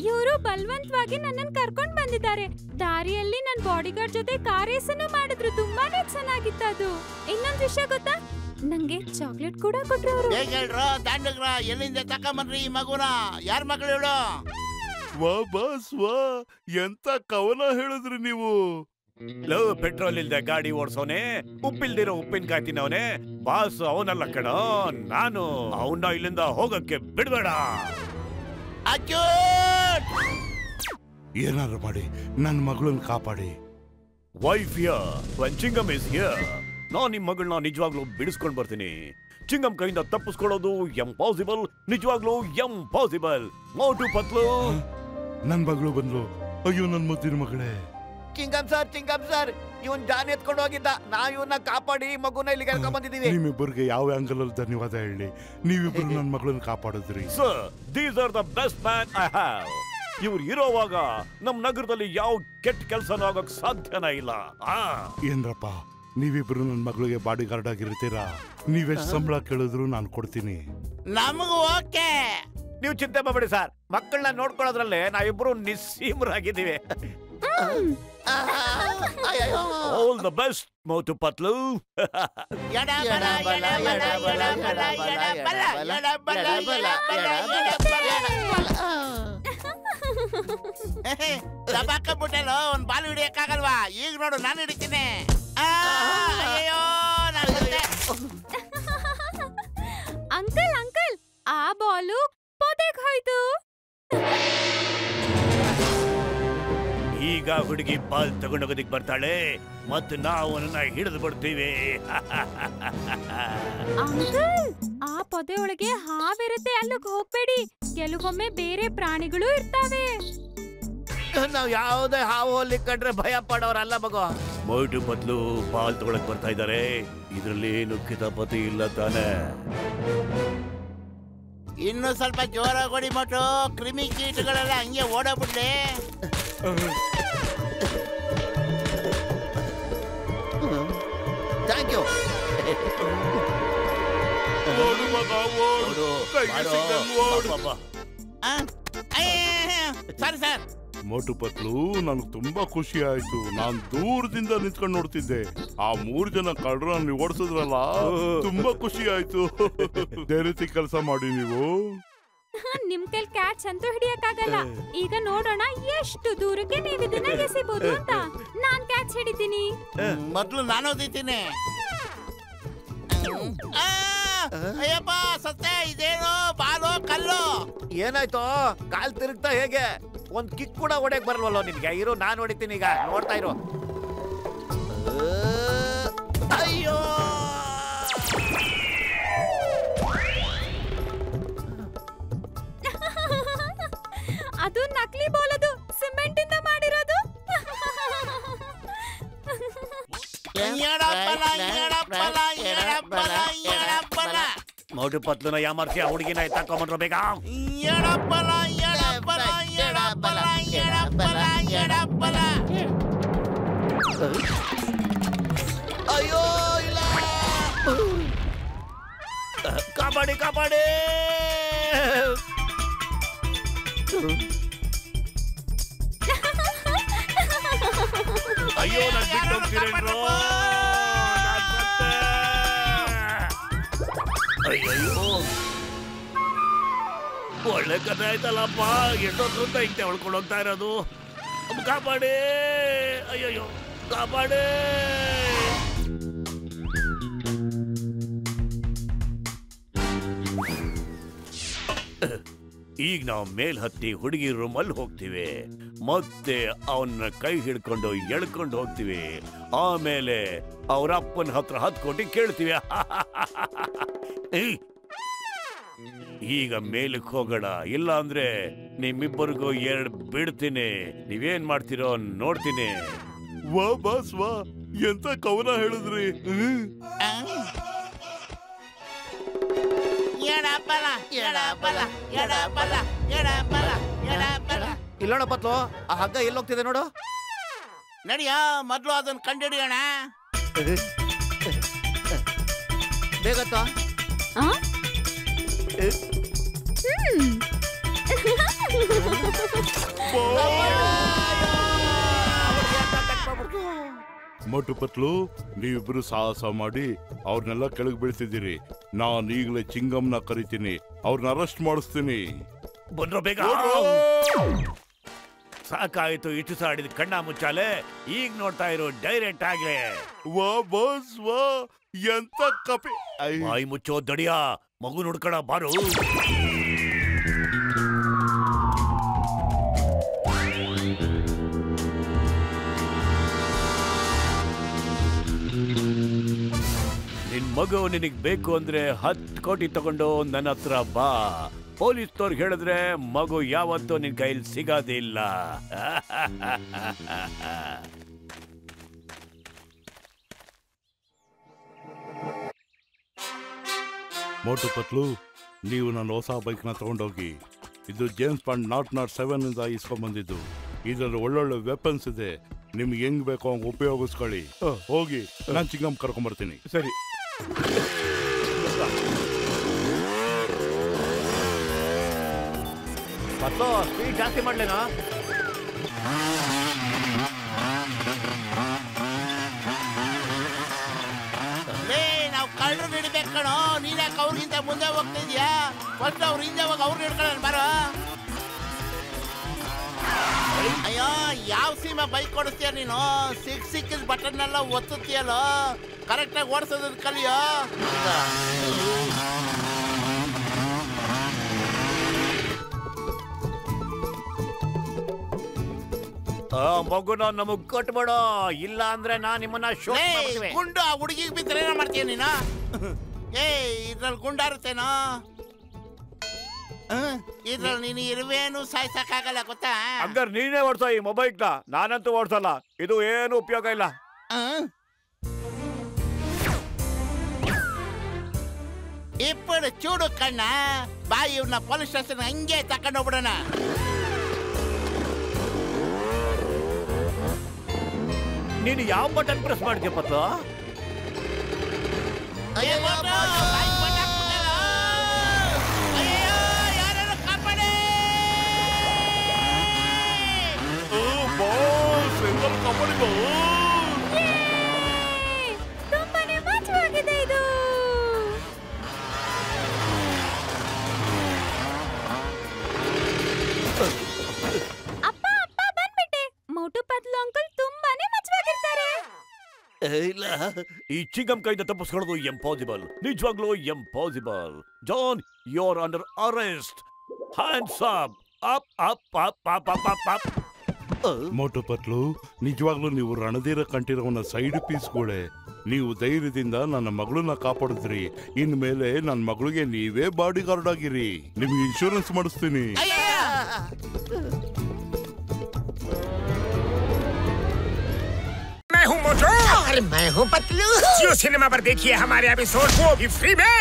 ಇವರು ಬಲವಂತವಾಗಿ ನನ್ನನ್ನು ಕರ್ಕೊಂಡ್ ಬಂದಿದ್ದಾರೆ. ದಾರಿಯಲ್ಲಿ ನನ್ ಬಾಡಿಗಾರ್ಡ್ ಜೊತೆ ಕಾರ್ ರೇಸನ್ನು ಮಾಡಿದ್ರು. ತುಂಬಾನೇ ಚೆನ್ನಾಗಿತ್ತು ಅದು. ಇನ್ನೊಂದ್ ವಿಷಯ ಗೊತ್ತಾ? ನಂಗೆ ಚಾಕ್ಲೇಟ್ ಕೂಡ ಕೊಟ್ರು ಅವರು. ಹೇಳ್ರು ದಾಂಡಗ್ರ, ಎಲ್ಲಿಂದ ತಕೊಂಬನ್ರಿ ಈ ಮಗುನ? ಯಾರ ಮಗಳು ಹೇಳು? ವಾ ಬಾಸ್ ವಾ, ಎಂತ ಕವನ ಹೇಳಿದ್ರಿ ನೀವು. ಲವ್ ಪೆಟ್ರೋಲ್ ಇಲ್ದೆ ಗಾಡಿ ಓಡ್ಸೋನೆ, ಉಪ್ಪಿಲ್ದಿರೋ ಉಪ್ಪಿನಕಾಯಿ ತಿನ್ನವನೆ ಬಾಸ್ ಅವನಲ್ಲ ಕಣ ನಾನು. ಅವನ್ನ ಇಲ್ಲಿಂದ ಹೋಗಕ್ಕೆ ಬಿಡ್ಬೇಡ. ಏನಾದ್ರು ಮಾಡಿ ನನ್ನ ಮಗಳನ್ನ ಕಾಪಾಡಿ. Why fear, Chingam is here. ನಾನ್ ನಿಮ್ ಮಗಳನ್ನ ನಿಜವಾಗ್ಲೂ ಬಿಡಿಸ್ಕೊಂಡ್ ಬರ್ತೀನಿ. ಚಿಂಗಮ್ ಕೈಯಿಂದ ತಪ್ಪಿಸ್ಕೊಳ್ಳೋದು ಎಂಪಾಸಿಬಲ್, ನಿಜವಾಗ್ಲೂ ಎಂಪಾಸಿಬಲ್. ಮೋಟು ಪತ್ಲು, ನನ್ ಮಗಳು ಬಂದ್ಲು. ಅಯ್ಯೋ ನನ್ ಮುದ್ದಿನ ಮಗಳೇ. ಚಿಂಗಮ್ ಸರ್, ಇವನ್ ಜಾನ್ ಎತ್ಕೊಂಡು ಹೋಗಿದ್ದ. ನಾವ್ ಇವನ್ನ ಕಾಪಾಡಿ ಮಗುನ ಇಲ್ಲಿಗೆ ಕರ್ಕೊಂಡ್ ಬಂದಿದೀವಿ. ನಿಮ್ಮಿಬ್ಬರಿಗೆ ಯಾವ ಆಂಗಲ್ ಅಲ್ಲಿ ಧನ್ಯವಾದ ಹೇಳಿ. ನೀವಿಬ್ರು ನನ್ನ ಮಗಳನ್ನ ಕಾಪಾಡಿದ್ರಿ. Sir, these are the best man I have. ಇವ್ರು ಇರೋವಾಗ ನಮ್ ನಗರದಲ್ಲಿ ಯಾವ ಕೆಟ್ಟ ಕೆಲಸನೂ ಆಗೋಕ್ ಸಾಧ್ಯನೇ ಇಲ್ಲ. ಏನ್ರಪ್ಪ ನೀವಿಬ್ರು ನನ್ನ ಮಗಳಿಗೆ ಬಾಡಿ ಗಾರ್ಡ್ ಆಗಿರ್ತೀರಾ. ನೀವೆಷ್ಟು ಸಂಬಳ ಕೇಳಿದ್ರು ನಾನು ಕೊಡ್ತೀನಿ. ನಮಗೂ ಓಕೆ. ನೀವು ಚಿಂತೆ ಮಾಡಬೇಡಿ ಸರ್, ಮಕ್ಕಳನ್ನ ನೋಡ್ಕೊಳ್ಳೋದ್ರಲ್ಲೇ ನಾವಿಬ್ರು ನಿಸ್ಸೀಮರಾಗಿದ್ದೀವಿ. All the best Motu Patlu. ದಬಾಕಬಿಟ್ಟಲು ಒಂದ್ ಬಾಲ್ ಹಿಡಿಯಕ್ಕಾಗಲ್ವಾ? ಈಗ ನೋಡು ನಾನು ಹಿಡಿತೀನಿ. ಅಯ್ಯೋ ಅಂಕಲ್ ಅಂಕಲ್, ಆ ಬಾಲು ಪೊದೆಗೆ ಹೋಯ್ತು. ಈಗ ಹುಡುಗಿ ಬಾಲ್ ತಗೊಂಡೋಗೋದಿಕ್ ಬರ್ತಾಳೆ ಮತ್ತು ನಾವು ಅವನನ್ನ ಹಿಡಿದು ಬಿಡ್ತೀವಿ. ಅಂಕಲ್, ಆ ಪೊದೆ ಒಳಗೆ ಹಾವಿರುತ್ತೆ, ಅಲ್ಲಿಗೆ ಹೋಗ್ಬೇಡಿ. ಕೆಲವೊಮ್ಮೆ ಬೇರೆ ಪ್ರಾಣಿಗಳು ಇರ್ತಾವೆ. ನಾವ್ ಯಾವುದೇ ಹಾವು ಅಲ್ಲಿ ಕಂಡ್ರೆ ಭಯ ಪಡೋರಲ್ಲ ಮಗು. ಮೋಟು ಪತ್ಲು ಬಾಲ್ ತಗೊಳಕ್ ಬರ್ತಾ ಇದ್ದಾರೆ. ಇದ್ರಲ್ಲಿ ಏನು ಕಿತಾಪತಿ ಇಲ್ಲ ತಾನೆ? ಇನ್ನು ಸ್ವಲ್ಪ ಜೋರಾಗಿ ಹೊಡಿ ಮೋಟು. ಕ್ರಿಮಿ ಕೀಟಗಳೆಲ್ಲ ಹಂಗೆ ಓಡೋಗ್ಬಿಡ್ಲಿ. Thank you. ಸರಿ ಸರ್. ಮೋಟು ಪತ್ಲು, ನನಗೆ ತುಂಬಾ ಖುಷಿ ಆಯ್ತು. ನಾನು ದೂರದಿಂದ ನಿಂತ್ಕೊಂಡು ನೋಡ್ತಿದ್ದೆ. ಆ 3 ಜನ ಕಳ್ಳರನ್ನ ನೀವು ಓಡಿಸಿದ್ರಲ್ಲ, ತುಂಬಾ ಖುಷಿ ಆಯ್ತು. ರೀತಿ ಕೆಲಸ ಮಾಡಿ ನೀವು. ನಿಮ್ ಕೈಲಿ ಕ್ಯಾಚ್ ಅಂತೂ ಹಿಡಿಯಕ್ಕಾಗಲ್ಲ. ಈಗ ನೋಡೋಣ ಎಷ್ಟು ದೂರಕ್ಕೆ ನೀವು ಇದನ್ನ ಎಸಿಬಹುದು ಅಂತ. ನಾನ್ ಕ್ಯಾಚ್ ಹಿಡಿತೀನಿ. ಮೊದ್ಲು ನಾನು ಓದಿತೀನಿ. ಅಯ್ಯಪ್ಪ ಸತ್ತೆ. ಇದೇನು ಬಾಲು ಕಲ್ಲು? ಏನಾಯ್ತು? ಕಾಲ್ ತಿರುಗ್ತಾ ಹೇಗೆ? ಒಂದ್ ಕಿಕ್ ಕೂಡ ಹೊಡೆಯಕ್ ಬರಲ್ವಲ್ಲ ನಿನ್ಗೆ? ಇರು, ನಾನು ಹೊಡಿತೀನಿ ಈಗ, ನೋಡ್ತಾ ಇರು. ಅಯ್ಯೋ ಅದು ನಕಲಿ ಬಾಲ್, ಅದು ಸಿಮೆಂಟ್ ಇಂದ ಮಾಡಿರೋದು. ಮೋಟು ಪತ್ಲುನ ಯಾಮರ್ಸಿ ಆ ಹುಡುಗಿನ ಎತ್ತಾಕೊಂಡ್ರು ಬೇಗ. ಅಯ್ಯೋ ಇಲ್ಲ. ಕಬಡ್ಡಿ ಕಬಡ್ಡಿ. ಅಯ್ಯೋ ನಾನು ಬಿಟ್ಟು ಹೋಗ್ತೀರೇನ್ರೋ? ಅಯ್ಯೋ ಒಳ್ಳೆ ಕಥೆ ಆಯ್ತಲ್ಲಪ್ಪ. ಎಷ್ಟೊತ್ತ ಹಿಂಗೆ ಉಳ್ಕೊಂಡು ಹೋಗ್ತಾ ಇರೋದು. ಕಾಪಾಡಿ. ಅಯ್ಯಯ್ಯೋ ಕಾಪಾಡಿ. ಈಗ ನಾವು ಮೇಲ್ ಹತ್ತಿ ಹುಡುಗಿ ರೂಮಲ್ಲಿ ಹೋಗ್ತೀವಿ. ಮತ್ತೆ ಅವನ್ನ ಕೈ ಹಿಡ್ಕೊಂಡು ಎಳ್ಕೊಂಡು ಹೋಗ್ತೀವಿ. ಆಮೇಲೆ ಅವ್ರ ಅಪ್ಪನ ಹತ್ರ 10 ಕೋಟಿ ಕೇಳ್ತೀವಿ. ಈಗ ಮೇಲಕ್ಕೆ ಹೋಗೋಣ, ಇಲ್ಲ ಅಂದ್ರೆ ನಿಮ್ಮಿಬ್ಬರಿಗೂ 2 ಬಿಡ್ತೀನಿ. ನೀವೇನ್ ಮಾಡ್ತೀರೋ ನೋಡ್ತೀನಿ. ವಾ ಬಾಸ್ ವಾ, ಎಂತ ಕವನ ಹೇಳಿದ್ರಿ. ಇಲ್ಲೋಣ ಪತ್ಲು, ಆ ಹಗ್ಗ ಎಲ್ಲೋಗ್ತಿದೆ ನೋಡು. ನಡಿಯ, ಮೊದ್ಲು ಅದನ್ನ ಕಂಡಿಡಿಯೋಣ. ಬೇಗತ್ತ. ಮೋಟು ಪತ್ಲು, ನೀವಿಬ್ರು ಸಾಹಸ ಮಾಡಿ ಅವ್ರನ್ನೆಲ್ಲ ಕೆಳಗೆ ಬೀಳ್ತಿದ್ದೀರಿ. ನಾನು ಈಗಲೇ ಚಿಂಗಮ್ನ ಕರಿತೀನಿ, ಅವ್ರನ್ನ ಅರೆಸ್ಟ್ ಮಾಡಿಸ್ತೀನಿ. ಬಂದ್ರು ಬೇಗ. ಸಾಕಾಯ್ತು ಇಷ್ಟು ಸಾಡಿದ ಕಣ್ಣ ಮುಚ್ಚಾಲೆ. ಈಗ ನೋಡ್ತಾ ಇರೋ ಡೈರೆಕ್ಟ್ ಆಗ್ಲೇ. ವಾ ಬಾಸ್ ವಾ, ಎಂತ ಕಪಿ. ಬಾಯಿ ಮುಚ್ಚೋ ದಡಿಯಾ, ಮಗು ನೋಡ್ಕೊಳ ಬಾರು. ನಿನ್ ಮಗು ನಿನಗ್ ಬೇಕು ಅಂದ್ರೆ 10 ಕೋಟಿ ತಗೊಂಡು ನನ್ನ ಹತ್ರ ಬಾ. ಪೊಲೀಸ್ನವ್ರಿಗೆ ಹೇಳಿದ್ರೆ ಮಗು ಯಾವತ್ತೂ ನಿನ್ ಕೈಲಿ ಸಿಗೋದಿಲ್ಲ. ಮೋಟು ಪತ್ಲು, ನೀವು ನನ್ನ ಹೊಸ ಬೈಕ್ನ ತಗೊಂಡೋಗಿ. ಇದು ಜೇಮ್ಸ್ ಬಾಂಡ್ 007 ಇಂದ ಇಸ್ಕೊಂಡ್ಬಂದಿದ್ದು. ಇದರಲ್ಲಿ ಒಳ್ಳೊಳ್ಳೆ ವೆಪನ್ಸ್ ಇದೆ. ನಿಮ್ಗೆ ಹೆಂಗ್ ಬೇಕೋ ಹಂಗ ಉಪಯೋಗಿಸ್ಕೊಳ್ಳಿ. ಹೋಗಿ, ನಾನ್ ಚಿಂಗಮ್ ಕರ್ಕೊಂಡ್ಬರ್ತೀನಿ. ಸರಿ. ಮತ್ತು ಸ್ಪೀಡ್ ಜಾಸ್ತಿ ಮಾಡ್ಲೇನಾ? ನಾವು ಕಳ್ಳರು ಹಿಡಿಬೇಕು ಕಣೋ. ನೀನ್ಯಾಕೆ ಅವ್ರಿಗಿಂತ ಮುಂದೆ ಹೋಗ್ತಿದ್ಯಾ? ಫಸ್ಟ್ ಅವ್ರ ಹಿಂದೆ ಹೋಗಿ ಅವ್ರು ಹಿಡ್ಕೊಳ್ಳೋಣ ಬಾರೋ. ಅಯ್ಯೋ, ಯಾವ ಸೀಮೆ ಬೈಕ್ ಕೊಡಿಸ್ತೀಯ ನೀನು? ಸಿಕ್ಕಿದ ಬಟನ್ ಎಲ್ಲ ಒತ್ತುತ್ತೀಯಲ್ಲೋ. ಕರೆಕ್ಟಾಗಿ ಓಡಿಸೋದನ್ನ ಕಲಿಯೋ. ಮಗುನ ನಮಗ್ ಕೊಟ್ಬಿಡೋ, ಇಲ್ಲ ಅಂದ್ರೆ ನಾ ನಿಮ್ಮನ್ನ ಗುಂಡು ಆ ಹುಡುಗಿಗೆ ಬಿದ್ದರೆ ಏನೋ ಮಾಡ್ತೀಯ ನೀನು? ಇದ್ರಲ್ಲಿ ಗುಂಡಾರುತ್ತೇನೋ? ಇದ್ರಲ್ಲಿ ನೀನು ಇರುವೇನು ಸಾಯ್ಸಕ್ಕಾಗಲ್ಲ ಗೊತ್ತಾ? ಹಂಗಾರೆ ನೀನೇ ಓಡ್ಸೋ ಈ ಮೊಬೈಲ್ನ. ನಾನಂತೂ ಓಡ್ಸಲ್ಲ, ಇದು ಏನು ಉಪಯೋಗ ಇಲ್ಲ. ಇಪ್ಪಡು ಚೂಡು ಕಣ್ಣ ಬಾ, ಇವ್ರನ್ನ ಪೊಲೀಸ್ ಸ್ಟೇಷನ್ ಹಂಗೆ ತಕೊಂಡು ಹೋಗ್ಬಿಡೋಣ. ನೀನು ಯಾವ ಬಟನ್ ಪ್ರೆಸ್ ಮಾಡ್ತೀಯ ಪತ್ತು? ತುಂಬಾನೇ ಮಜವಾಗಿದೆ ಇದು. ಅಪ್ಪ ಅಪ್ಪ ಬಂದ್ಬಿಟ್ಟೆ. ಮೋಟು ಪತ್ಲು ಅಂಕಲ್ ತುಂಬಾನೇ ಮಜವಾಗಿರ್ತಾರೆ. ಇಲ್ಲ, ಈ ಚಿಂಗಮ್ ಕೈಯಿಂದ ತಪ್ಪಿಸ್ಕೊಳ್ಳೋದು ಇಂಪಾಸಿಬಲ್, ನಿಜವಾಗ್ಲೂ impossible. John, you are under arrest. Hands up, up up up up up up up. Motu Patlu, ನಿಜವಾಗ್ಲೂ ನೀವು ರಣಧೀರ ಕಂಠೀರವನ ಸೈಡ್ ಪೀಸ್ಗಳೇ. ನೀವು ಧೈರ್ಯದಿಂದ ನನ್ನ ಮಗಳನ್ನ ಕಾಪಾಡಿದ್ರಿ. ಇನ್ಮೇಲೆ ನನ್ನ ಮಗಳಿಗೆ ನೀವೇ ಬಾಡಿ ಗಾರ್ಡ್ ಆಗಿರಿ. ನಿಮ್ಗೆ ಇನ್ಶೂರೆನ್ಸ್ ಮಾಡಿಸ್ತೀನಿ. मैं हूँ मोटू और मैं हूँ पतलू। जियो सिनेमा पर देखिए हमारे एपिसोड, वो भी फ्री में।